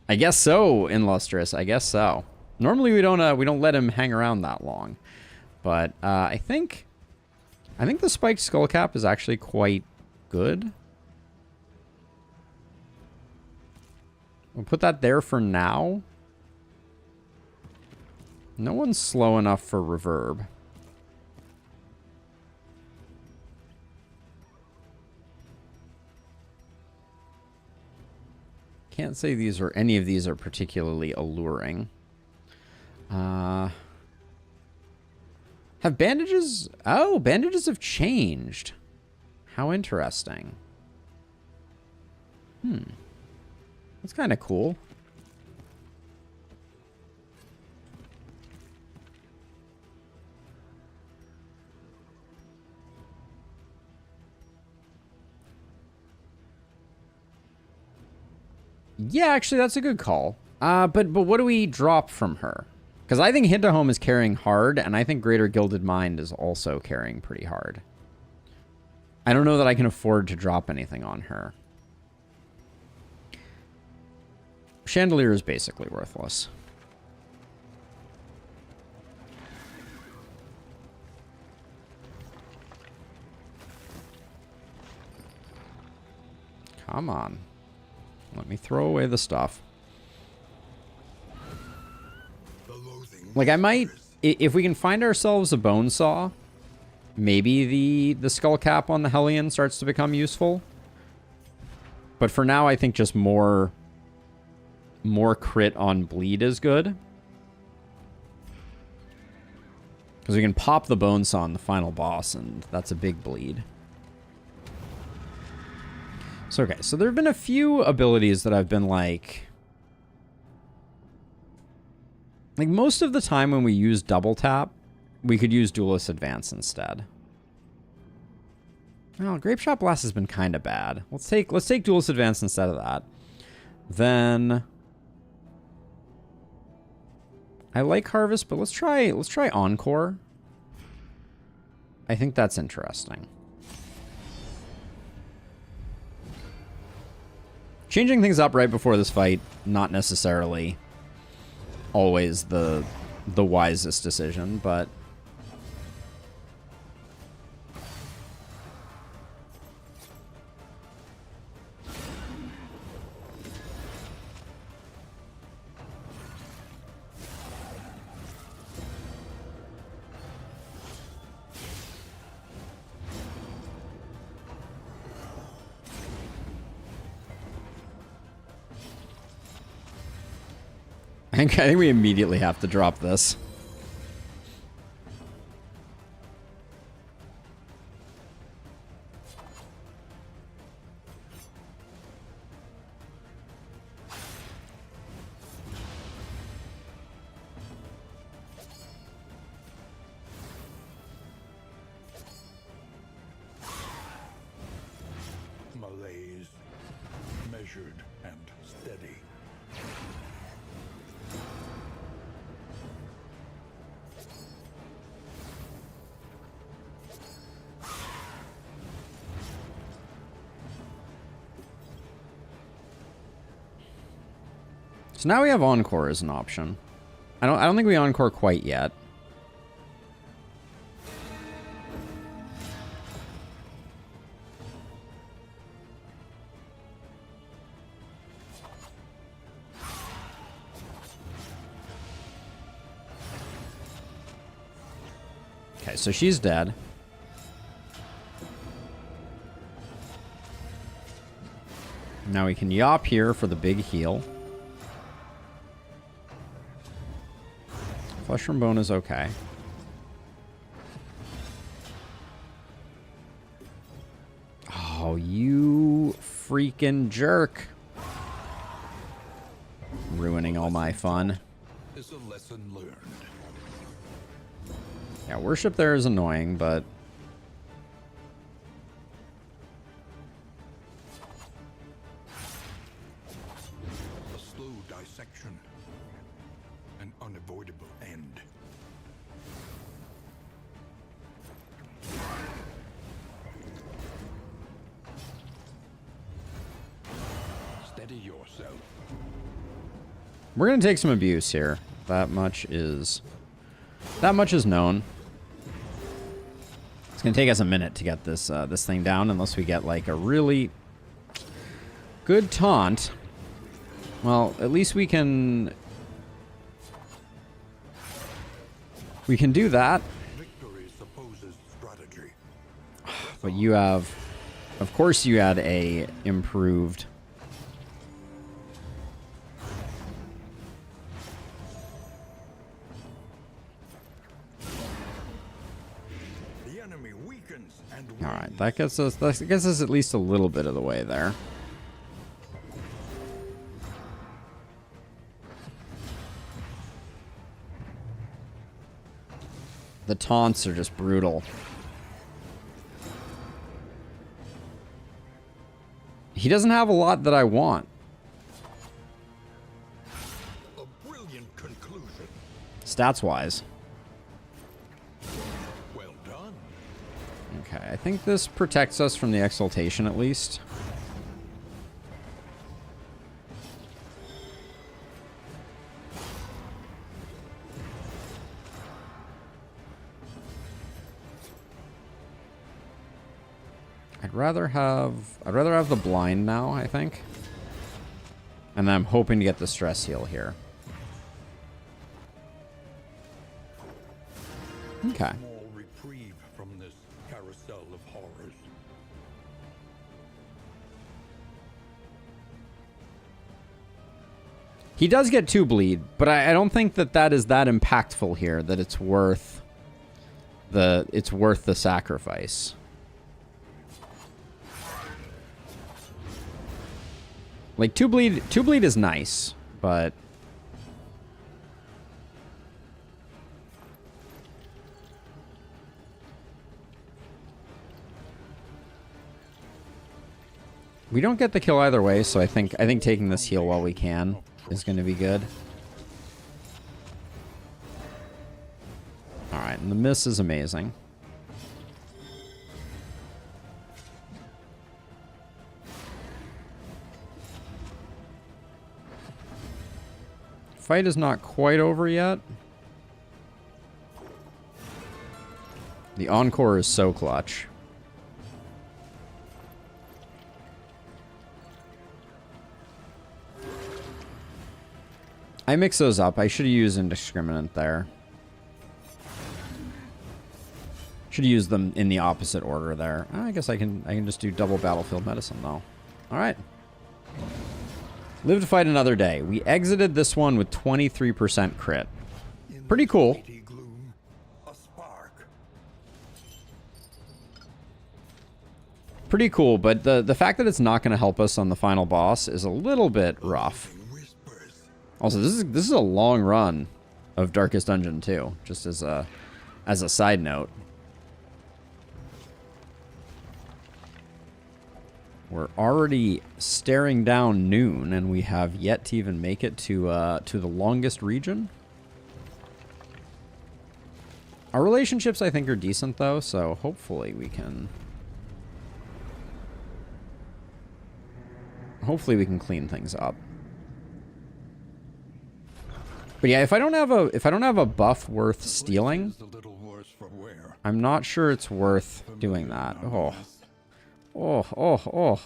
I guess so, Illustrious. I guess so. Normally we don't let him hang around that long. But I think the spiked skullcap is actually quite good. We'll put that there for now. No one's slow enough for reverb. Can't say any of these are particularly alluring. Have bandages? Oh, bandages have changed. How interesting. That's kind of cool. Yeah, actually, that's a good call. But what do we drop from her? Because I think Hint to Home is carrying hard, and I think Greater Gilded Mind is also carrying pretty hard. I don't know that I can afford to drop anything on her. Chandelier is basically worthless. Come on. Let me throw away the stuff. The loathing Like, I might, if we can find ourselves a bone saw, maybe the skull cap on the Hellion starts to become useful. But for now, I think just more crit on bleed is good. Because we can pop the Bonesaw on the final boss, and that's a big bleed. So, okay. So there have been a few abilities that I've been like... Like, most of the time when we use double tap, we could use Duelist Advance instead. Well, Grape Shot Blast has been kind of bad. Let's take Duelist Advance instead of that. Then... I like Harvest, but let's try Encore. I think that's interesting. Changing things up right before this fight, not necessarily always the wisest decision, but I think we immediately have to drop this. Malaise, measured and steady. So now we have Encore as an option. I don't think we Encore quite yet. Okay, so she's dead. Now we can yop here for the big heal. Flesh from Bone is okay. Oh, you freaking jerk. Ruining all my fun. Is a lesson learned. Yeah, worship there is annoying, but... A slow dissection. An unavoidable end. Steady yourself. We're gonna take some abuse here. That much is known. It's gonna take us a minute to get this this thing down, unless we get like a really good taunt. Well, at least we can do that. Victory supposes strategy. But you have, of course, you had a improved. The enemy weakens and All right, that gets us at least a little bit of the way there. The taunts are just brutal. He doesn't have a lot that I want. a brilliant conclusion. Stats-wise. Well done. Okay, I think this protects us from the exaltation at least. I'd rather have the blind now, I think. And then I'm hoping to get the stress heal here. Okay. Small reprieve from this carousel of horrors. He does get 2 bleed, but I don't think that is that impactful here, that it's worth it's worth the sacrifice. Like two bleed is nice, but we don't get the kill either way, so I think taking this heal while we can is going to be good. All right, and the miss is amazing. Fight is not quite over yet. The encore is so clutch. I mix those up. I should have used indiscriminate there. Should use them in the opposite order there. I guess I can just do double battlefield medicine though. All right. Live to fight another day. We exited this one with 23% crit. Pretty cool. Pretty cool, but the fact that it's not going to help us on the final boss is a little bit rough. Also, this is a long run of Darkest Dungeon 2, just as a side note. We're already staring down noon, and we have yet to even make it to the longest region. Our relationships, I think, are decent, though, so hopefully we can... Hopefully we can clean things up. But yeah, if I don't have a buff worth stealing, I'm not sure it's worth doing that. Oh. Oh, oh, oh.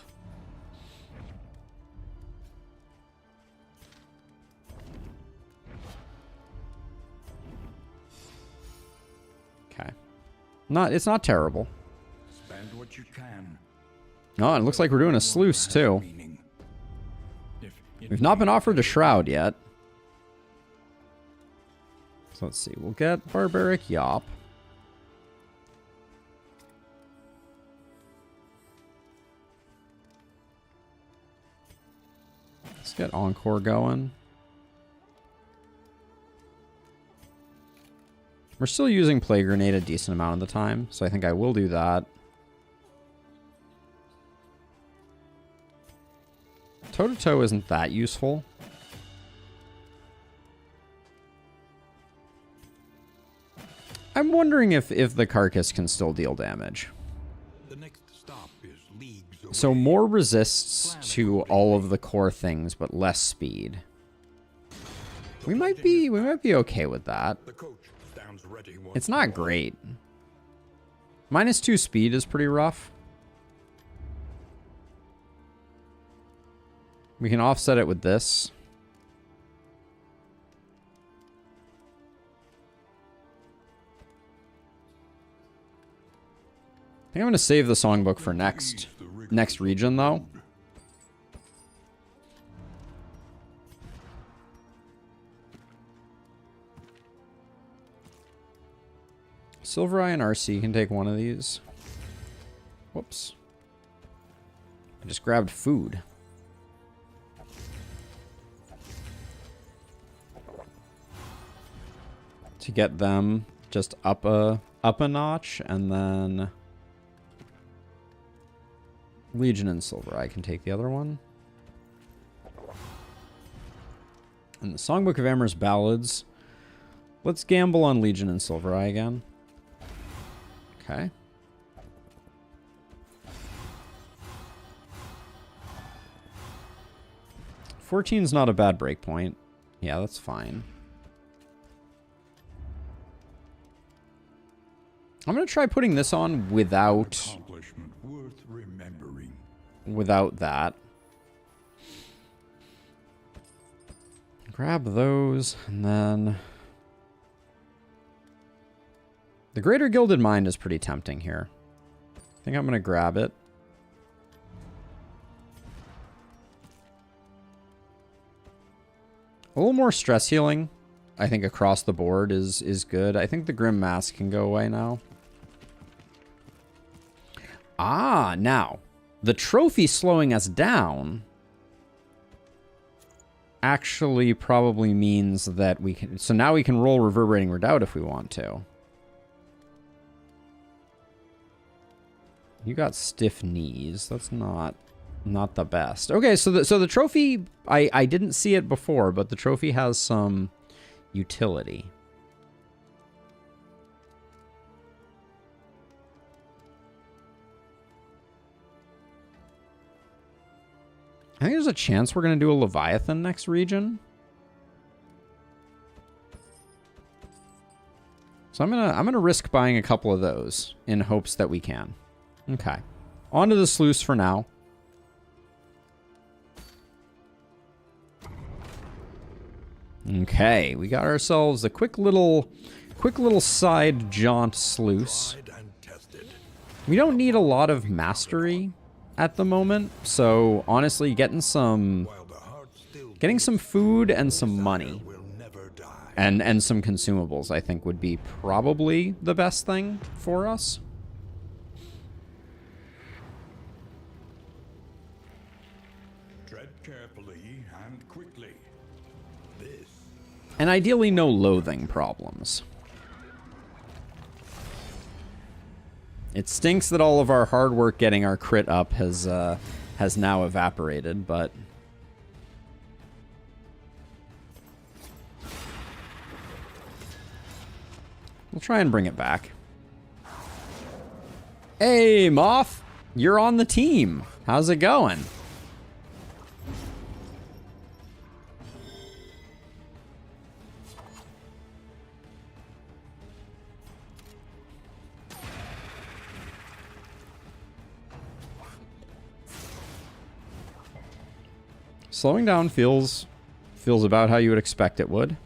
Okay. It's not terrible. Spend what you can. No, it looks like we're doing a sluice too. We've not been offered a shroud yet. So let's see. We'll get Barbaric Yop. Let's get Encore going. We're still using Plague Grenade a decent amount of the time, so I think I will do that. Toe-to-toe isn't that useful. I'm wondering if the carcass can still deal damage. The next stop is leagues away. So more resists to all of the core things, but less speed. We might be okay with that. The coach stands ready once It's not more. great. -2 speed is pretty rough. We can offset it with this. I think I'm going to save the songbook for next region, though. Silver Eye and RC can take one of these. Whoops. I just grabbed food. To get them just up a notch, and then Legion and Silver Eye can take the other one. And the Songbook of Amorous Ballads. Let's gamble on Legion and Silver Eye again. Okay. $14's not a bad breakpoint. Yeah, that's fine. I'm going to try putting this on without Accomplishment worth remembering. that. Grab those, and then the Greater Gilded Mind is pretty tempting here. I think I'm going to grab it. A little more stress healing, I think, across the board is good. I think the Grim Mask can go away now. Ah, now, the trophy slowing us down actually probably means that we can... So now we can roll Reverberating Redoubt if we want to. You got stiff knees. That's not the best. Okay, so the trophy, I didn't see it before, but the trophy has some utility. I think there's a chance we're going to do a Leviathan next region. So I'm gonna risk buying a couple of those in hopes that we can. Okay. On to the sluice for now. Okay, we got ourselves a quick little side jaunt sluice. We don't need a lot of mastery at the moment, so honestly, getting some food and some money and some consumables, I think, would be probably the best thing for us. Tread carefully and quickly. This. And ideally, no loathing problems. It stinks that all of our hard work getting our crit up has now evaporated, but we'll try and bring it back. Hey, Moth! You're on the team. How's it going? Slowing down feels about how you would expect it would.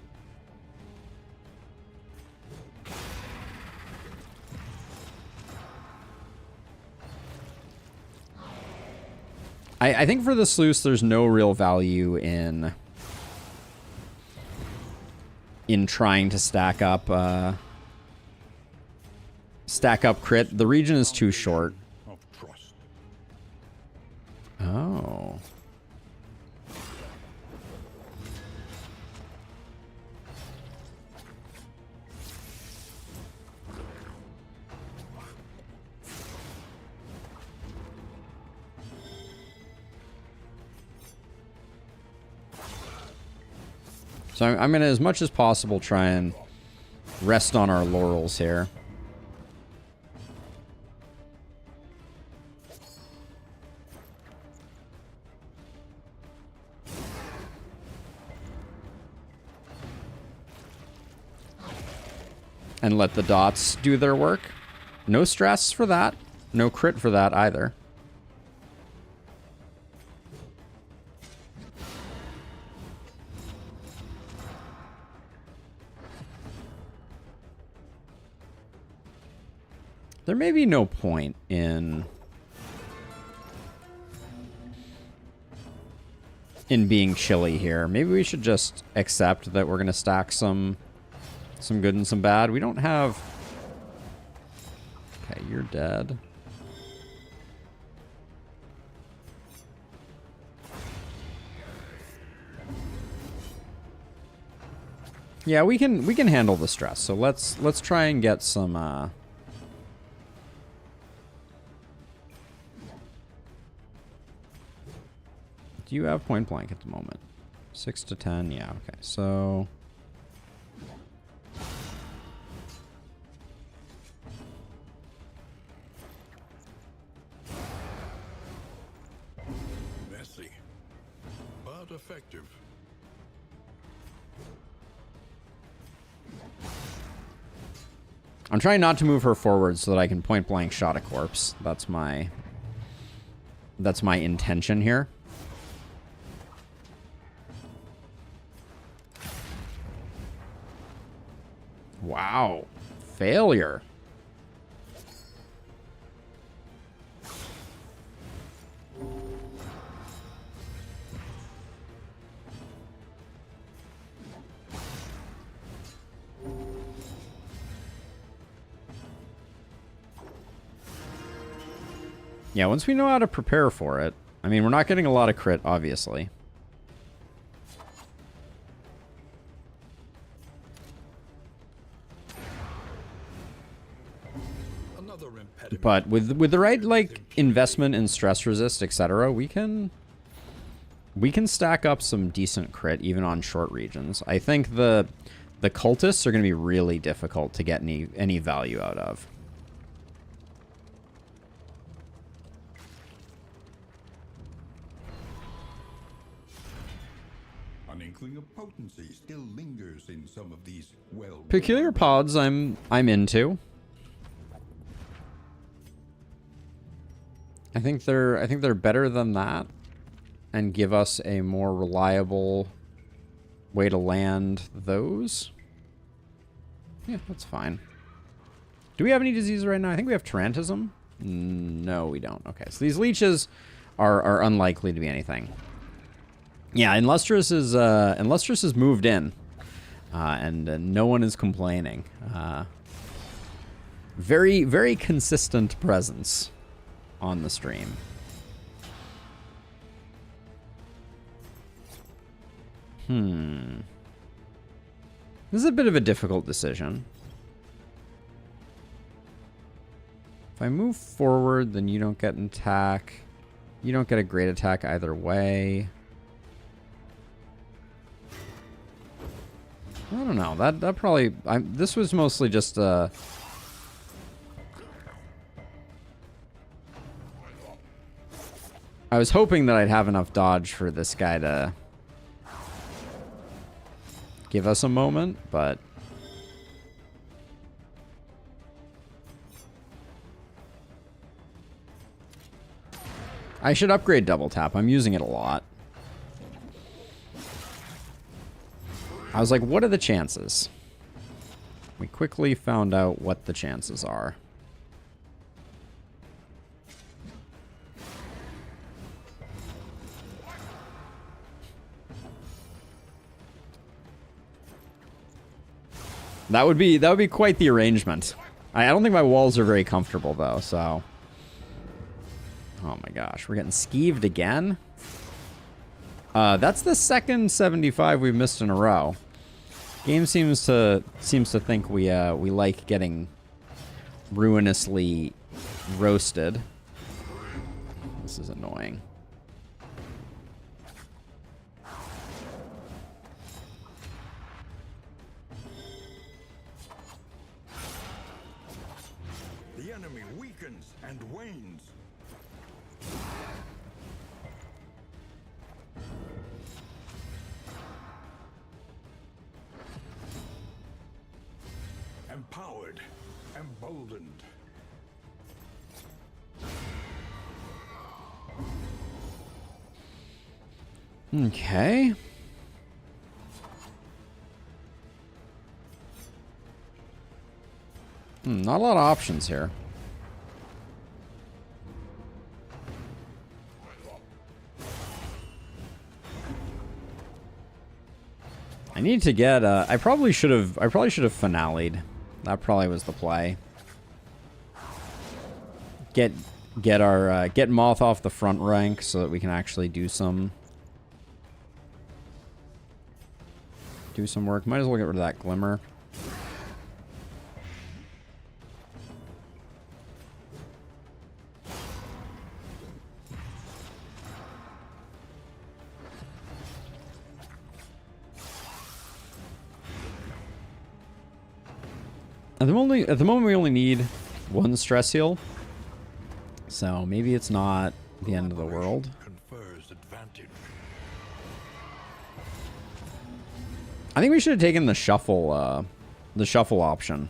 I think for the sluice, there's no real value in trying to stack up crit. The region is too short. Oh. So I'm going to, as much as possible, try and rest on our laurels here. And let the dots do their work. No stress for that. No crit for that either. There may be no point in being chilly here. Maybe we should just accept that we're going to stack some good and some bad. We don't have... Okay, you're dead. Yeah, we can handle the stress. So let's try and get some Do you have point blank at the moment? 6 to 10, yeah, okay. So Messy, but effective. I'm trying not to move her forward so that I can point blank shot a corpse. That's my intention here. Wow. Failure. Yeah, once we know how to prepare for it. I mean, we're not getting a lot of crit, obviously. But with the right, like, investment in stress resist, etc., we can stack up some decent crit even on short regions. I think the cultists are going to be really difficult to get any value out of. An inkling of potency still lingers in some of these Peculiar pods I'm into. I think they're better than that and give us a more reliable way to land those. Yeah, that's fine. Do we have any disease right now? I think we have Tarantism. No, we don't. Okay, so these leeches are unlikely to be anything. Yeah, and Lustrous is moved in, and no one is complaining. Very, very consistent presence on the stream. This is a bit of a difficult decision. If I move forward, then you don't get an attack. You don't get a great attack either way. I don't know. That probably... this was mostly just... I was hoping that I'd have enough dodge for this guy to give us a moment, but... I should upgrade double tap. I'm using it a lot. I was like, what are the chances? We quickly found out what the chances are. That would be quite the arrangement. I don't think my walls are very comfortable though, so. Oh my gosh, we're getting skeeved again. That's the second 75 we've missed in a row. Game seems to think we like getting ruinously roasted. This is annoying. The enemy weakens and wanes. Empowered, emboldened. Okay. Not a lot of options here. I need to get I probably should have finale'd. That probably was the play. Get Moth off the front rank so that we can actually do some work. Might as well get rid of that Glimmer. At the moment we only need one stress heal. So maybe it's not the end of the world. Confers advantage. I think we should have taken the shuffle option.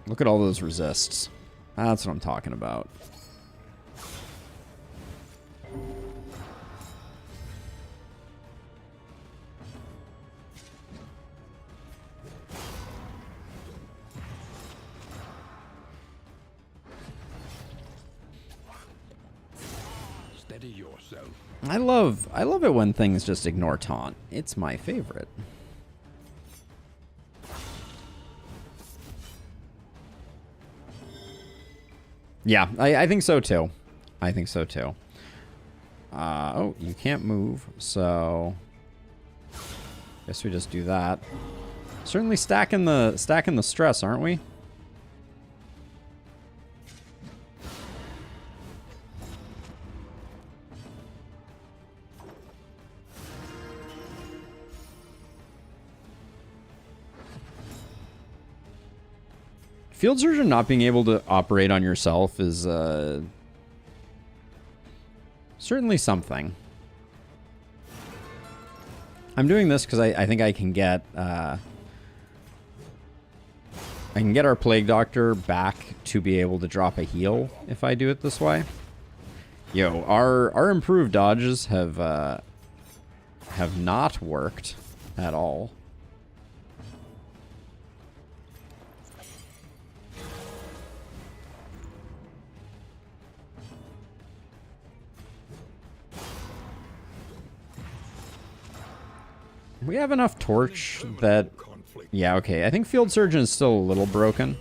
Look at all those resists. That's what I'm talking about. Steady yourself. I love it when things just ignore taunt. It's my favorite. Yeah, I think so too. I think so too. Oh, you can't move, so guess we just do that. Certainly stacking the stress, aren't we? Field surgeon not being able to operate on yourself is certainly something. I'm doing this because I think I can get our Plague Doctor back to be able to drop a heal if I do it this way. Yo, our improved dodges have not worked at all. We have enough torch that... Yeah, okay. I think Field Surgeon is still a little broken.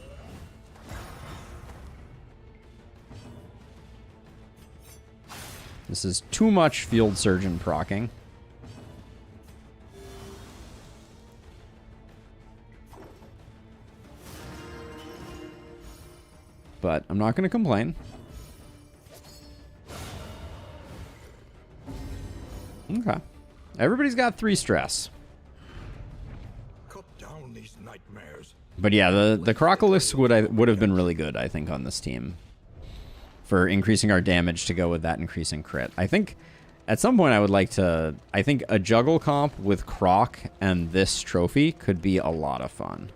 This is too much Field Surgeon procking. But I'm not going to complain. Okay. Everybody's got 3 stress. Cut down these nightmares. But yeah, the Crocolisk would have been really good, I think, on this team. For increasing our damage to go with that increasing crit. I think at some point I would like to... I think a juggle comp with Croc and this trophy could be a lot of fun.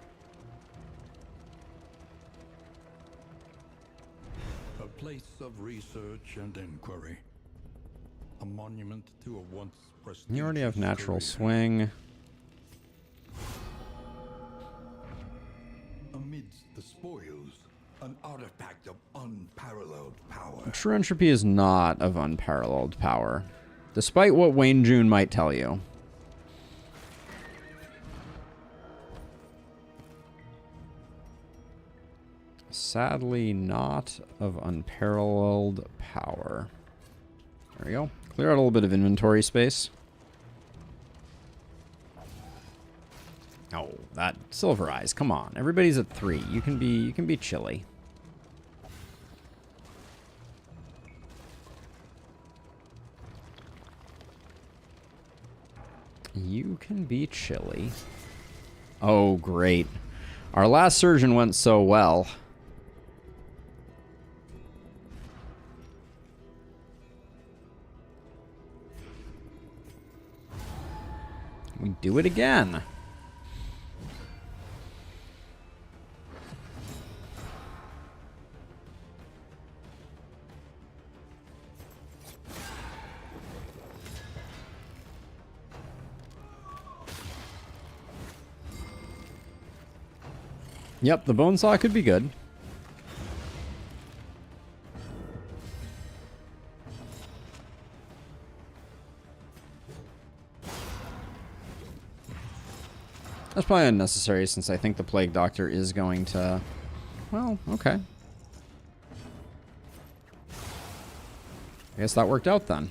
A place of research and inquiry. A monument to a once prestigious... You already have natural swing. Amidst the spoils, an artifact of unparalleled power. True entropy is not of unparalleled power, despite what Wayne June might tell you. Sadly, not of unparalleled power. There we go. Clear out a little bit of inventory space. Oh, that Silver Eyes. Come on. Everybody's at 3. You can be chilly. You can be chilly. Oh, great. Our last surgeon went so well. We do it again. Yep, the bone saw could be good. That's probably unnecessary since I think the Plague Doctor is going to... Well, okay. I guess that worked out then.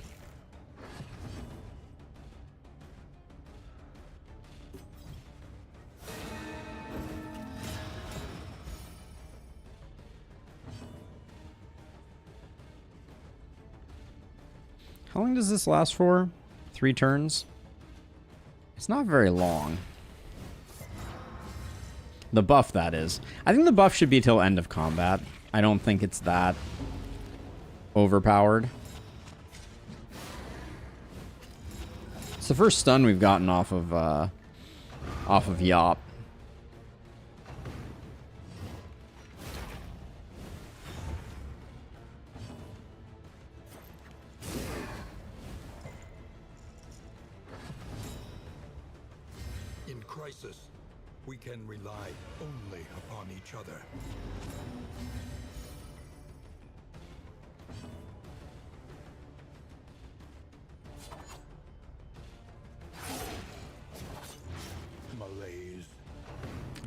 How long does this last for? 3 turns? It's not very long. The buff, that is. I think the buff should be till end of combat. I don't think it's that overpowered. It's the first stun we've gotten off of Yop. In crisis, we can rely only upon each other. Malaise.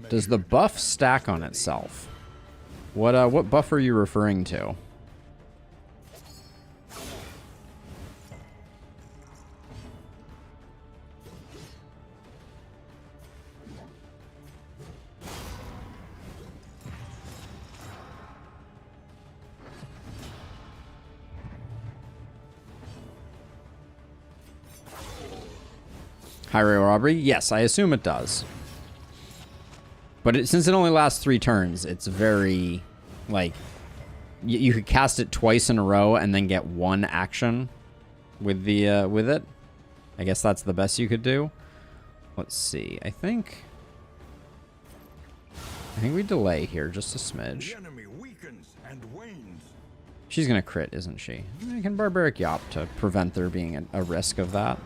Does the buff stack on itself? What buff are you referring to? Highway robbery? Yes, I assume it does. But since it only lasts 3 turns, it's very, like, you could cast it twice in a row and then get 1 action with the with it. I guess that's the best you could do. Let's see. I think we delay here just a smidge. The enemy weakens and wanes. She's gonna crit, isn't she? I can barbaric yop to prevent there being a risk of that.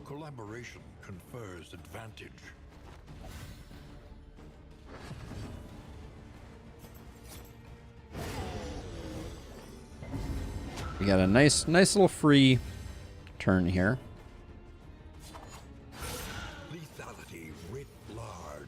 Collaboration confers advantage. We got a nice little free turn here. Lethality writ large.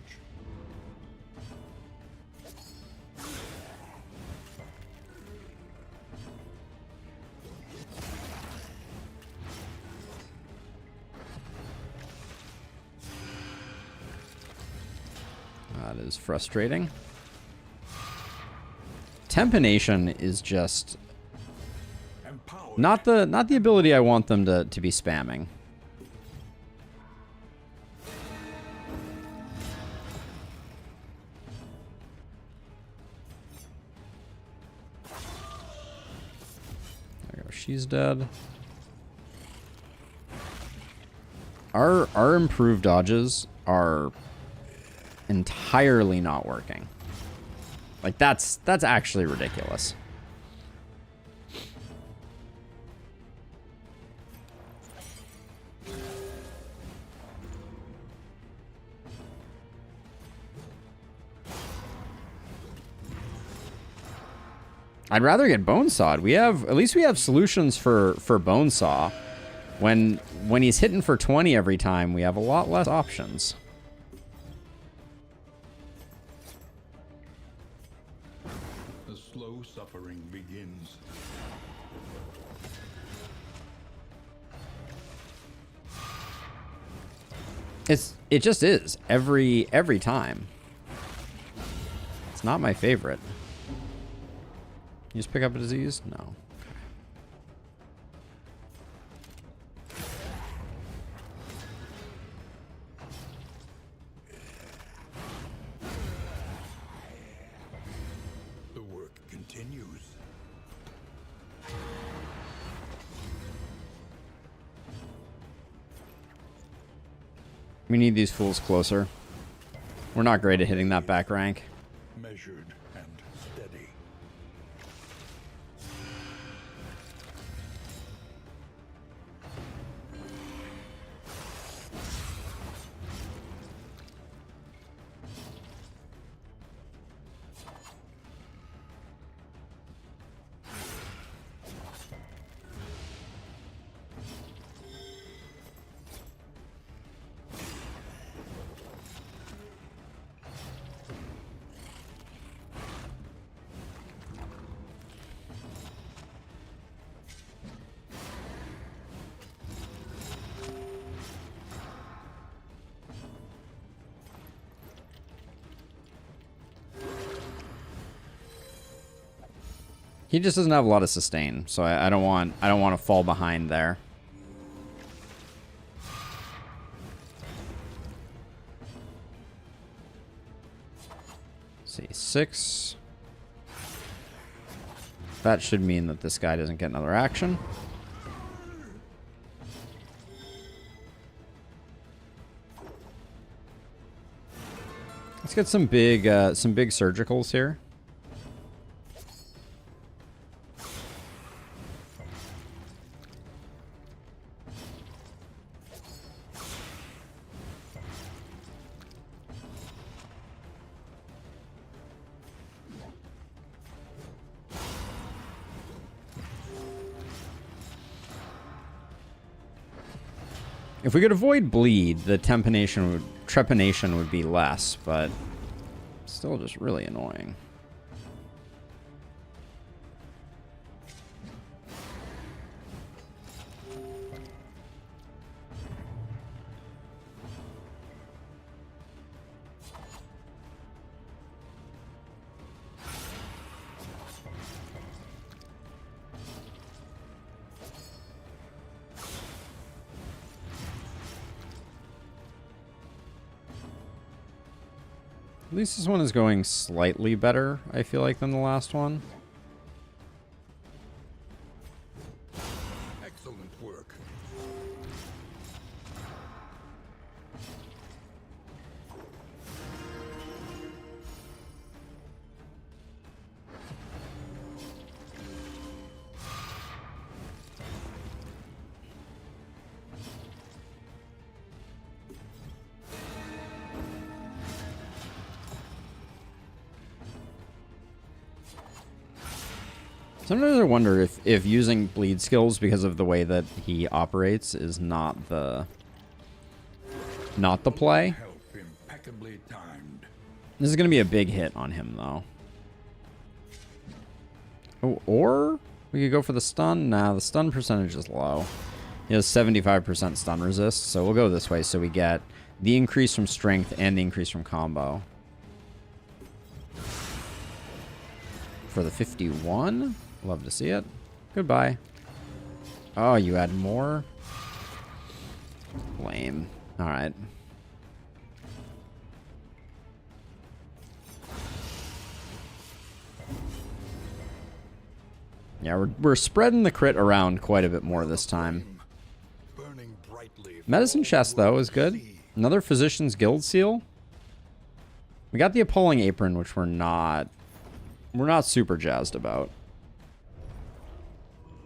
That is frustrating. Tempenation is just not the ability I want them to be spamming. There we go. She's dead. Our improved dodges are entirely not working. Like that's actually ridiculous. I'd rather get Bonesawed. At least we have solutions for Bonesaw. When he's hitting for 20 every time, we have a lot less options. The slow suffering begins. It just is every time. It's not my favorite. You just pick up a disease? No. The work continues. We need these fools closer. We're not great at hitting that back rank. Measured and steady. He just doesn't have a lot of sustain, so I don't want to fall behind there. Let's see, 6. That should mean that this guy doesn't get another action. Let's get some big surgicals here. If we could avoid bleed, the Tempenation trepanation would be less, but still just really annoying. At least this one is going slightly better, I feel like, than the last one. Excellent work. Sometimes I wonder if using bleed skills because of the way that he operates is not the play. Help impeccably timed. This is going to be a big hit on him, though. Oh, or we could go for the stun. Nah, the stun percentage is low. He has 75% stun resist, so we'll go this way so we get the increase from strength and the increase from combo. For the 51? Love to see it. Goodbye. Oh, you add more? Lame. Alright. Yeah, we're spreading the crit around quite a bit more this time. Burning brightly. Medicine chest, though, is good. Another Physician's Guild seal. We got the Appalling Apron, which we're not super jazzed about.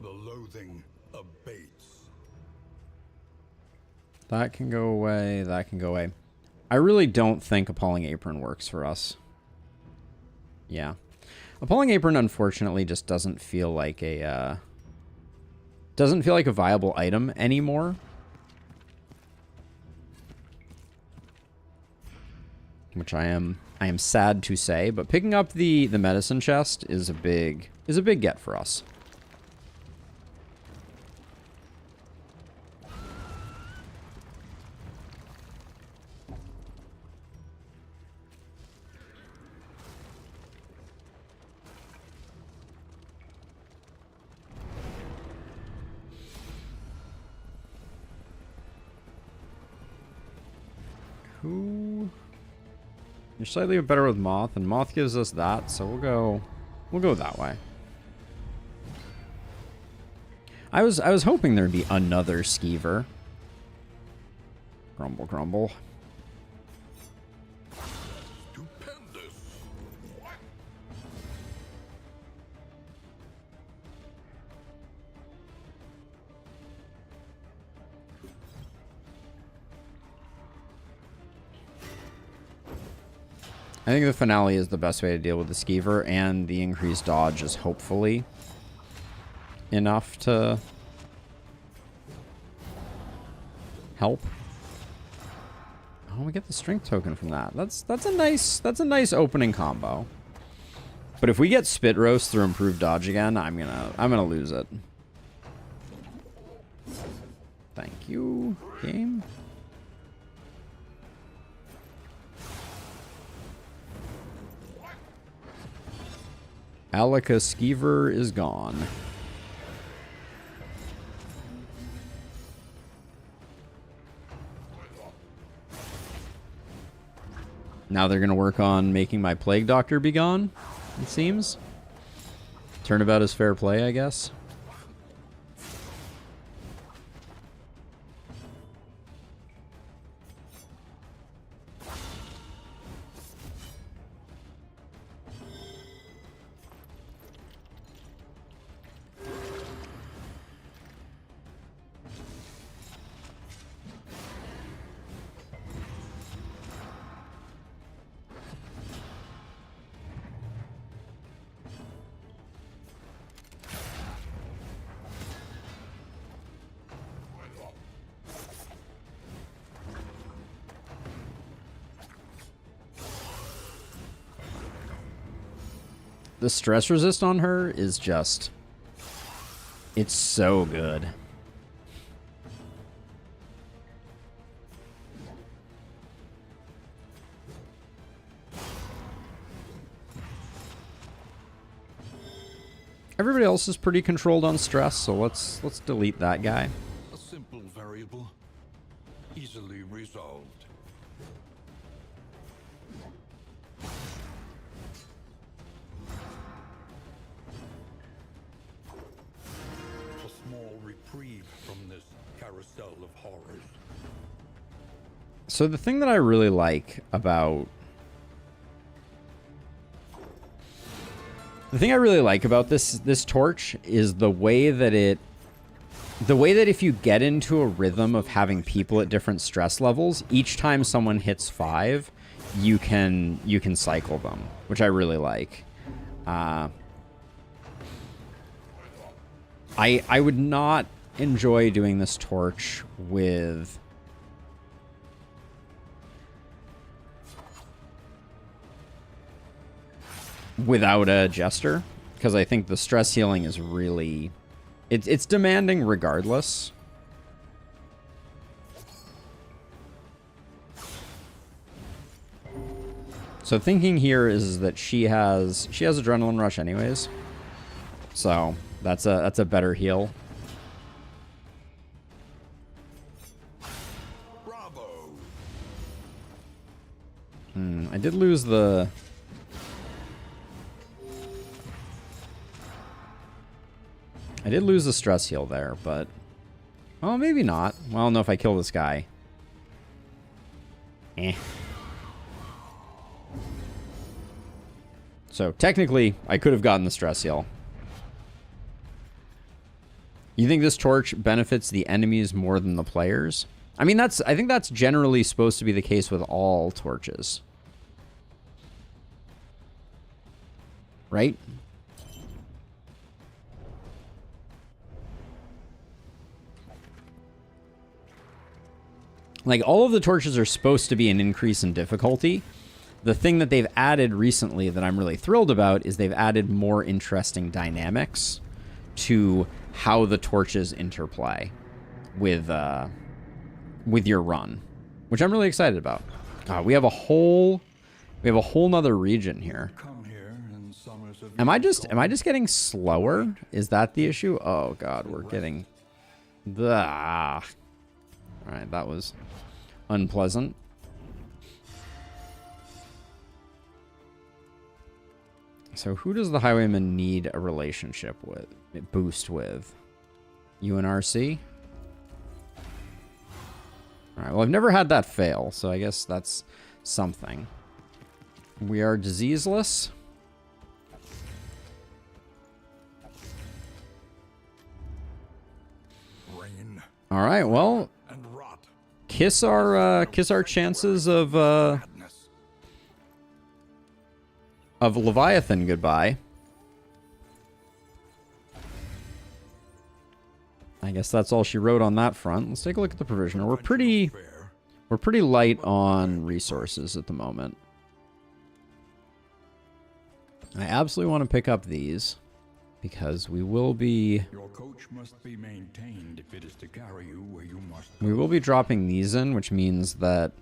The loathing abates. That can go away. That can go away. I really don't think Appalling Apron works for us. Yeah. Appalling Apron, unfortunately, just doesn't feel like a viable item anymore. Which I am sad to say, but picking up the medicine chest is a big get for us. Who? You're slightly better with Moth, and Moth gives us that, so we'll go that way. I was hoping there'd be another Skeever. Grumble, grumble. Stupendous. I think the finale is the best way to deal with the Skeever, and the increased dodge is hopefully enough to help. Oh, we get the strength token from that. That's a nice opening combo. But if we get Spit Roast through improved dodge again, I'm gonna lose it. Thank you, game. Alaka Skeever is gone. Now they're going to work on making my Plague Doctor be gone, it seems. Turnabout is fair play, I guess. The stress resist on her is just... It's so good. Everybody else is pretty controlled on stress, so let's delete that guy. A simple variable, easily resolved. A small reprieve from this carousel of horrors. So the thing that I really like about... The thing I really like about this torch is the way that if you get into a rhythm of having people at different stress levels, each time someone hits 5, you can cycle them, which I really like. I would not enjoy doing this torch without a jester, because I think the stress healing is really... It's demanding regardless. So thinking here is that she has adrenaline rush anyways. So that's a better heal. Bravo. I did lose the... I did lose the stress heal there, but... Well, maybe not. Well, I don't know if I kill this guy. So, technically, I could have gotten the stress heal. You think this torch benefits the enemies more than the players? I mean, I think that's generally supposed to be the case with all torches. Right? Like, all of the torches are supposed to be an increase in difficulty. The thing that they've added recently that I'm really thrilled about is they've added more interesting dynamics to how the torches interplay with your run, which I'm really excited about. We have a whole nother region here. Come here in summers of Am I just getting slower? Is that the issue? Oh god, we're getting all right, that was unpleasant. So who does the Highwayman need a relationship with? Boost with? UNRC? Alright, well I've never had that fail, so I guess that's something. We are diseaseless. rain Alright, well, and rot. kiss our chances of Madness. Leviathan goodbye. I guess that's all she wrote on that front. Let's take a look at the provisioner. We're pretty light on resources at the moment. I absolutely want to pick up these because we will be Your coach must be maintained if it is to carry you where you must. we will be dropping these in, which means that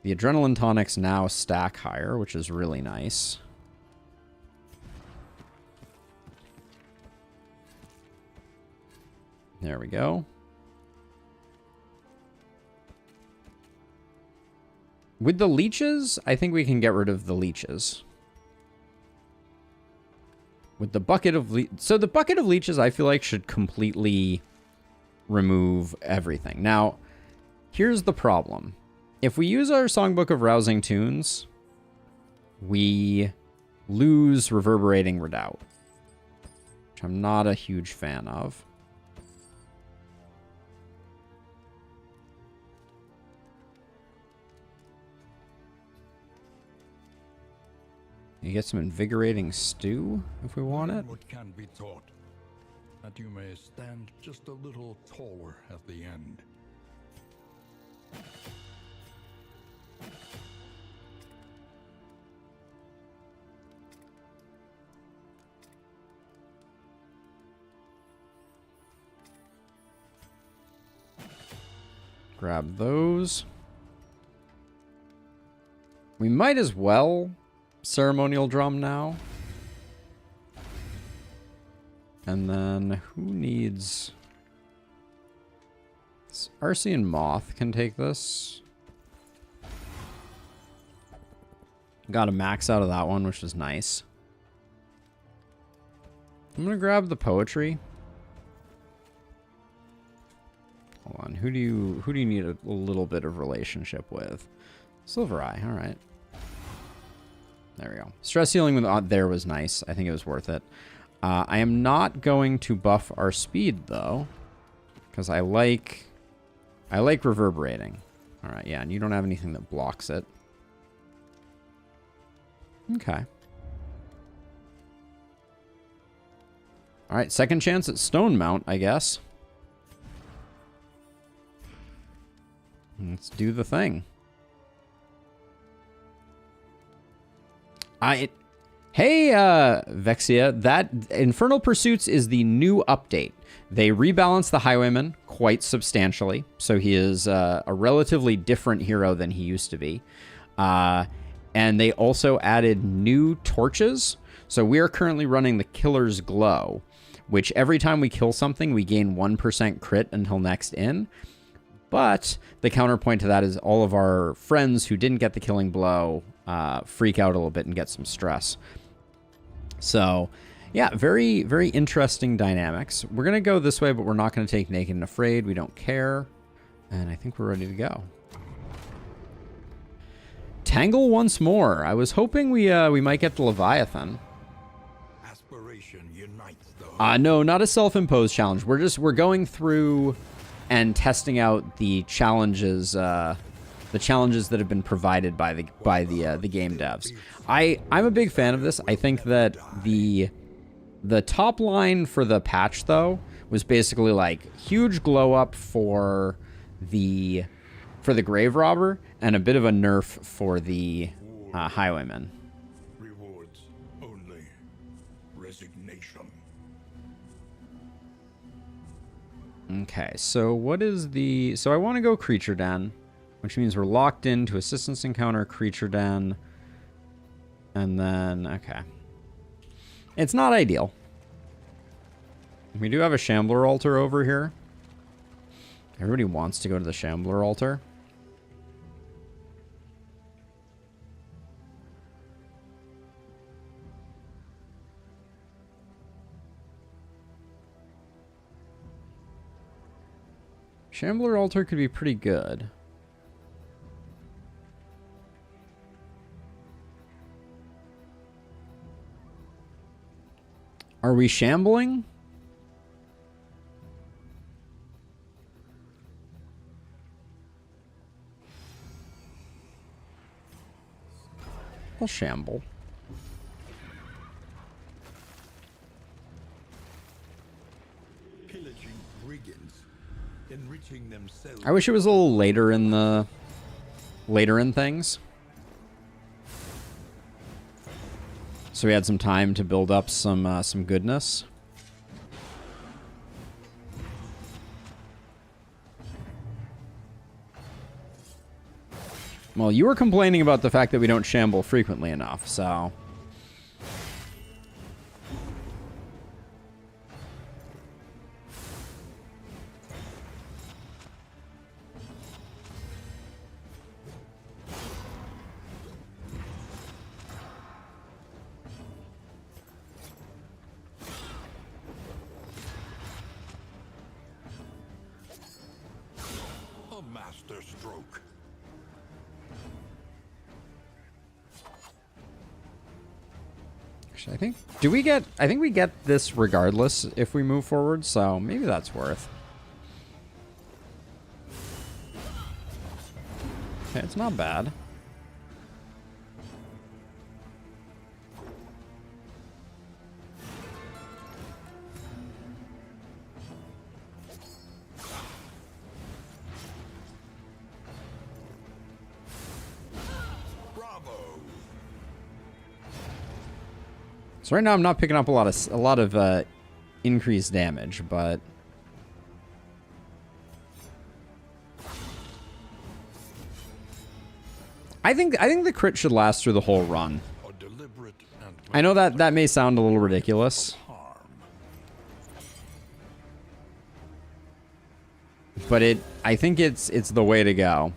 the adrenaline tonics now stack higher, which is really nice. There we go. With the leeches, I think we can get rid of the leeches. With the bucket of so the bucket of leeches, I feel like should completely remove everything. Now, here's the problem. If we use our Songbook of Rousing Tunes, we lose Reverberating Redoubt, which I'm not a huge fan of. You get some Invigorating Stew if we want it. What can be taught, that you may stand just a little taller at the end. grab those. We might as well ceremonial drum now. And then who needs... Arcee and Moth can take this. Got a max out of that one, which is nice. I'm gonna grab the poetry. Hold on, who do you need a little bit of relationship with? Silver Eye, all right. There we go. Stress healing with there was nice. I think it was worth it. I am not going to buff our speed though, because I like reverberating. All right, yeah, and you don't have anything that blocks it. Okay. All right, second chance at Stone Mount, I guess. Let's do the thing. Hey, Vexia, that Infernal Pursuits is the new update. They rebalanced the Highwayman quite substantially, so he is a relatively different hero than he used to be. And they also added new torches. So we are currently running the Killer's Glow, which every time we kill something, we gain 1% crit until next in. But the counterpoint to that is all of our friends who didn't get the killing blow freak out a little bit and get some stress. So, yeah, very, very interesting dynamics. We're going to go this way, but we're not going to take Naked and Afraid. We don't care. And I think we're ready to go. Tangle once more. I was hoping we might get the Leviathan. Aspiration unites the No, not a self-imposed challenge. We're going through and testing out the challenges that have been provided by the game devs. I'm a big fan of this. I think that the top line for the patch though was basically like huge glow up for the Grave Robber and a bit of a nerf for the Highwayman. rewards only resignation. Okay, so what is the... So I want to go Creature Den, which means we're locked into Assistance Encounter, Creature Den, and then... Okay. It's not ideal. We do have a Shambler Altar over here. Everybody wants to go to the Shambler Altar. Shambler Altar could be pretty good. Are we shambling? I'll shamble. Pillaging brigands, enriching themselves. I wish it was a little later in things. So we had some time to build up some goodness. Well, you were complaining about the fact that we don't shamble frequently enough, so... A master stroke. Actually, I think we get this regardless if we move forward, so maybe that's worth. Okay, it's not bad. So right now I'm not picking up a lot of increased damage, but I think the crit should last through the whole run. A deliberate and I know that may sound a little ridiculous, harm. but I think it's the way to go.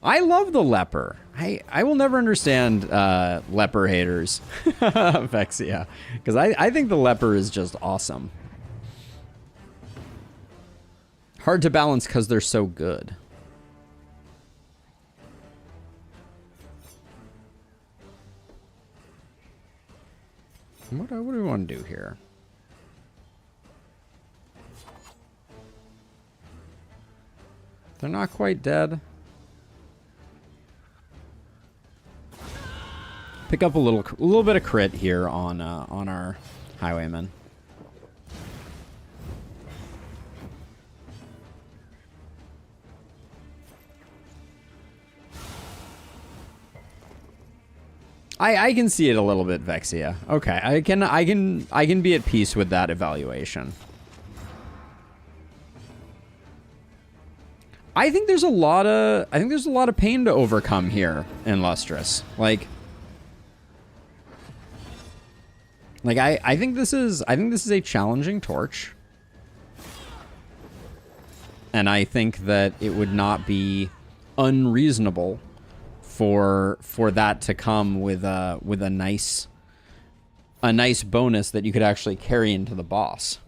I love the leper. I will never understand leper haters, Vexia, because I think the leper is just awesome. Hard to balance because they're so good. What do we want to do here? They're not quite dead. Pick up a little bit of crit here on our highwayman. I can see it a little bit, Vexia. Okay, I can be at peace with that evaluation. I think there's a lot of pain to overcome here in Lustrous. Like I think this is a challenging torch. And I think that it would not be unreasonable for that to come with a nice bonus that you could actually carry into the boss.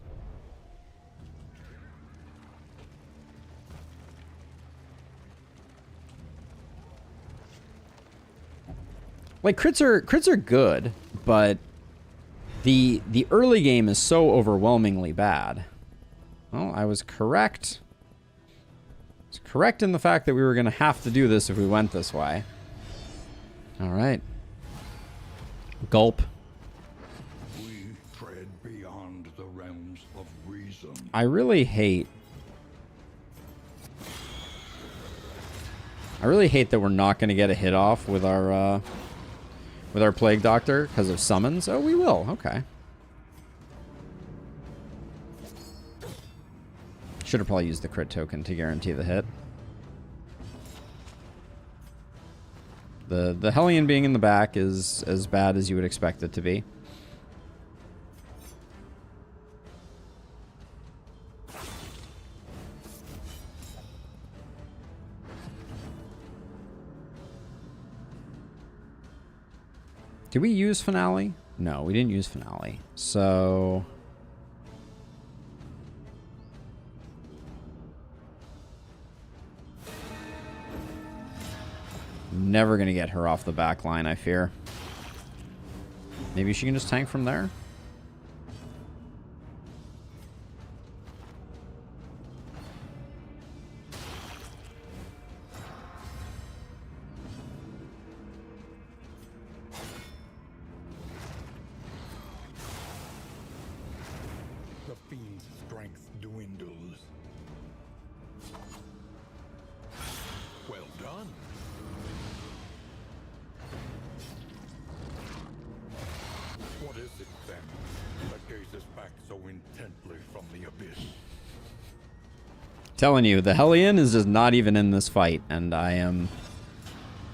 Like crits are good, but the early game is so overwhelmingly bad. Well, I was correct. I was correct in the fact that we were going to have to do this if we went this way. All right. Gulp. We tread beyond the realms of reason. I really hate that we're not going to get a hit off with our Plague Doctor because of summons. Oh, we will. Okay. Should have probably used the crit token to guarantee the hit. The Hellion being in the back is as bad as you would expect it to be. Did we use Finale? No, we didn't use Finale. So never gonna get her off the back line, I fear. Maybe she can just tank from there? The fiend's strength dwindles. Well done. What is it then that gazes back so intently from the abyss? Telling you, the Hellion is just not even in this fight, and I am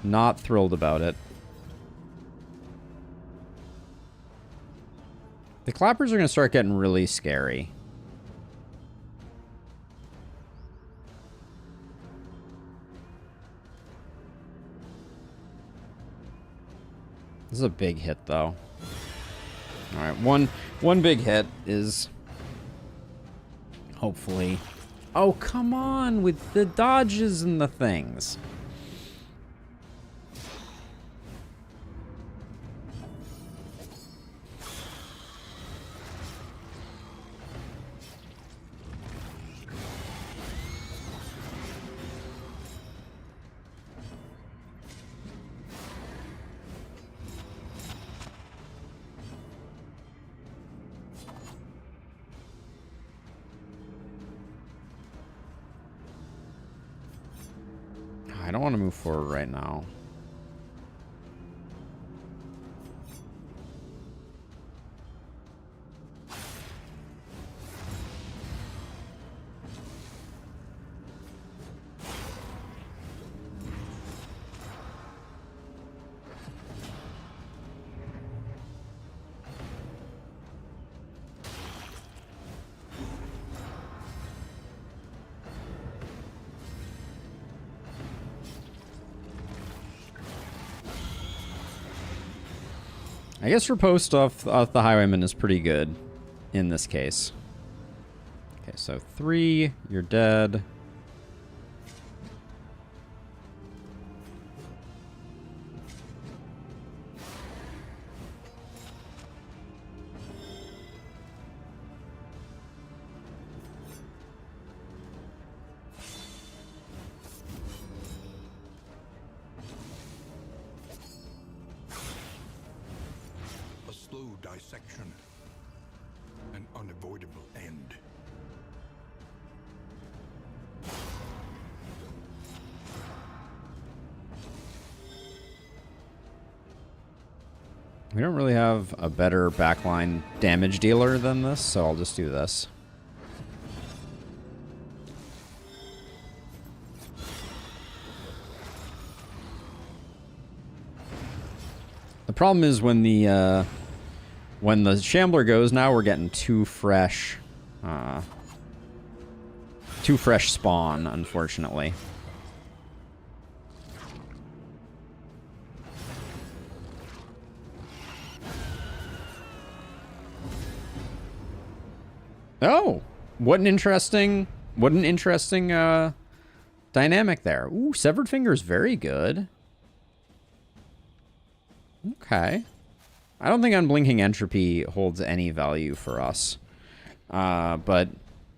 not thrilled about it. The clappers are going to start getting really scary. This is a big hit, though. All right, one big hit is hopefully... Oh, come on with the dodges and the things. I don't want to move forward right now. I guess riposte off the Highwayman is pretty good in this case. Okay, so 3, you're dead. A slow dissection. An unavoidable end. We don't really have a better backline damage dealer than this, so I'll just do this. The problem is when the Shambler goes, now we're getting too fresh spawn, unfortunately. Oh, what an interesting dynamic there. Ooh, Severed Finger is very good. Okay. I don't think Unblinking Entropy holds any value for us. But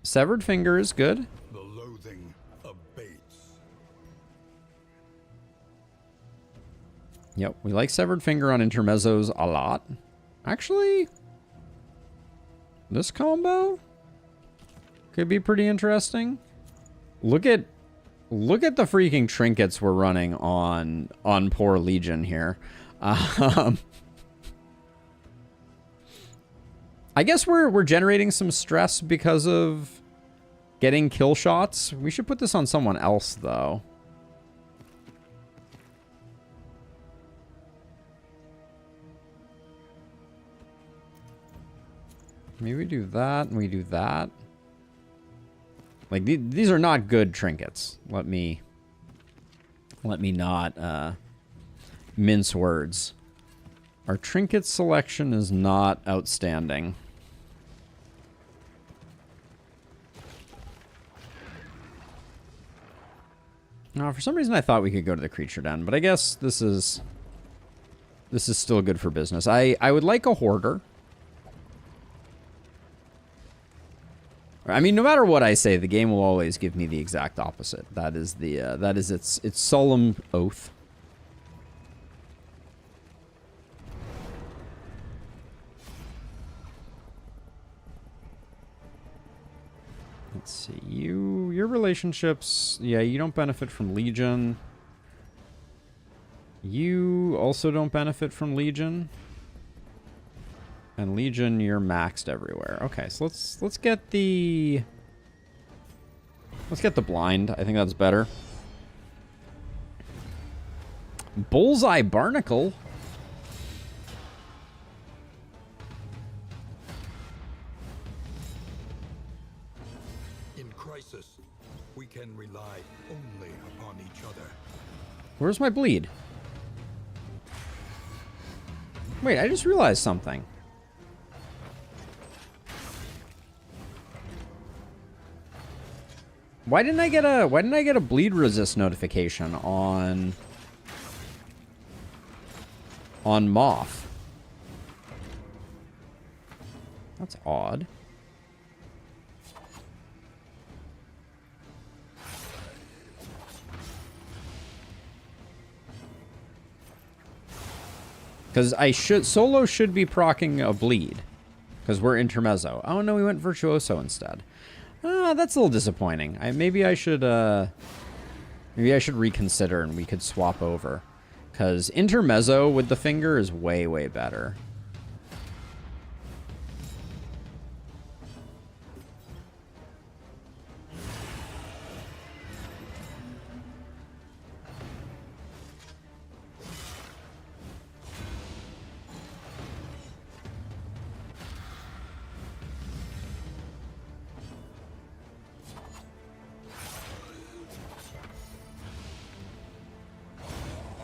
Severed Finger is good. The loathing abates. Yep, we like Severed Finger on intermezzos a lot. Actually, this combo could be pretty interesting. Look at the freaking trinkets we're running on poor Legion here. I guess we're generating some stress because of getting kill shots. We should put this on someone else, though. Maybe we do that, and we do that. Like, these are not good trinkets. Let me not mince words. Our trinket selection is not outstanding. Now, for some reason, I thought we could go to the creature den, but I guess this is still good for business. I would like a hoarder. I mean, no matter what I say, the game will always give me the exact opposite. That is its solemn oath. Let's see. Your relationships, yeah, you don't benefit from Legion. You also don't benefit from Legion. And Legion, you're maxed everywhere. Okay, so let's get the blind. I think that's better. Bullseye Barnacle. In crisis, we can rely only upon each other. Where's my bleed? Wait, I just realized something. Why didn't I get a bleed resist notification on Moth? That's odd. Because Solo should be proccing a bleed. Because we're intermezzo. Oh no, we went Virtuoso instead. That's a little disappointing. Maybe I should reconsider and we could swap over. Because intermezzo with the finger is way, way better.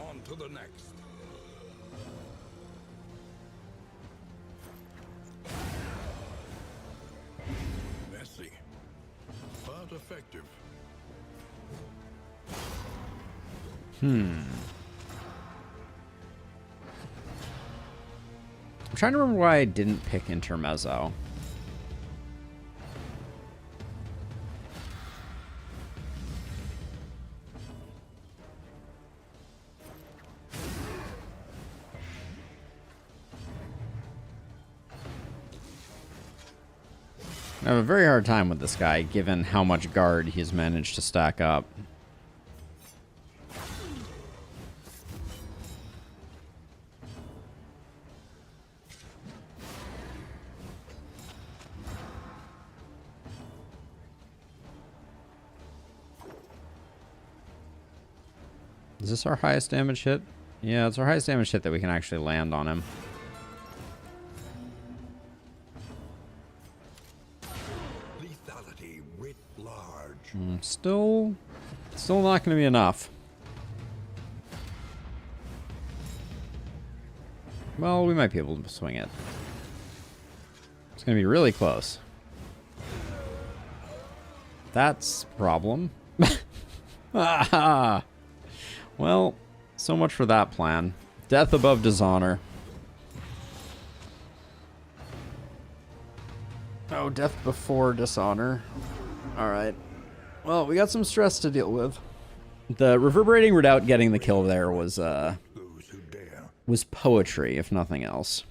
On to the next. effective. I'm trying to remember why I didn't pick Intermezzo. I have a very hard time with this guy, given how much guard he's managed to stack up. Is this our highest damage hit? Yeah, it's our highest damage hit that we can actually land on him. Lethality writ large. Still not going to be enough. Well, we might be able to swing it. It's going to be really close. That's a problem. Ah! Well, so much for that plan. Death above dishonor. Oh, death before dishonor. Alright. Well, we got some stress to deal with. The reverberating redoubt getting the kill there was poetry, if nothing else.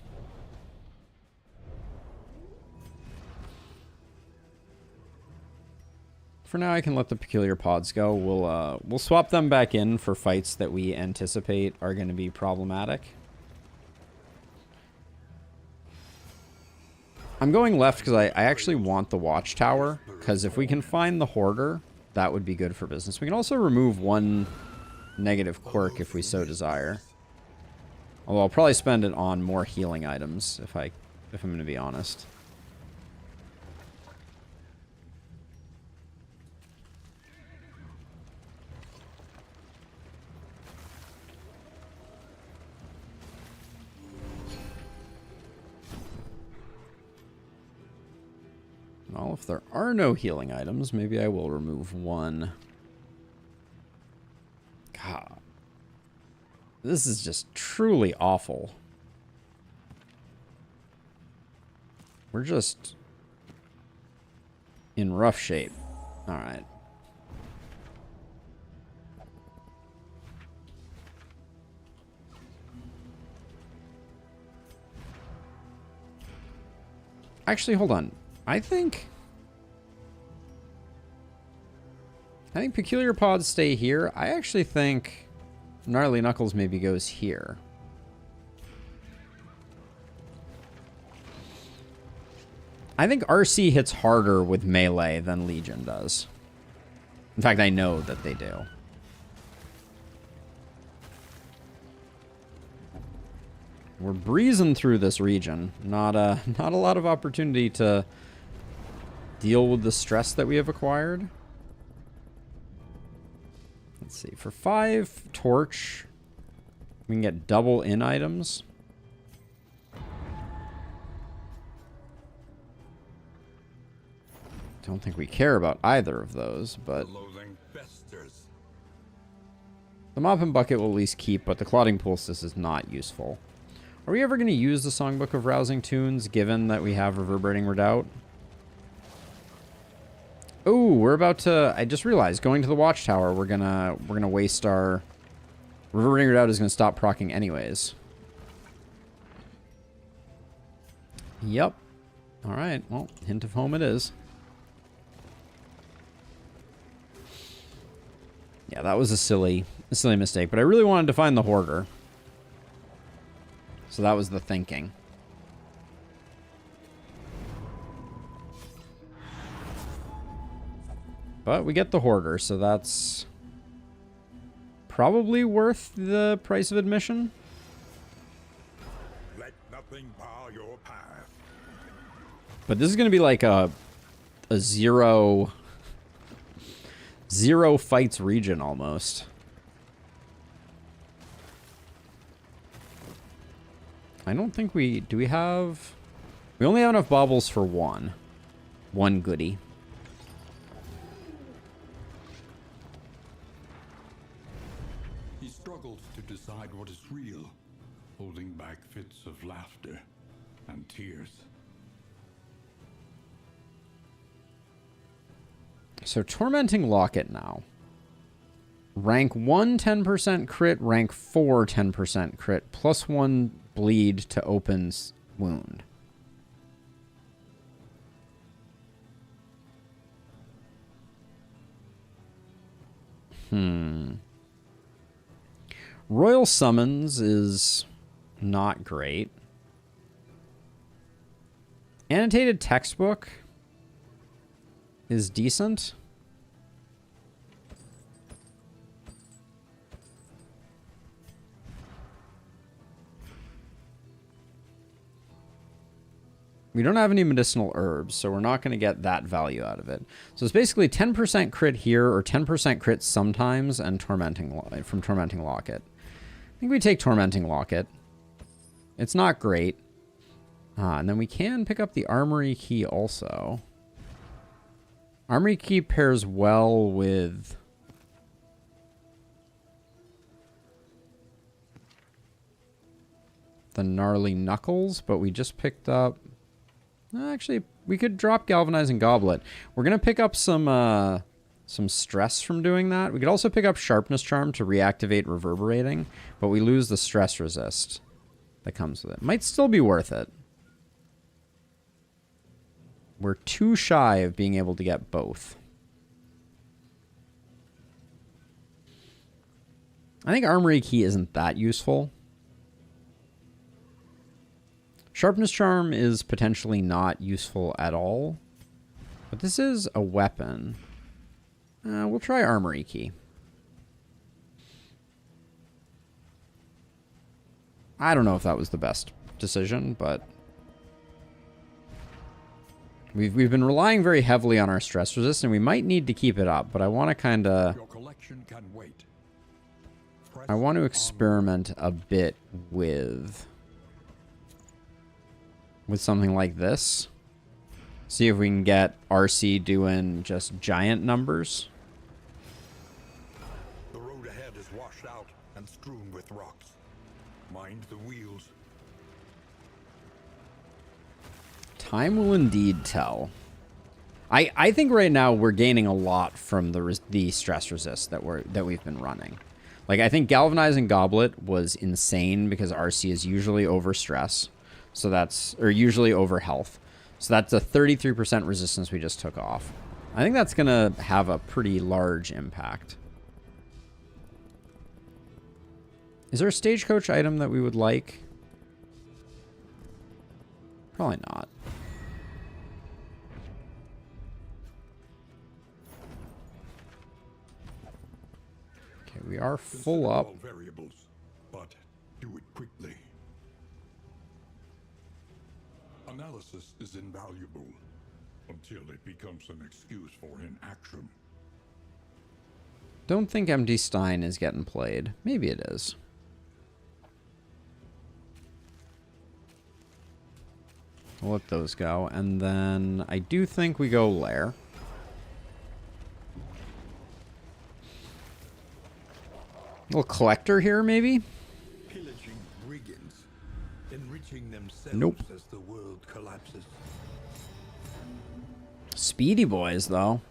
For now, I can let the peculiar pods go. We'll swap them back in for fights that we anticipate are going to be problematic. I'm going left because I actually want the watchtower, because if we can find the hoarder, that would be good for business. We can also remove one negative quirk if we so desire. Although I'll probably spend it on more healing items if I'm going to be honest. Well, if there are no healing items, maybe I will remove one. God. This is just truly awful. We're just in rough shape. Alright. Actually, hold on. I think Peculiar Pods stay here. I actually think Gnarly Knuckles maybe goes here. I think RC hits harder with melee than Legion does. In fact, I know that they do. We're breezing through this region. Not a lot of opportunity to deal with the stress that we have acquired. Let's see. For 5 torch, we can get double in items. Don't think we care about either of those, but the mop and bucket will at least keep, but the clotting poultice is not useful. Are we ever going to use the Songbook of Rousing Tunes, given that we have Reverberating Redoubt? Oh, we're about to... I just realized, going to the Watchtower, we're gonna waste our... Reverberating Redoubt is going to stop proccing anyways. Yep. Alright, well, hint of home it is. Yeah, that was a silly mistake, but I really wanted to find the Hoarder. So that was the thinking. But we get the Hoarder, so that's probably worth the price of admission. Let nothing bar your path. But this is going to be like a zero fights region almost. I don't think we have... We only have enough baubles for one goodie. inside what is real, holding back fits of laughter and tears. So Tormenting Locket now. Rank 1, 10% crit. Rank 4, 10% crit. +1 bleed to open wound. Royal Summons is not great. Annotated Textbook is decent. We don't have any medicinal herbs, so we're not going to get that value out of it. So it's basically 10% crit here, or 10% crit sometimes, and Tormenting Locket. I think we take Tormenting Locket. It's not great. And then we can pick up the Armory Key also. Armory Key pairs well with the Gnarly Knuckles, but we just picked up... Actually, we could drop Galvanizing Goblet. We're going to pick up some stress from doing that. We could also pick up Sharpness Charm to reactivate Reverberating, but we lose the stress resist that comes with it. Might still be worth it. We're too shy of being able to get both. I think Armory Key isn't that useful. Sharpness Charm is potentially not useful at all. But this is a weapon. We'll try Armory Key. I don't know if that was the best decision, but... We've been relying very heavily on our stress resist, and we might need to keep it up, but I want to kind of... I want to experiment a bit with something like this. See if we can get RC doing just giant numbers. The road ahead is washed out and strewn with rocks. Mind the wheels. Time will indeed tell. I think right now we're gaining a lot from the stress resist that we've been running. Like, I think Galvanizing Goblet was insane because RC is usually over stress. So that's, or usually over health. So that's a 33% resistance we just took off. I think that's going to have a pretty large impact. Is there a stagecoach item that we would like? Probably not. Okay, we are full up. All variables, but do it quickly. Analysis is invaluable until it becomes an excuse for inaction. Don't think Empty Stein is getting played. Maybe it is. We'll let those go. And then I do think we go Lair. Little collector here, maybe? Pillaging brigands, enriching themselves Nope. as the world collapses. Speedy boys, though.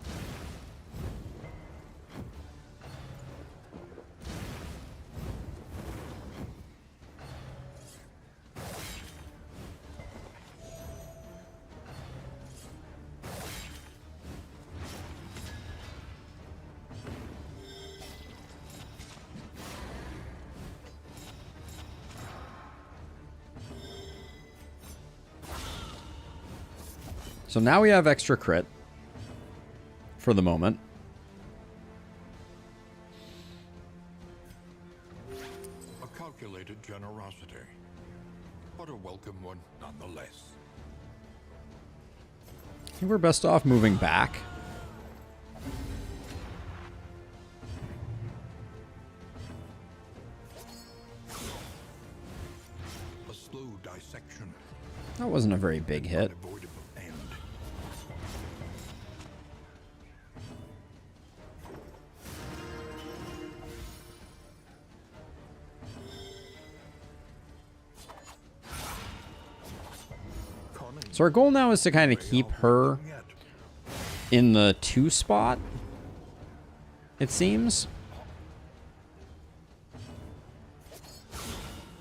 So now we have extra crit for the moment. A calculated generosity, but a welcome one nonetheless. I think we're best off moving back. A slow dissection. That wasn't a very big hit. Unavoidable end. So our goal now is to kind of keep her in the 2 spot, it seems.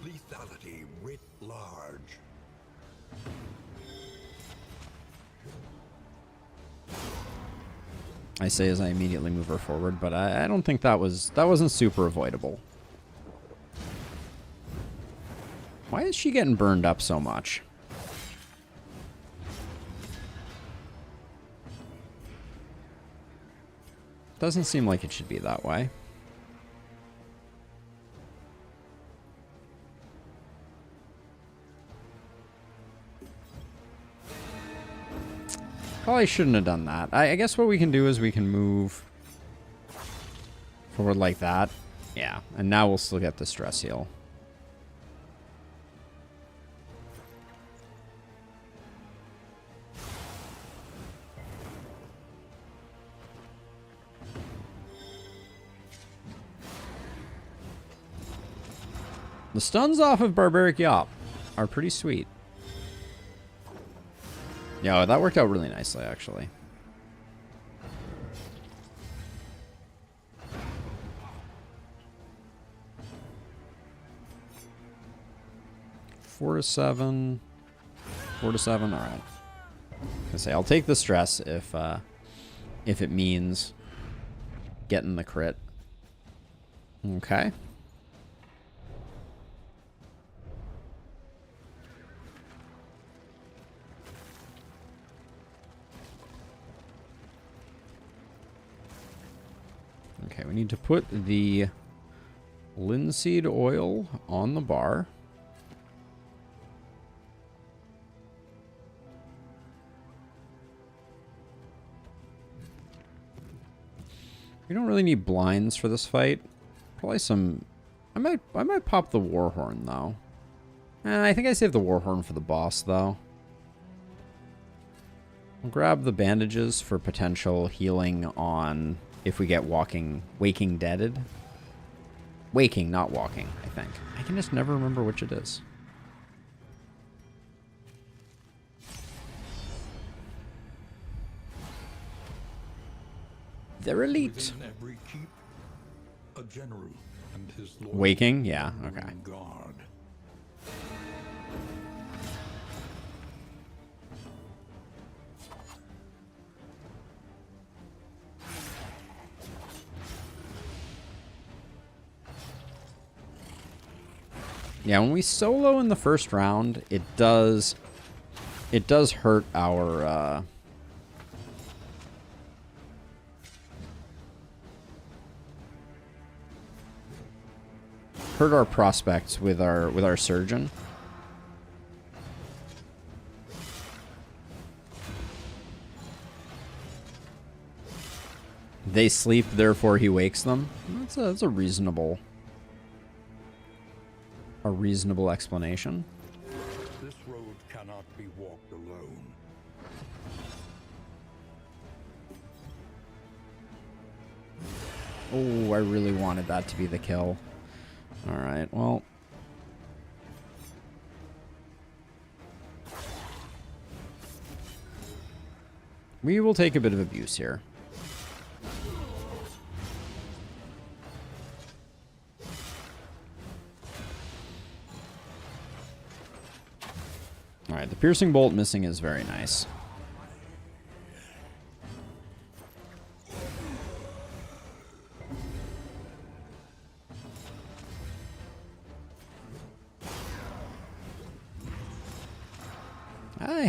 Lethality writ large. I say as I immediately move her forward, but I don't think that wasn't super avoidable. Why is she getting burned up so much? Doesn't seem like it should be that way. Probably shouldn't have done that. I guess what we can do is we can move forward like that. Yeah, and now we'll still get the stress heal. The stuns off of Barbaric Yop are pretty sweet. Yeah, that worked out really nicely, actually. Four to seven. 4 to 7. All right. I say I'll take the stress if it means getting the crit. Okay. Okay, we need to put the linseed oil on the bar. We don't really need blinds for this fight. Probably some... I might pop the Warhorn, though. I think I saved the Warhorn for the boss, though. I'll grab the bandages for potential healing on... if we get waking deaded. Waking, not walking, I think. I can just never remember which it is. They're elite. Within every keep, a general and his loyal Waking? Yeah, okay. guard. Yeah, when we solo in the first round, it does hurt our prospects with our surgeon. They sleep, therefore he wakes them. That's a reasonable explanation. This road cannot be walked alone. Oh, I really wanted that to be the kill. All right, well. We will take a bit of abuse here. All right, the piercing bolt missing is very nice.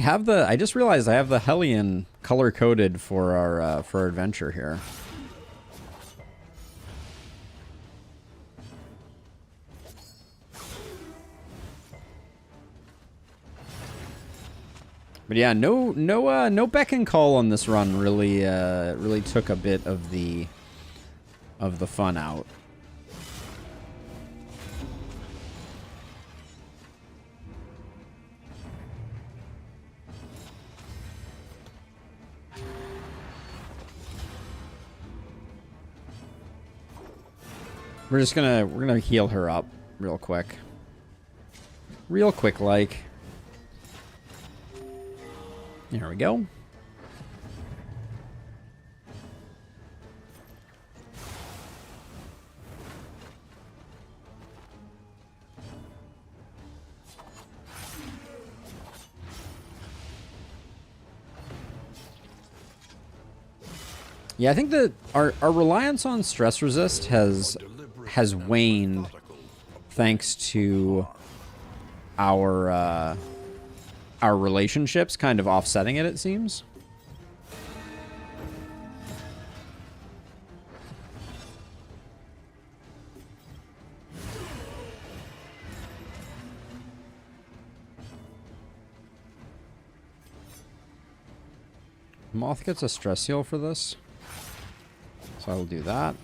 I just realized I have the Hellion color coded for our adventure here. But yeah, no beck and call on this run really took a bit of the fun out. We're gonna heal her up real quick. Real quick like. There we go. Yeah, I think that our reliance on stress resist has waned thanks to our relationships kind of offsetting it, it seems. Moth gets a stress heal for this, so I will do that.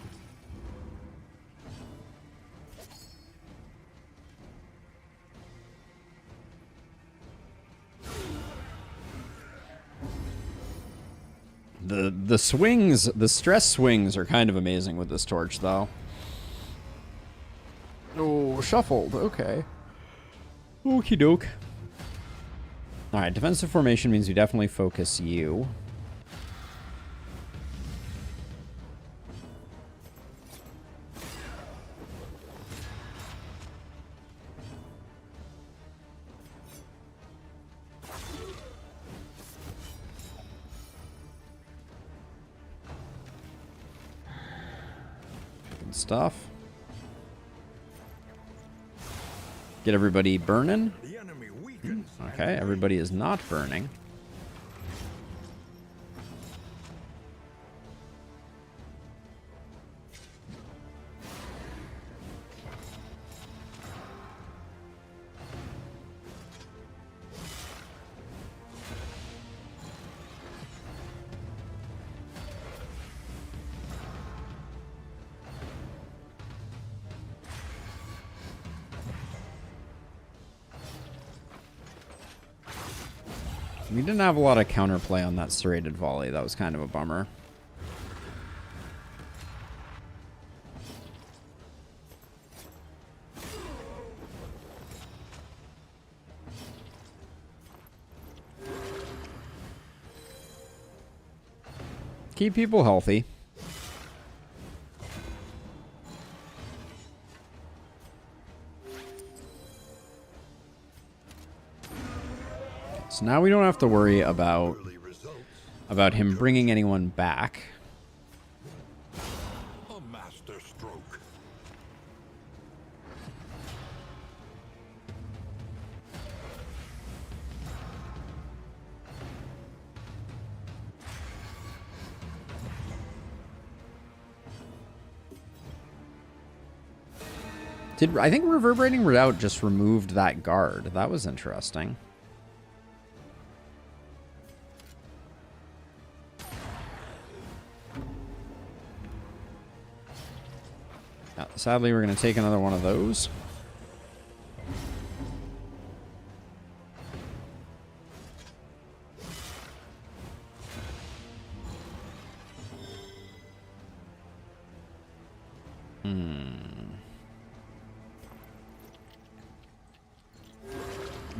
The swings, the stress swings are kind of amazing with this torch, though. Oh, shuffled. Okay. Okie doke. Alright, defensive formation means we definitely focus you. Good stuff. Get everybody burning. Okay, everybody is not burning. We didn't have a lot of counterplay on that serrated volley. That was kind of a bummer. Keep people healthy. So now we don't have to worry about him bringing anyone back. A master stroke. I think Reverberating Redoubt just removed that guard. That was interesting. Sadly, we're going to take another one of those.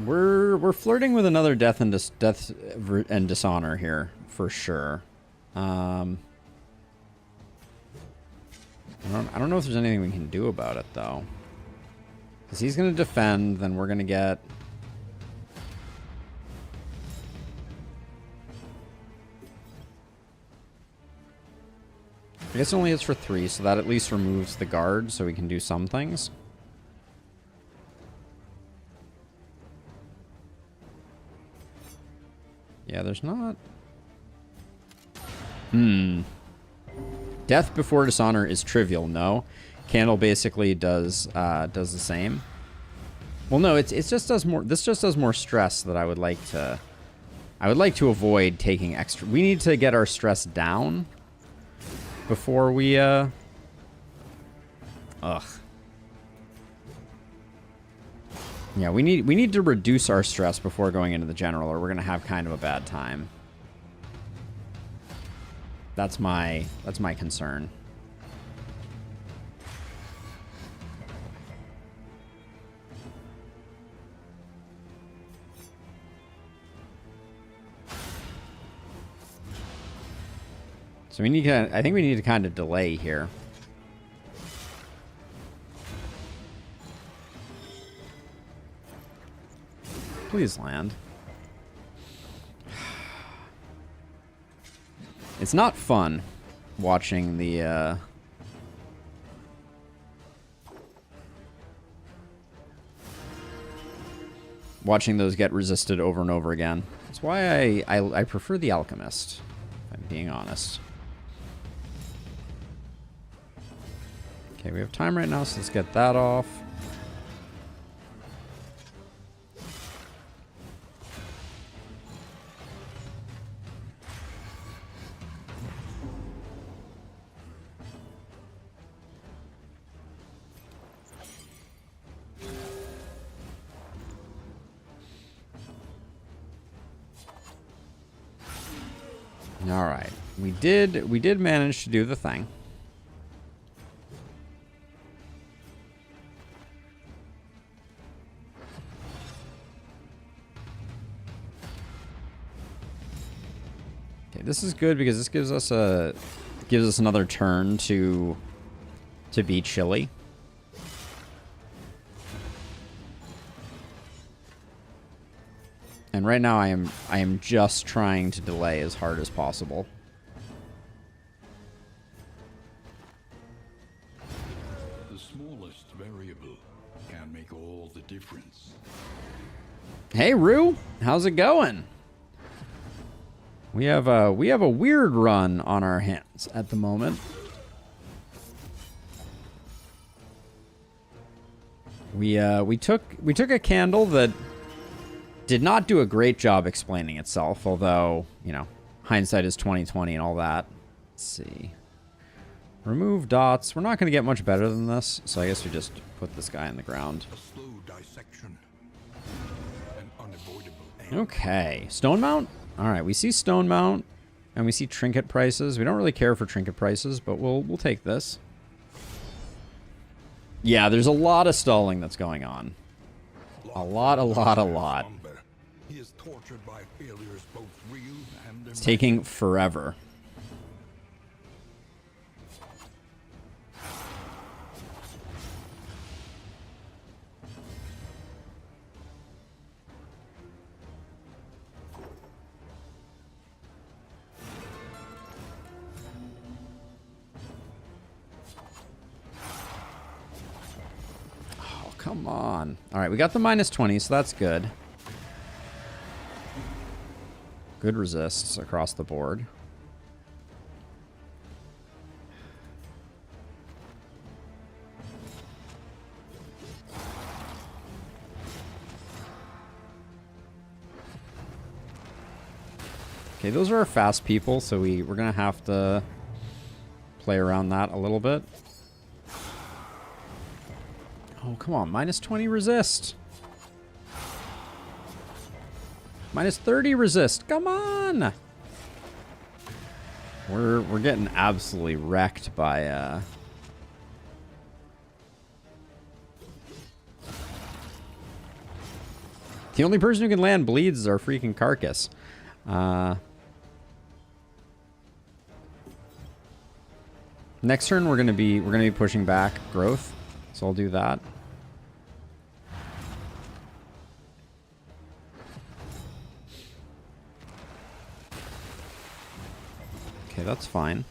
We're flirting with another death and dishonor here for sure. I don't know if there's anything we can do about it, though. Because he's going to defend, then we're going to get... I guess it only hits for 3, so that at least removes the guard, so we can do some things. Yeah, there's not... Death before dishonor is trivial. No, Candle basically does the same. Well, no, it just does more. This just does more stress that I would like to avoid taking extra. We need to get our stress down before we Yeah, we need to reduce our stress before going into the general, or we're gonna have kind of a bad time. That's my concern. So we need to, I think we need to kind of delay here. Please land. It's not fun watching the watching those get resisted over and over again. That's why I prefer the Alchemist, if I'm being honest. Okay, we have time right now, so let's get that off. All right, we did manage to do the thing. Okay, this is good because this gives us another turn to beat Chile. And right now I am just trying to delay as hard as possible. The smallest variable can make all the difference. Hey Rue, how's it going? We have a weird run on our hands at the moment. We took a candle that did not do a great job explaining itself, although, you know, hindsight is 20/20 and all that. Let's see. Remove dots. We're not going to get much better than this, so I guess we just put this guy in the ground. A slow dissection. An unavoidable end. Okay. Stone Mount? Alright, we see Stone Mount, and we see trinket prices. We don't really care for trinket prices, but we'll take this. Yeah, there's a lot of stalling that's going on. A lot. He is tortured by failures both real and It's taking forever. Oh, come on. All right, we got the -20, so that's good. Good resists across the board. Okay, those are our fast people, so we're gonna have to play around that a little bit. Oh, come on, -20 resist. -30 resist. Come on. We're getting absolutely wrecked by the only person who can land bleeds is our freaking carcass. Next turn we're gonna be pushing back growth, so I'll do that. Okay, that's fine.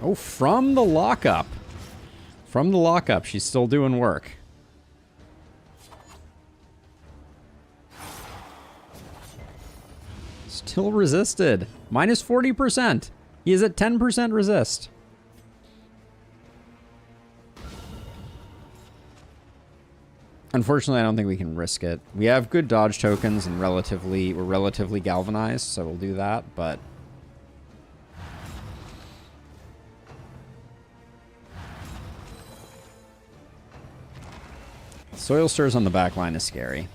Oh, from the lockup. From the lockup, she's still doing work. Still resisted. -40%. He is at 10% resist. Unfortunately, I don't think we can risk it. We have good dodge tokens and we're relatively galvanized, so we'll do that, but Soil Stirs on the back line is scary.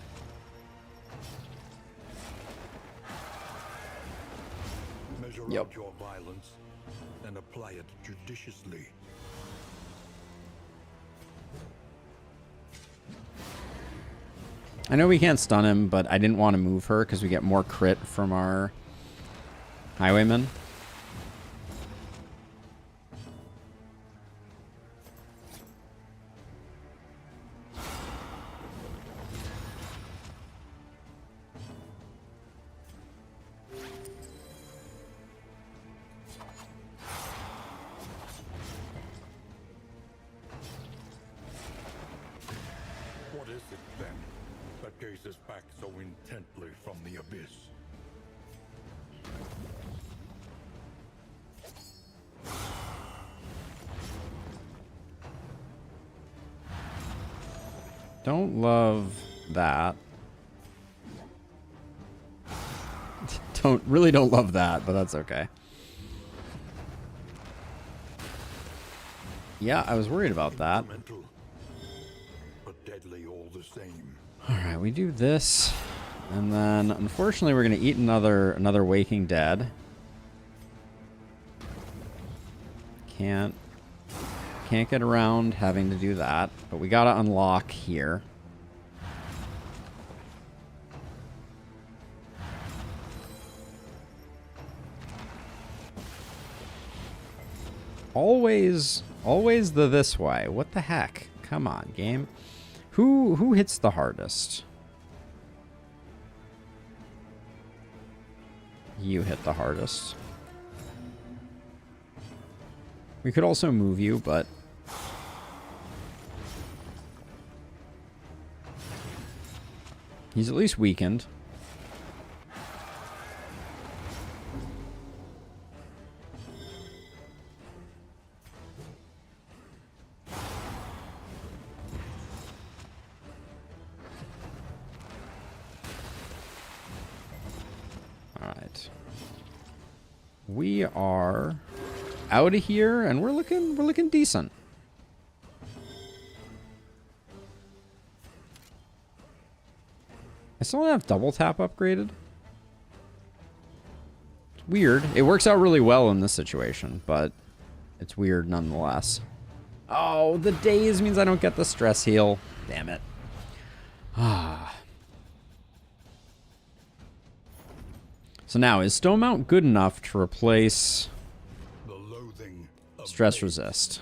Measure Yep. out your violence and apply it judiciously. I know we can't stun him, but I didn't want to move her because we get more crit from our highwaymen. What is it then that gazes back so intently from the abyss? Don't love that. Really don't love that, but that's okay. Yeah, I was worried about that. But deadly all the same. Alright, we do this. And then, unfortunately, we're going to eat another Waking Dead. Can't get around having to do that. But we got to unlock here. Always the this way. What the heck? Come on, game. Who hits the hardest? You hit the hardest. We could also move you, but he's at least weakened. We are out of here, and we're looking decent. I still don't have double tap upgraded. It's weird. It works out really well in this situation, but it's weird nonetheless. Oh, the daze means I don't get the stress heal. Damn it. Ah. So now, is Stone Mount good enough to replace Stress Resist?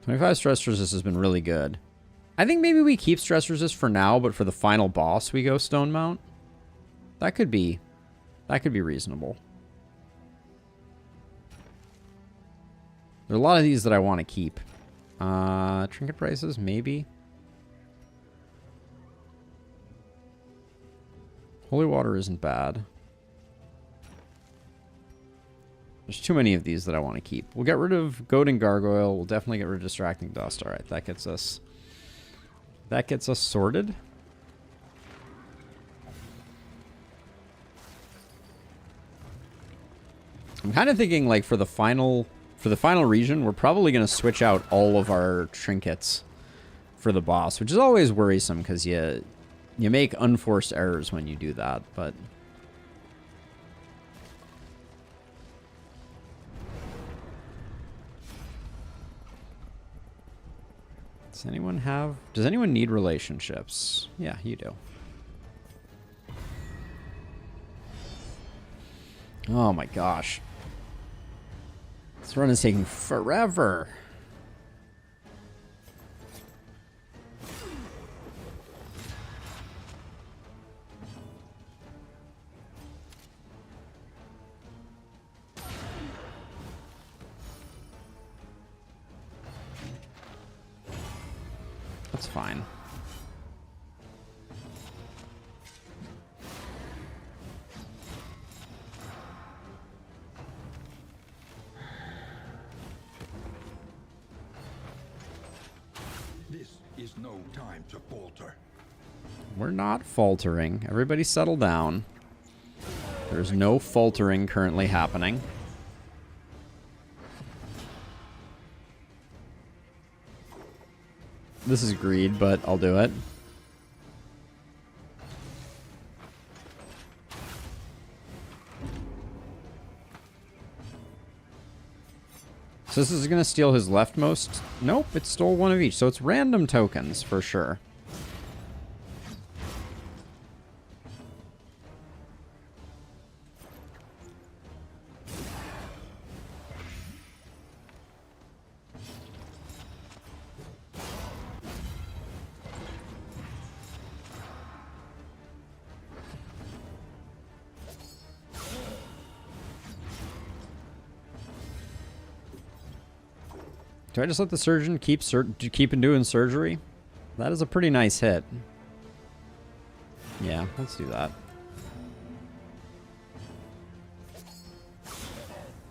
25 Stress Resist has been really good. I think maybe we keep Stress Resist for now, but for the final boss we go Stone Mount. That could be reasonable. There are a lot of these that I want to keep. Trinket prices, maybe. Holy Water isn't bad. There's too many of these that I want to keep. We'll get rid of Goat and Gargoyle. We'll definitely get rid of Distracting Dust. All right, that gets us sorted. I'm kind of thinking, like, for the final region, we're probably going to switch out all of our trinkets for the boss, which is always worrisome because you make unforced errors when you do that, but does anyone need relationships? Yeah, you do. Oh my gosh. This run is taking forever. That's fine. This is no time to falter. We're not faltering. Everybody settle down. There's no faltering currently happening. This is greed, but I'll do it. So this is going to steal his leftmost. Nope, it stole one of each. So it's random tokens for sure. Do I just let the surgeon keep doing surgery? That is a pretty nice hit. Yeah, let's do that.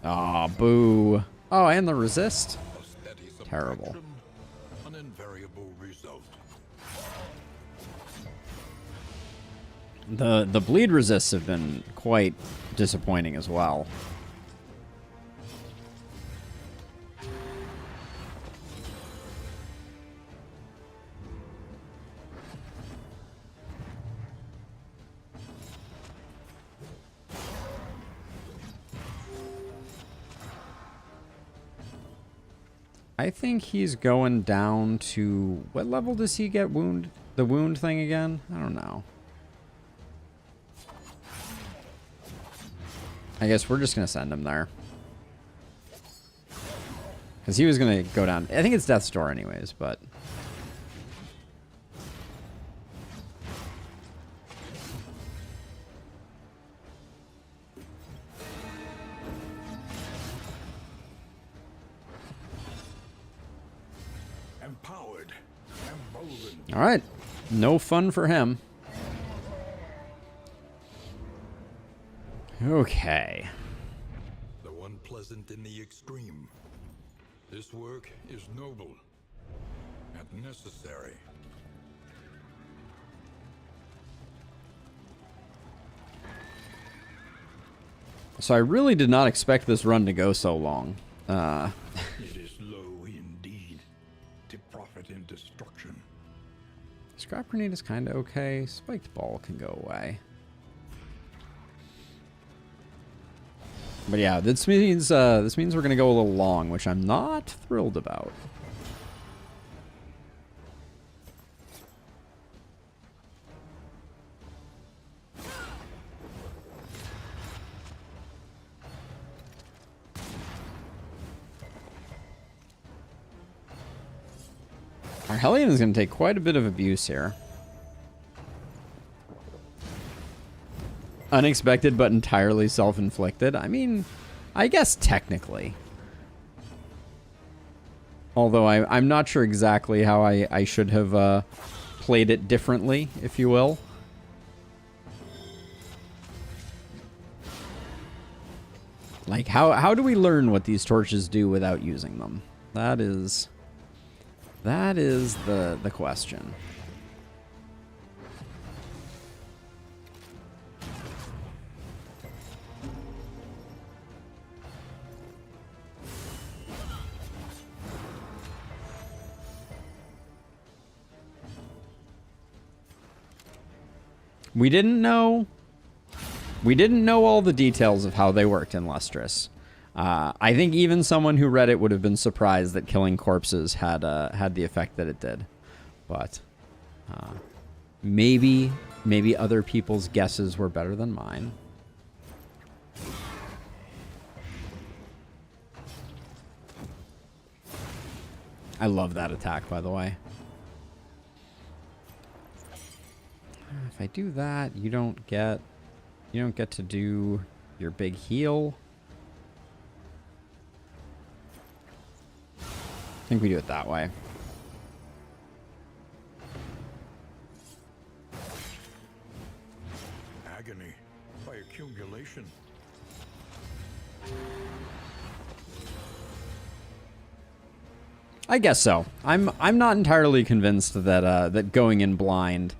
Aw, boo. Oh, and the resist? Terrible. An invariable result. The bleed resists have been quite disappointing as well. I think he's going down to... What level does he get the wound thing again? I don't know. I guess we're just going to send him there. Because he was going to go down... I think it's Death's Door anyways, but... Empowered. Emboldened. All right. No fun for him. Okay. Though unpleasant in the extreme, this work is noble and necessary. So I really did not expect this run to go so long. It is low indeed to profit in destruction. Scrap grenade is kind of okay. Spiked ball can go away. But yeah, this means we're gonna go a little long, which I'm not thrilled about. Our Hellion is gonna take quite a bit of abuse here. Unexpected but entirely self-inflicted. I mean, I guess technically. Although I'm not sure exactly how I should have played it differently, if you will. Like, how do we learn what these torches do without using them? That is the question. We didn't know all the details of how they worked in Lustrous. I think even someone who read it would have been surprised that killing corpses had the effect that it did. But maybe other people's guesses were better than mine. I love that attack, by the way. If I do that, you don't get to do your big heal. I think we do it that way. Agony by accumulation. I guess so. I'm not entirely convinced that that going in blind,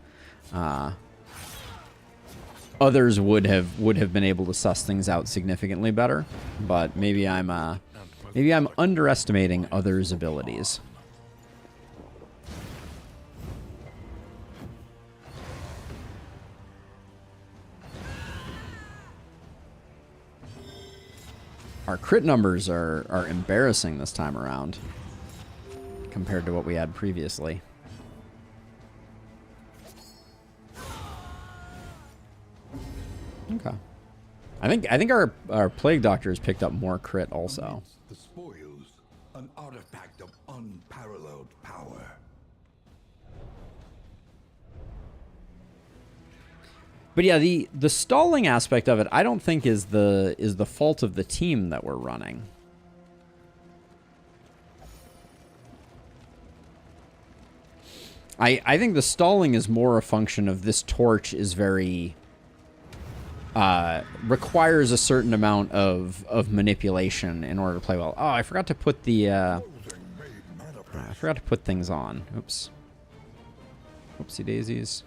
others would have been able to suss things out significantly better. But maybe I'm underestimating others' abilities. Our crit numbers are embarrassing this time around compared to what we had previously. Okay. I think our Plague Doctor has picked up more crit also. The spoils, an artifact of unparalleled power. But yeah, the stalling aspect of it, I don't think is the fault of the team that we're running. I think the stalling is more a function of this torch is very... requires a certain amount of manipulation in order to play well. Oh, I forgot to put the... I forgot to put things on. Oops. Oopsie daisies.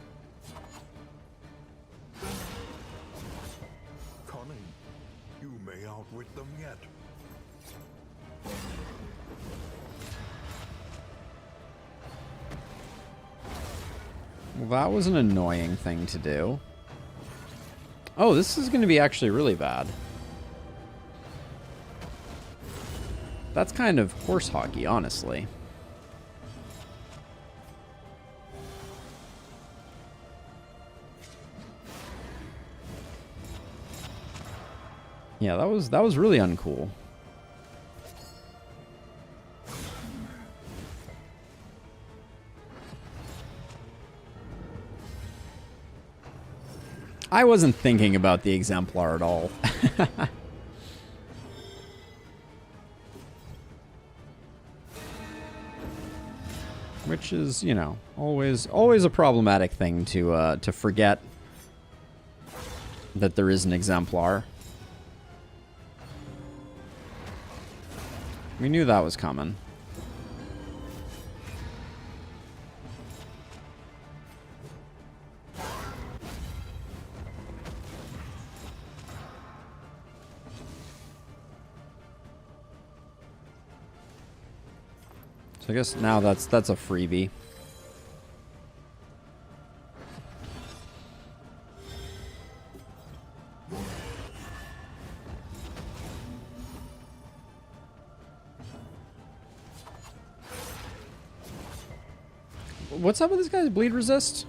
Cunning. You may outwit them yet. Well, that was an annoying thing to do. Oh, this is going to be actually really bad. That's kind of horse hockey, honestly. Yeah, that was really uncool. I wasn't thinking about the exemplar at all. Which is, you know, always a problematic thing to forget that there is an exemplar. We knew that was coming. So I guess now that's a freebie. What's up with this guy's bleed resist?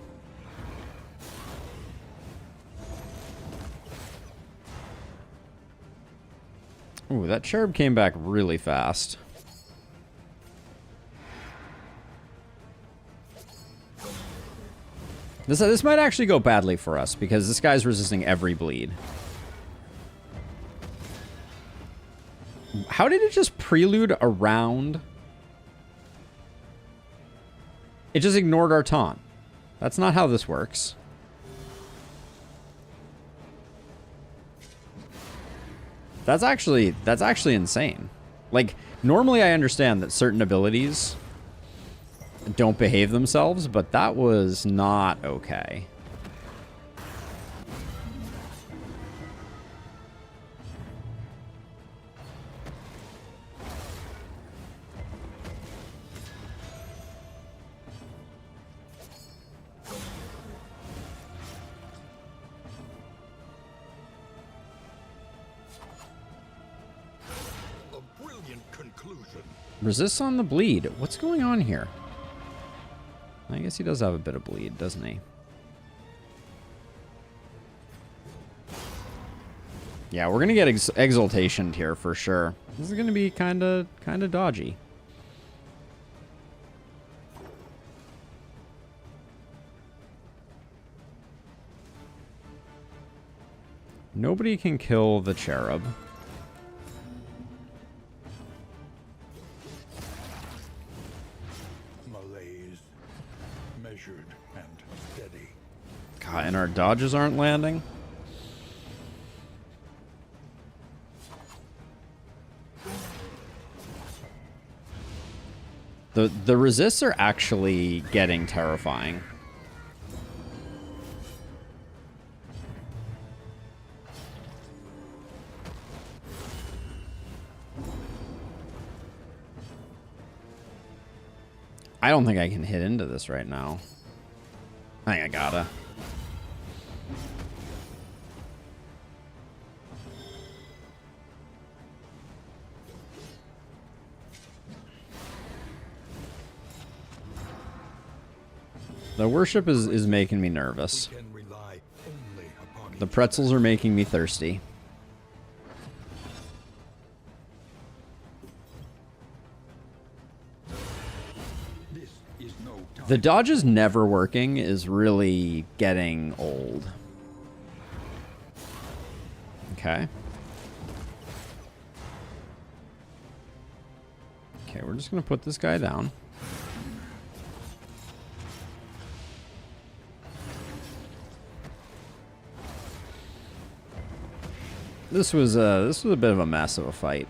Ooh, that cherub came back really fast. This might actually go badly for us because this guy's resisting every bleed. How did it just prelude around? It just ignored our taunt. That's not how this works. That's actually insane. Like, normally I understand that certain abilities don't behave themselves, but that was not okay. A brilliant conclusion. Resists on the bleed. What's going on here? I guess he does have a bit of bleed, doesn't he? Yeah, we're gonna get exaltationed here for sure. This is gonna be kind of dodgy. Nobody can kill the cherub. Measured and steady. God, and our dodges aren't landing. The resists are actually getting terrifying. I don't think I can hit into this right now. I think I gotta. The worship is making me nervous. The pretzels are making me thirsty. The dodges never working is really getting old. Okay. Okay, we're just gonna put this guy down. This was a bit of a mess of a fight.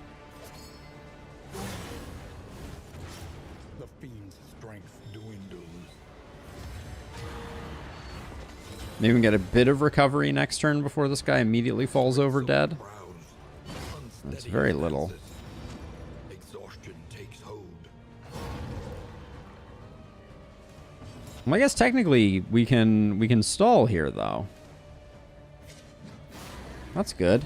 The fiend's strength dwindles. Maybe we can get a bit of recovery next turn before this guy immediately falls over dead. That's very little. Exhaustion takes hold. Well, I guess technically we can stall here though. That's good.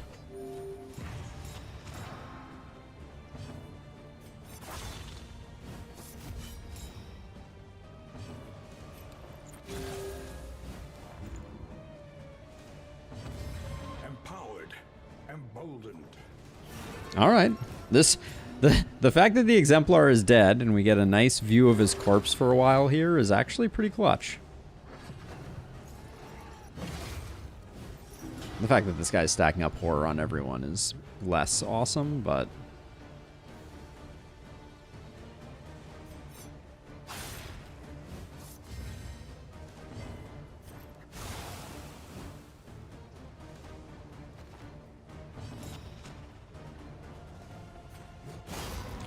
Empowered, emboldened. All right. The fact that the Exemplar is dead and we get a nice view of his corpse for a while here is actually pretty clutch. The fact that this guy's stacking up horror on everyone is less awesome, but...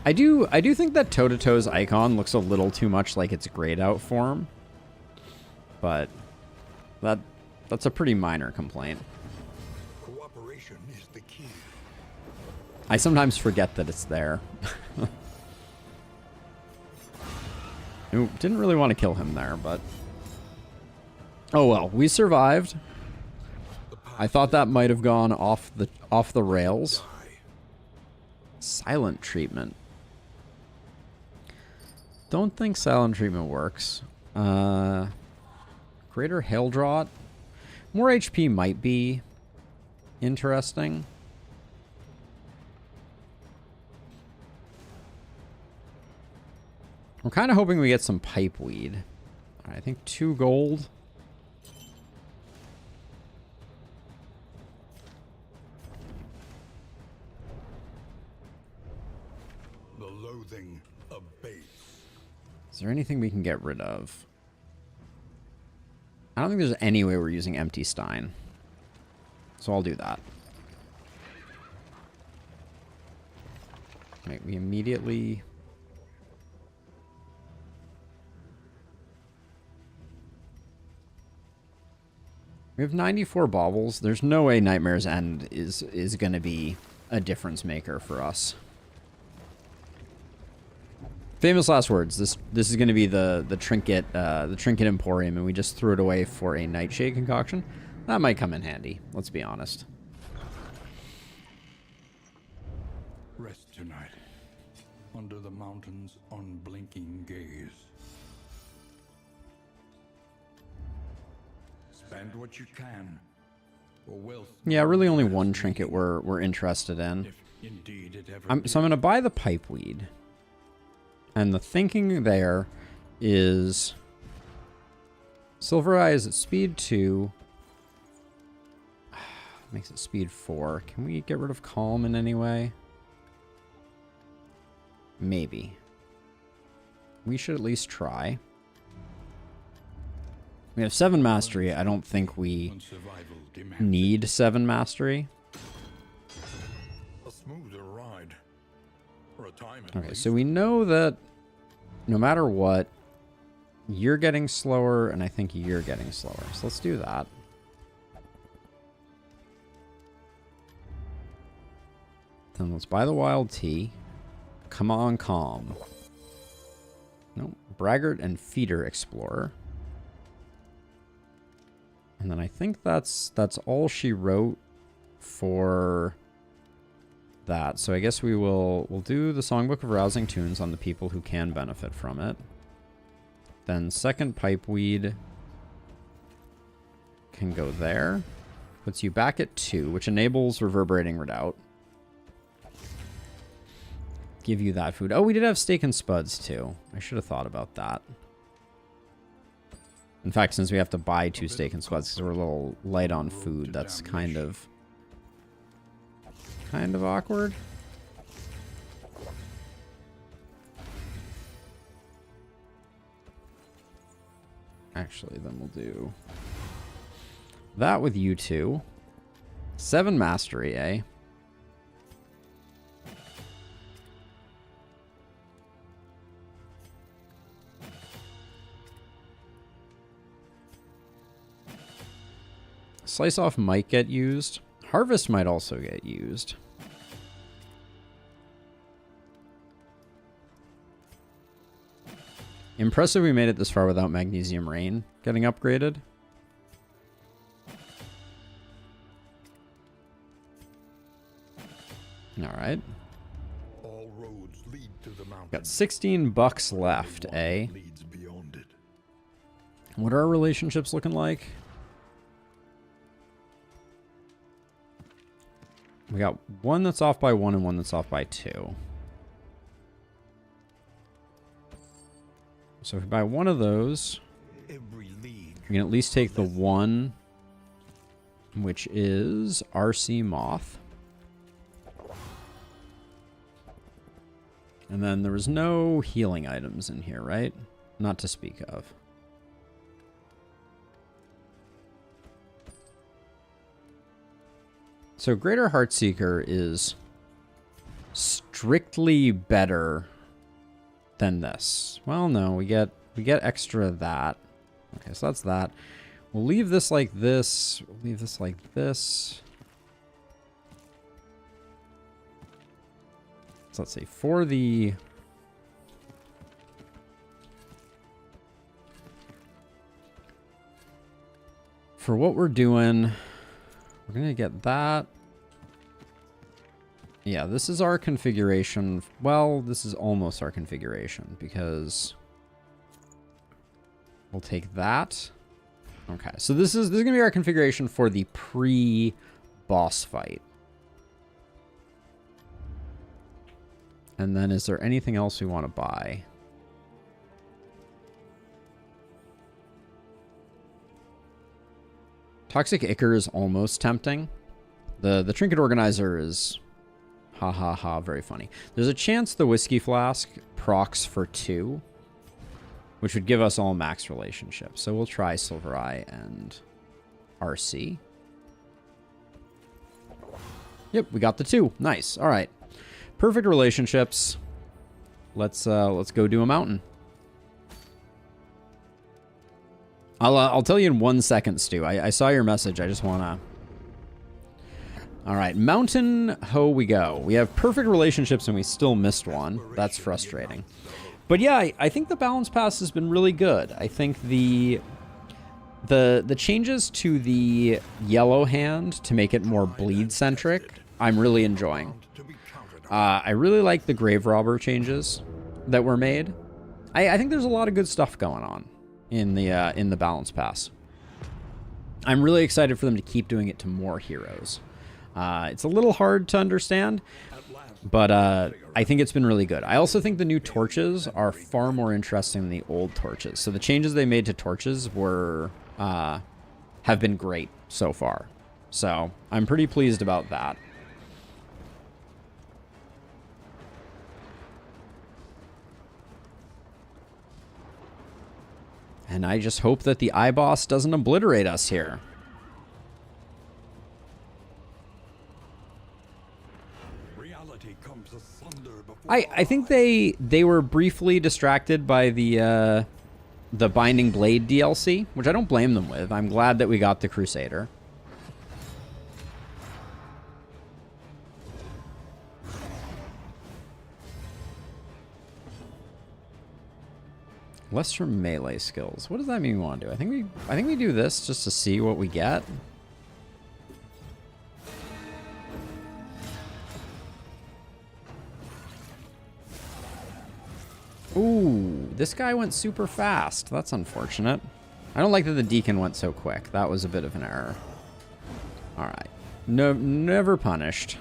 I do think that Toe-to-Toe's icon looks a little too much like it's grayed out form. But that's a pretty minor complaint. Cooperation is the key. I sometimes forget that it's there. Ooh, didn't really want to kill him there, but... Oh well, we survived. I thought that might have gone off the rails. Silent treatment. Don't think silent treatment works. Greater hail draught. More HP might be interesting. I'm kind of hoping we get some pipeweed. All right, I think 2 gold. The loathing abates. Is there anything we can get rid of? I don't think there's any way we're using Empty Stein. So I'll do that. Right, we immediately... We have 94 baubles. There's no way Nightmare's End is going to be a difference maker for us. Famous last words. This is going to be the trinket emporium, and we just threw it away for a nightshade concoction. That might come in handy. Let's be honest. Rest tonight, under the mountain's unblinking gaze. Spend what you can, for wealth. Yeah, really only one trinket we're interested in. If indeed it ever So I'm going to buy the pipeweed. And the thinking there is Silver Eye is at speed 2. Makes it speed 4. Can we get rid of Calm in any way? Maybe. We should at least try. We have 7 mastery. I don't think we need 7 mastery. a smoother ride. For a time at Okay, least. so we know that no matter what, you're getting slower, and I think you're getting slower. So let's do that. Then let's buy the wild tea. Come on, Calm. Nope. Braggart and Feeder Explorer. And then I think that's all she wrote for that. So I guess we'll do the Songbook of Rousing Tunes on the people who can benefit from it. Then second Pipeweed can go there. Puts you back at 2, which enables Reverberating Redoubt. Give you that food. Oh, we did have Steak and Spuds too. I should have thought about that. In fact, since we have to buy 2 Steak and Spuds because we're a little light on food, that's kind of awkward. Actually, then we'll do that with you 2. 7 mastery, eh? Slice Off might get used. Harvest might also get used. Impressive we made it this far without Magnesium Rain getting upgraded. Alright. All roads lead to the mountain. Got 16 bucks left, eh? Leads beyond it. What are our relationships looking like? We got one that's off by 1 and one that's off by 2. So if we buy one of those, Every league we can at least take the one, which is RC Moth. And then there was no healing items in here, right? Not to speak of. So Greater Heartseeker is strictly better than this. Well, no, we get extra of that. Okay, so that's that. We'll leave this like this. We'll leave this like this. So let's see, for what we're doing, we're gonna get that. Yeah, this is our configuration. Well, this is almost our configuration because we'll take that. Okay, so this is gonna be our configuration for the pre-boss fight. And then is there anything else we want to buy? Toxic Ichor is almost tempting. The Trinket Organizer is ha ha ha very funny. There's a chance the Whiskey Flask procs for 2, which would give us all max relationships. So we'll try Silver Eye and RC. Yep, we got the 2. Nice. All right. Perfect relationships. Let's go do a mountain. I'll tell you in 1 second, Stu. I saw your message. I just wanna. All right, Mountain Ho we go. We have perfect relationships and we still missed one. That's frustrating. But yeah, I think the balance pass has been really good. I think the changes to the yellow hand to make it more bleed centric, I'm really enjoying. I really like the Grave Robber changes that were made. I think there's a lot of good stuff going on in the balance pass. I'm really excited for them to keep doing it to more heroes. It's a little hard to understand, but I think it's been really good. I also think the new torches are far more interesting than the old torches. So the changes they made to torches were have been great so far. So I'm pretty pleased about that. And I just hope that the iBoss doesn't obliterate us here. reality comes asunder before I think they were briefly distracted by the Binding Blade DLC, which I don't blame them with. I'm glad that we got the Crusader. Less from melee skills. What does that mean we want to do? I think we do this just to see what we get. Ooh, this guy went super fast. That's unfortunate. I don't like that the Deacon went so quick. That was a bit of an error. Alright. No, never punished.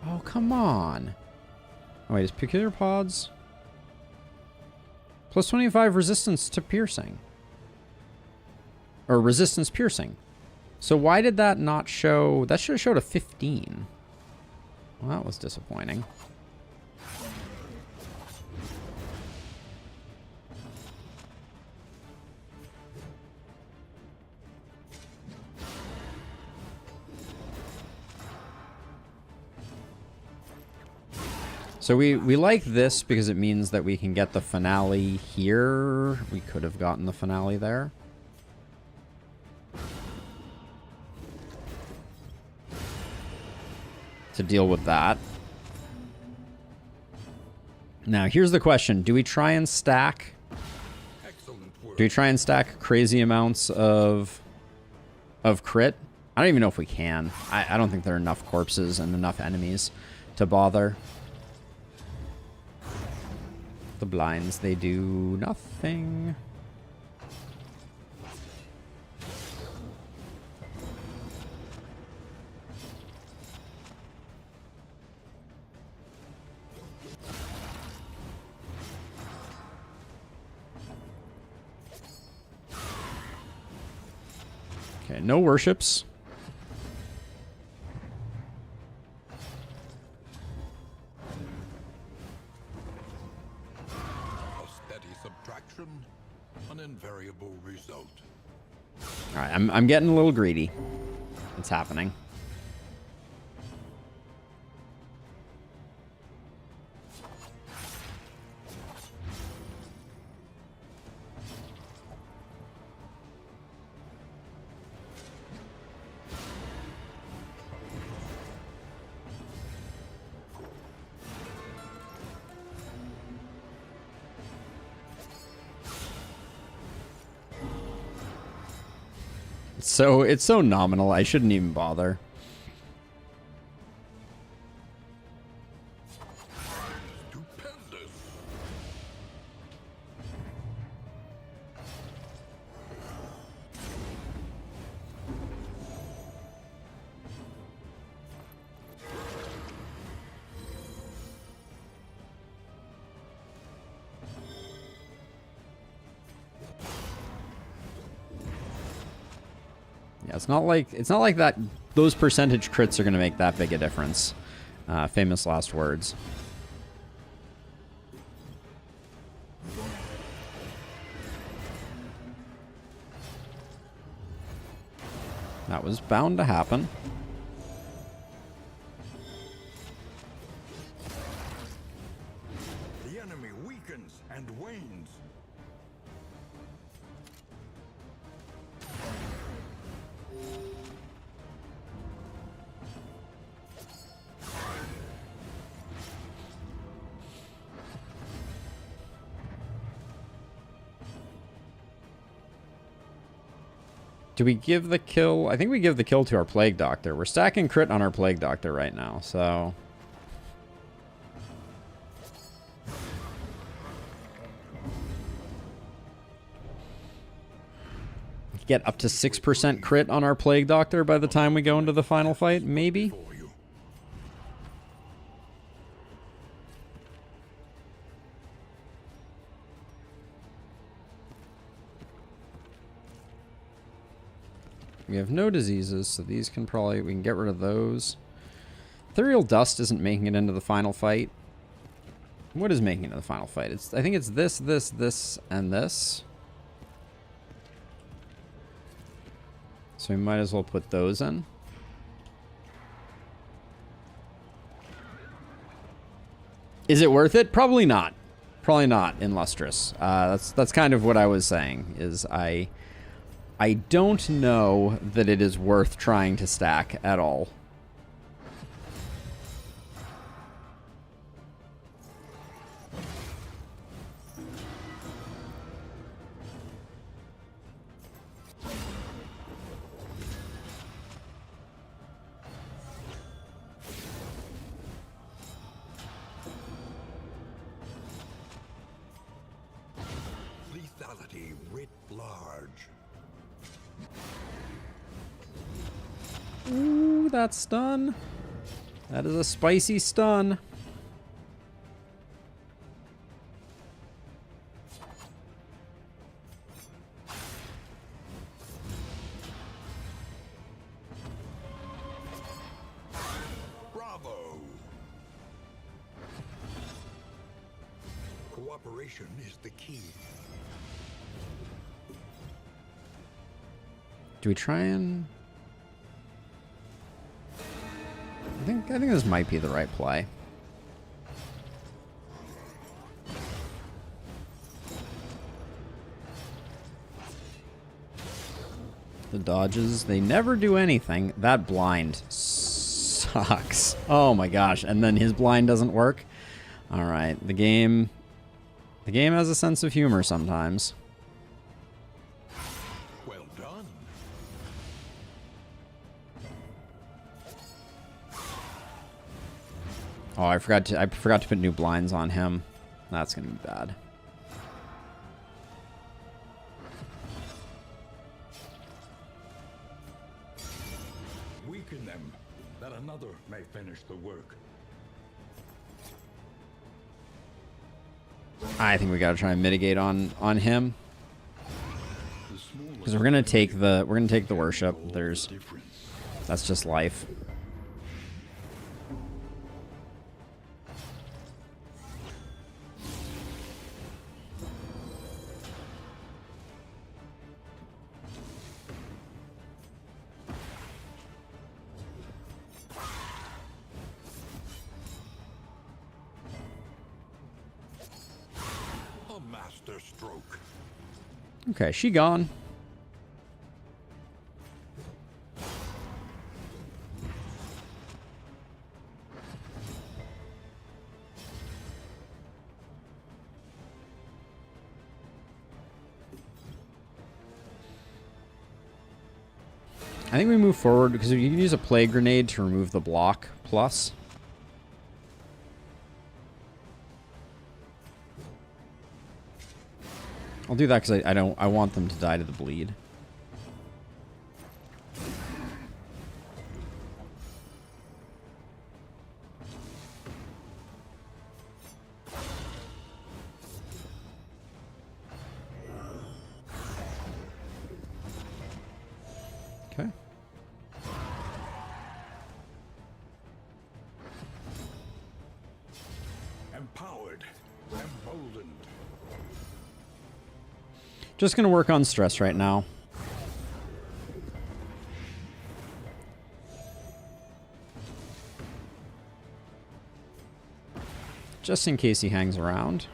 Oh, come on. Oh, wait, is Peculiar Pods... Plus 25 resistance to piercing. Or resistance piercing. So why did that not show... That should have showed a 15. Well, that was disappointing. So we like this because it means that we can get the finale here. We could have gotten the finale there. to deal with that. Now, here's the question. Do we try and stack... Do we try and stack crazy amounts of crit? I don't even know if we can. I don't think there are enough corpses and enough enemies to bother. The blinds, they do nothing. Okay, no worships. An invariable result. All right, I'm getting a little greedy. It's happening. So it's so nominal, I shouldn't even bother. Stupendous. Yeah, it's not like that. Those percentage crits are going to make that big a difference. Famous last words. That was bound to happen. The enemy weakens and wanes. Do we give the kill? I think we give the kill to our Plague Doctor. We're stacking crit on our Plague Doctor right now, so... Get up to 6% crit on our Plague Doctor by the time we go into the final fight, maybe? We have no diseases, so these can probably... We can get rid of those. Ethereal Dust isn't making it into the final fight. What is making it into the final fight? I think it's this, and this. So we might as well put those in. Is it worth it? Probably not. Probably not in Lustrous. That's kind of what I was saying, is I don't know that it is worth trying to stack at all. Lethality writ large. Ooh, that stun. That is a spicy stun. Bravo. Cooperation is the key. Do we try and... I think this might be the right play. The dodges, they never do anything. That blind. So sucks. Oh my gosh. And then his blind doesn't work. All right. The game has a sense of humor sometimes. Well done. Oh, I forgot to put new blinds on him. That's going to be bad. Weaken them, that another may finish the work. I think we got to try and mitigate on him. Because we're gonna take the worship. That's just life. A master stroke. Okay, she gone. I think we move forward because you can use a plague grenade to remove the block plus. I'll do that because I want them to die to the bleed. Okay. Empowered, emboldened. Just gonna work on stress right now. Just in case he hangs around.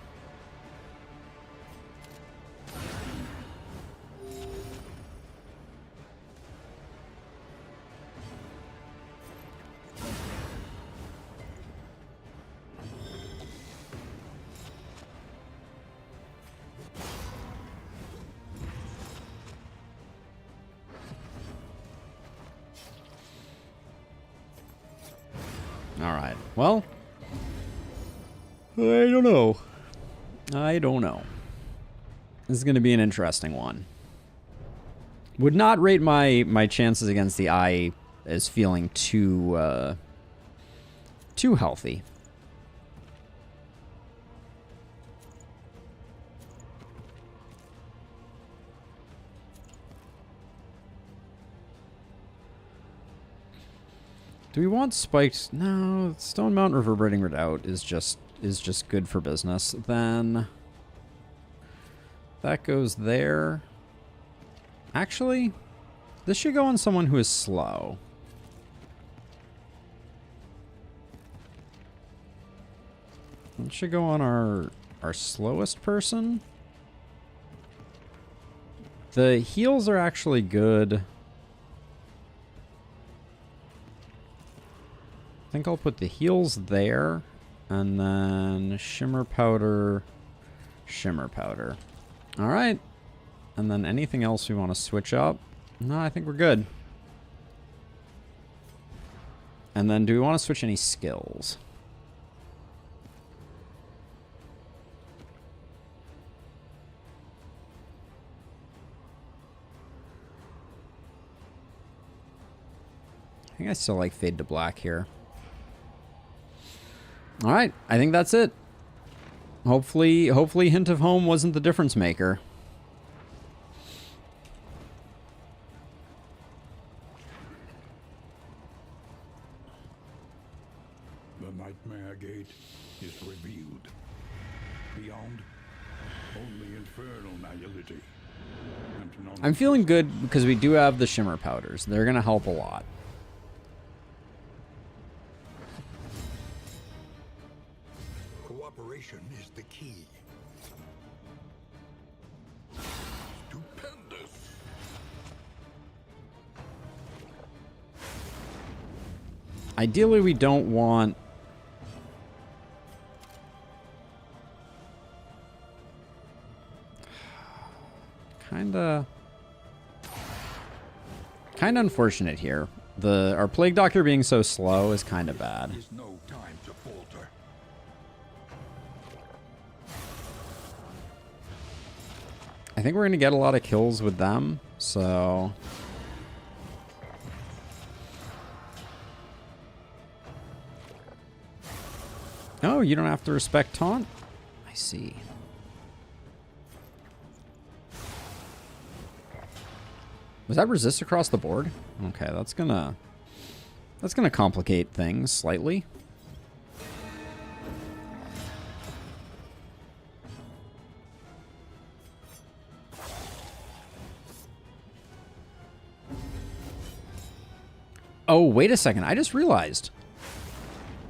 Alright, well, I don't know. I don't know. This is going to be an interesting one. Would not rate my chances against the eye as feeling too healthy. Do we want spiked? No, Stone Mountain Reverberating Redoubt is just good for business. Then that goes there. Actually, this should go on someone who is slow. It should go on our slowest person. The heals are actually good. I think I'll put the heals there, and then shimmer powder. All right. And then anything else we want to switch up? No, I think we're good. And then do we want to switch any skills? I think I still like Fade to Black here. All right, I think that's it. Hopefully Hint of Home wasn't the difference maker. The Nightmare Gate is revealed. Beyond, only infernal nihility. And none I'm feeling good because we do have the shimmer powders. They're going to help a lot. Cooperation is the key. Stupendous. Ideally, we don't want... Kinda unfortunate here. Our Plague Doctor being so slow is kind of bad. There's no time to falter. I think we're going to get a lot of kills with them, so... Oh, you don't have to respect taunt? I see. Was that resist across the board? Okay, that's gonna complicate things slightly. Oh, wait a second. I just realized.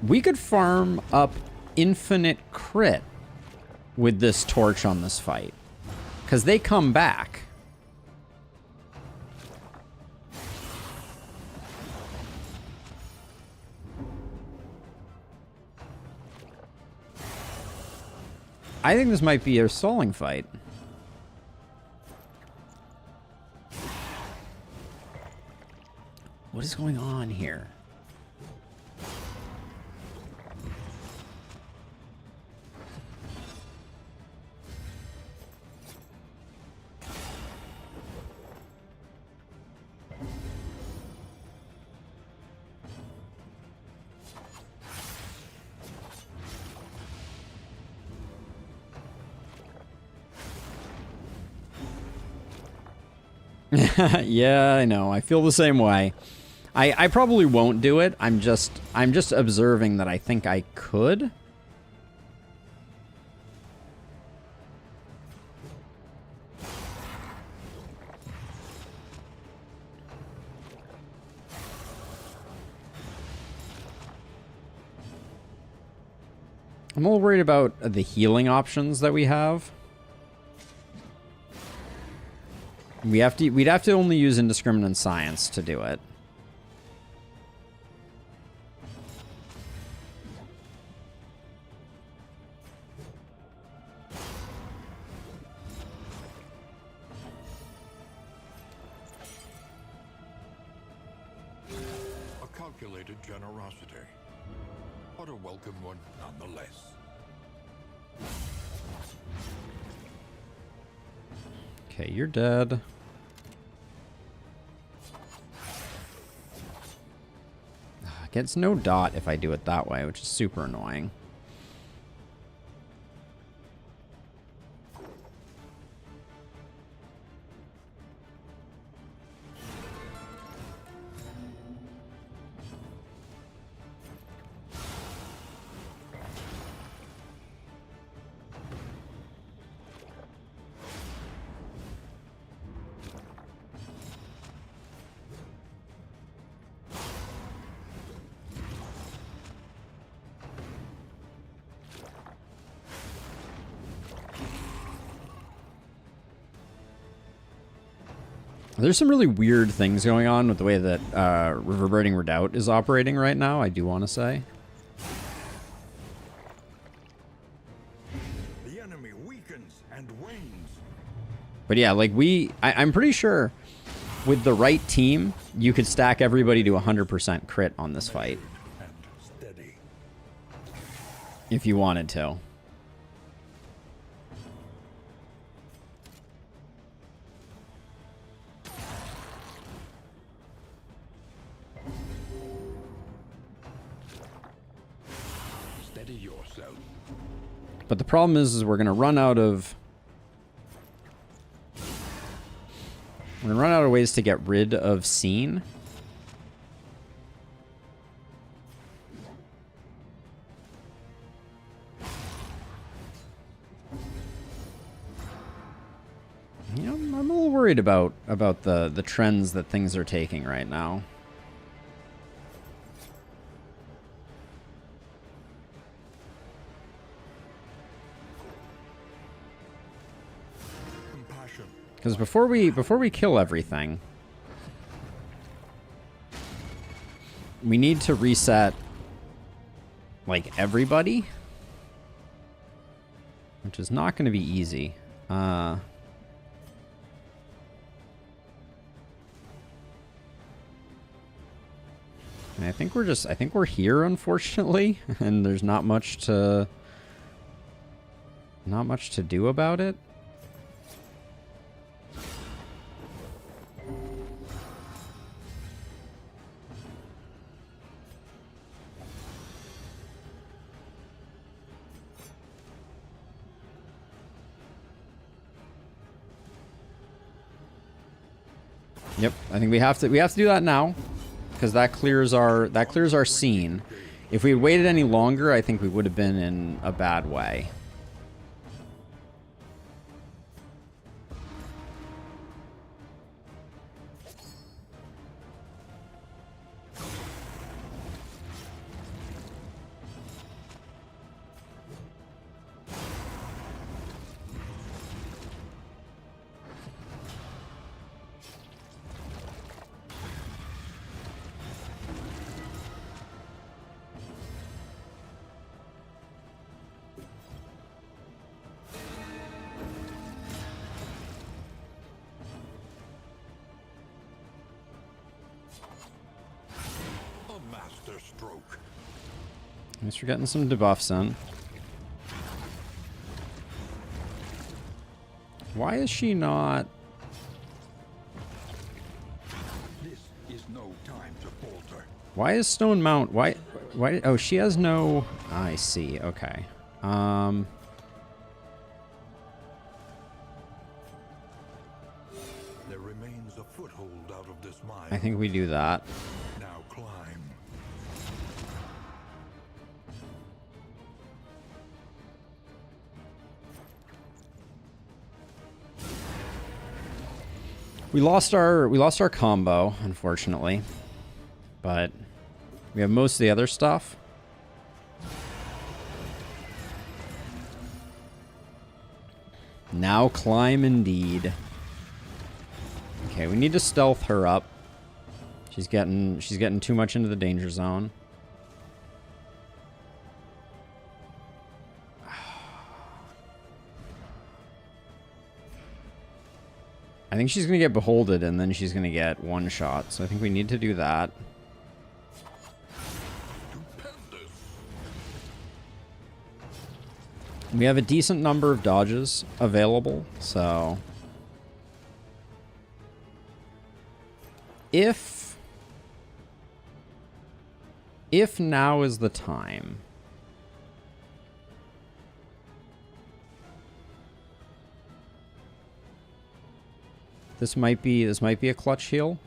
We could farm up infinite crit with this torch on this fight. Because they come back. I think this might be a stalling fight. What is going on here? Yeah, I know. I feel the same way. I probably won't do it. I'm just observing that I think I could. I'm a little worried about the healing options that we have. We'd have to only use indiscriminate science to do it. A calculated generosity, but a welcome one nonetheless. Okay, you're dead. Gets no dot if I do it that way, which is super annoying. There's some really weird things going on with the way that Reverberating Redoubt is operating right now, I do want to say. The enemy weakens and wanes. But yeah, like I'm pretty sure with the right team, you could stack everybody to 100% crit on this fight. And steady. If you wanted to. Steady yourself. But the problem is we're going to run out of... We're going to run out of ways to get rid of Scene. You know, I'm a little worried about the trends that things are taking right now. Because before we kill everything, we need to reset, like, everybody. Which is not going to be easy. And I think we're here, unfortunately, and there's not much to do about it. Yep, I think we have to do that now, because that clears our scene. If we had waited any longer, I think we would have been in a bad way. At least we're getting some debuffs in. Why is she not? This is no time to falter. Why is Stone Mount? Why? Oh, she has no. I see. Okay. There remains a foothold out of this mine. I think we do that. Now climb. We lost our combo, unfortunately, but we have most of the other stuff. Now climb indeed. Okay, we need to stealth her up. She's getting too much into the danger zone. I think she's going to get beholded, and then she's going to get one shot. So I think we need to do that. We have a decent number of dodges available, so... If now is the time... This might be a clutch heal.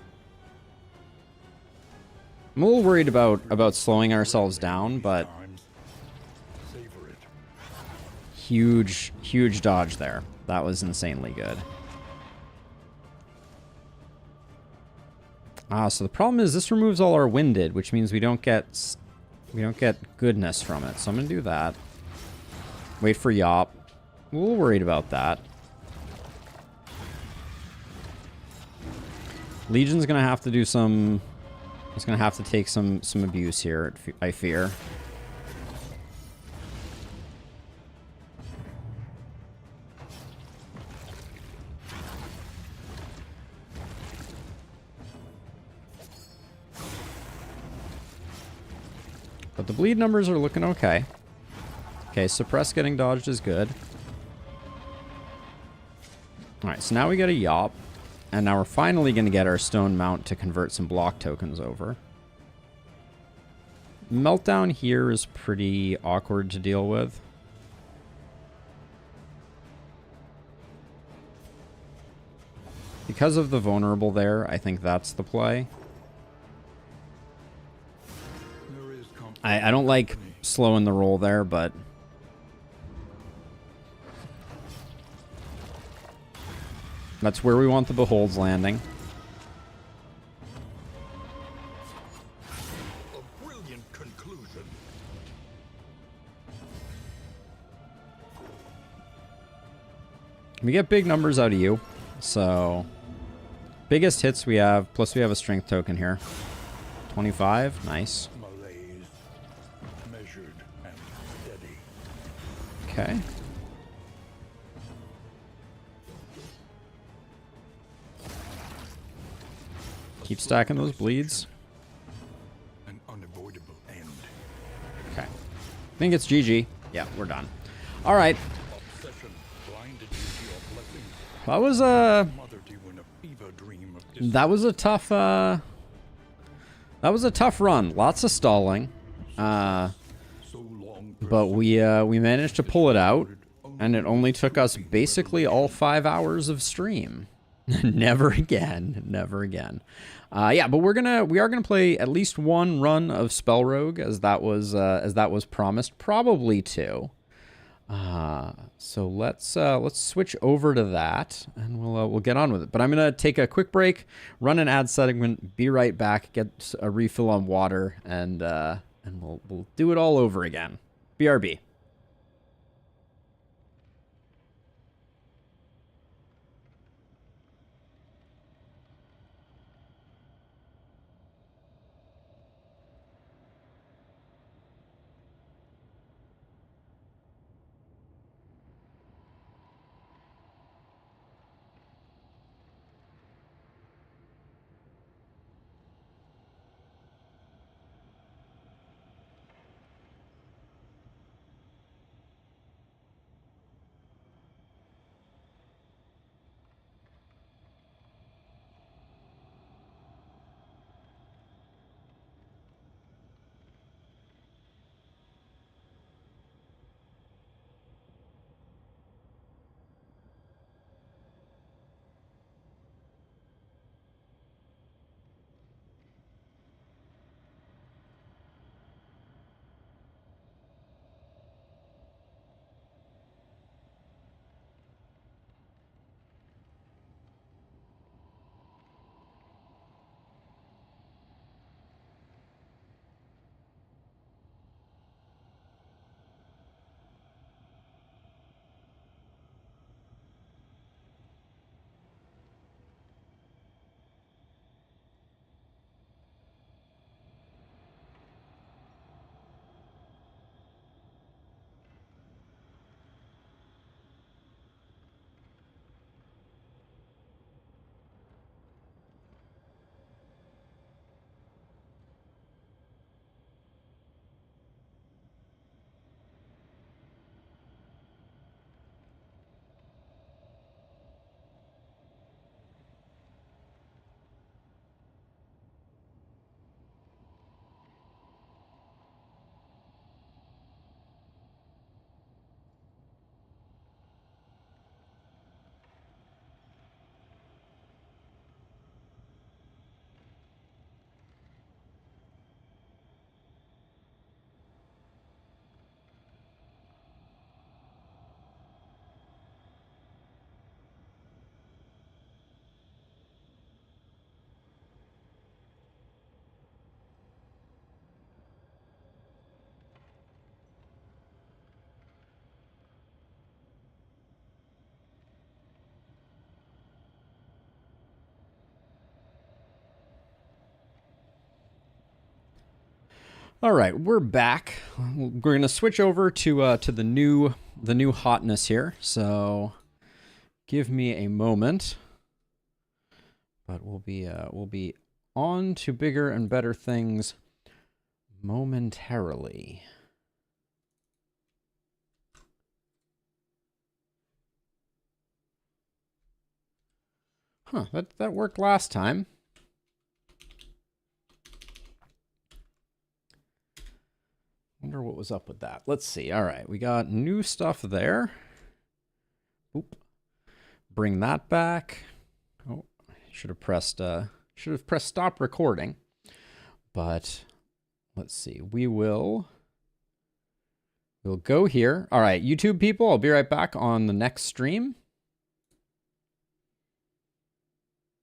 I'm a little worried about slowing ourselves down, but huge dodge there. That was insanely good. So the problem is this removes all our winded, which means we don't get goodness from it. So I'm gonna do that. Wait for Yop. I'm a little worried about that. Legion's gonna have to do some... It's gonna have to take some abuse here, I fear. But the bleed numbers are looking okay. Okay, suppress getting dodged is good. Alright, so now we get a Yop. And now we're finally going to get our Stone Mount to convert some block tokens over. Meltdown here is pretty awkward to deal with. Because of the vulnerable there, I think that's the play. I don't like slowing the roll there, but... That's where we want the Beholds landing. A brilliant conclusion. We get big numbers out of you, so biggest hits we have, plus we have a strength token here. 25. Nice. Malaise, measured and steady. Okay. Keep stacking those bleeds. An unavoidable end. Okay. I think it's GG. Yeah, we're done. All right. Obsession blinded you to your blessings. That was Smothered you in a fever dream of that was a tough run. Lots of stalling. so long But we managed to pull it out, and it only took us basically all 5 hours of stream. Never again. Never again. Yeah, but we are gonna play at least one run of Spell Rogue, as that was promised. Probably two. So let's switch over to that, and we'll get on with it. But I'm gonna take a quick break, run an ad segment, be right back, get a refill on water, and we'll do it all over again. BRB. All right, we're back. We're gonna switch over to the new hotness here. So give me a moment, but we'll be on to bigger and better things momentarily. Huh? That worked last time. Wonder what was up with that. Let's see. All right, we got new stuff there. Oop. Bring that back. Oh, should have pressed stop recording. But let's see. We'll go here. All right, YouTube people, I'll be right back on the next stream.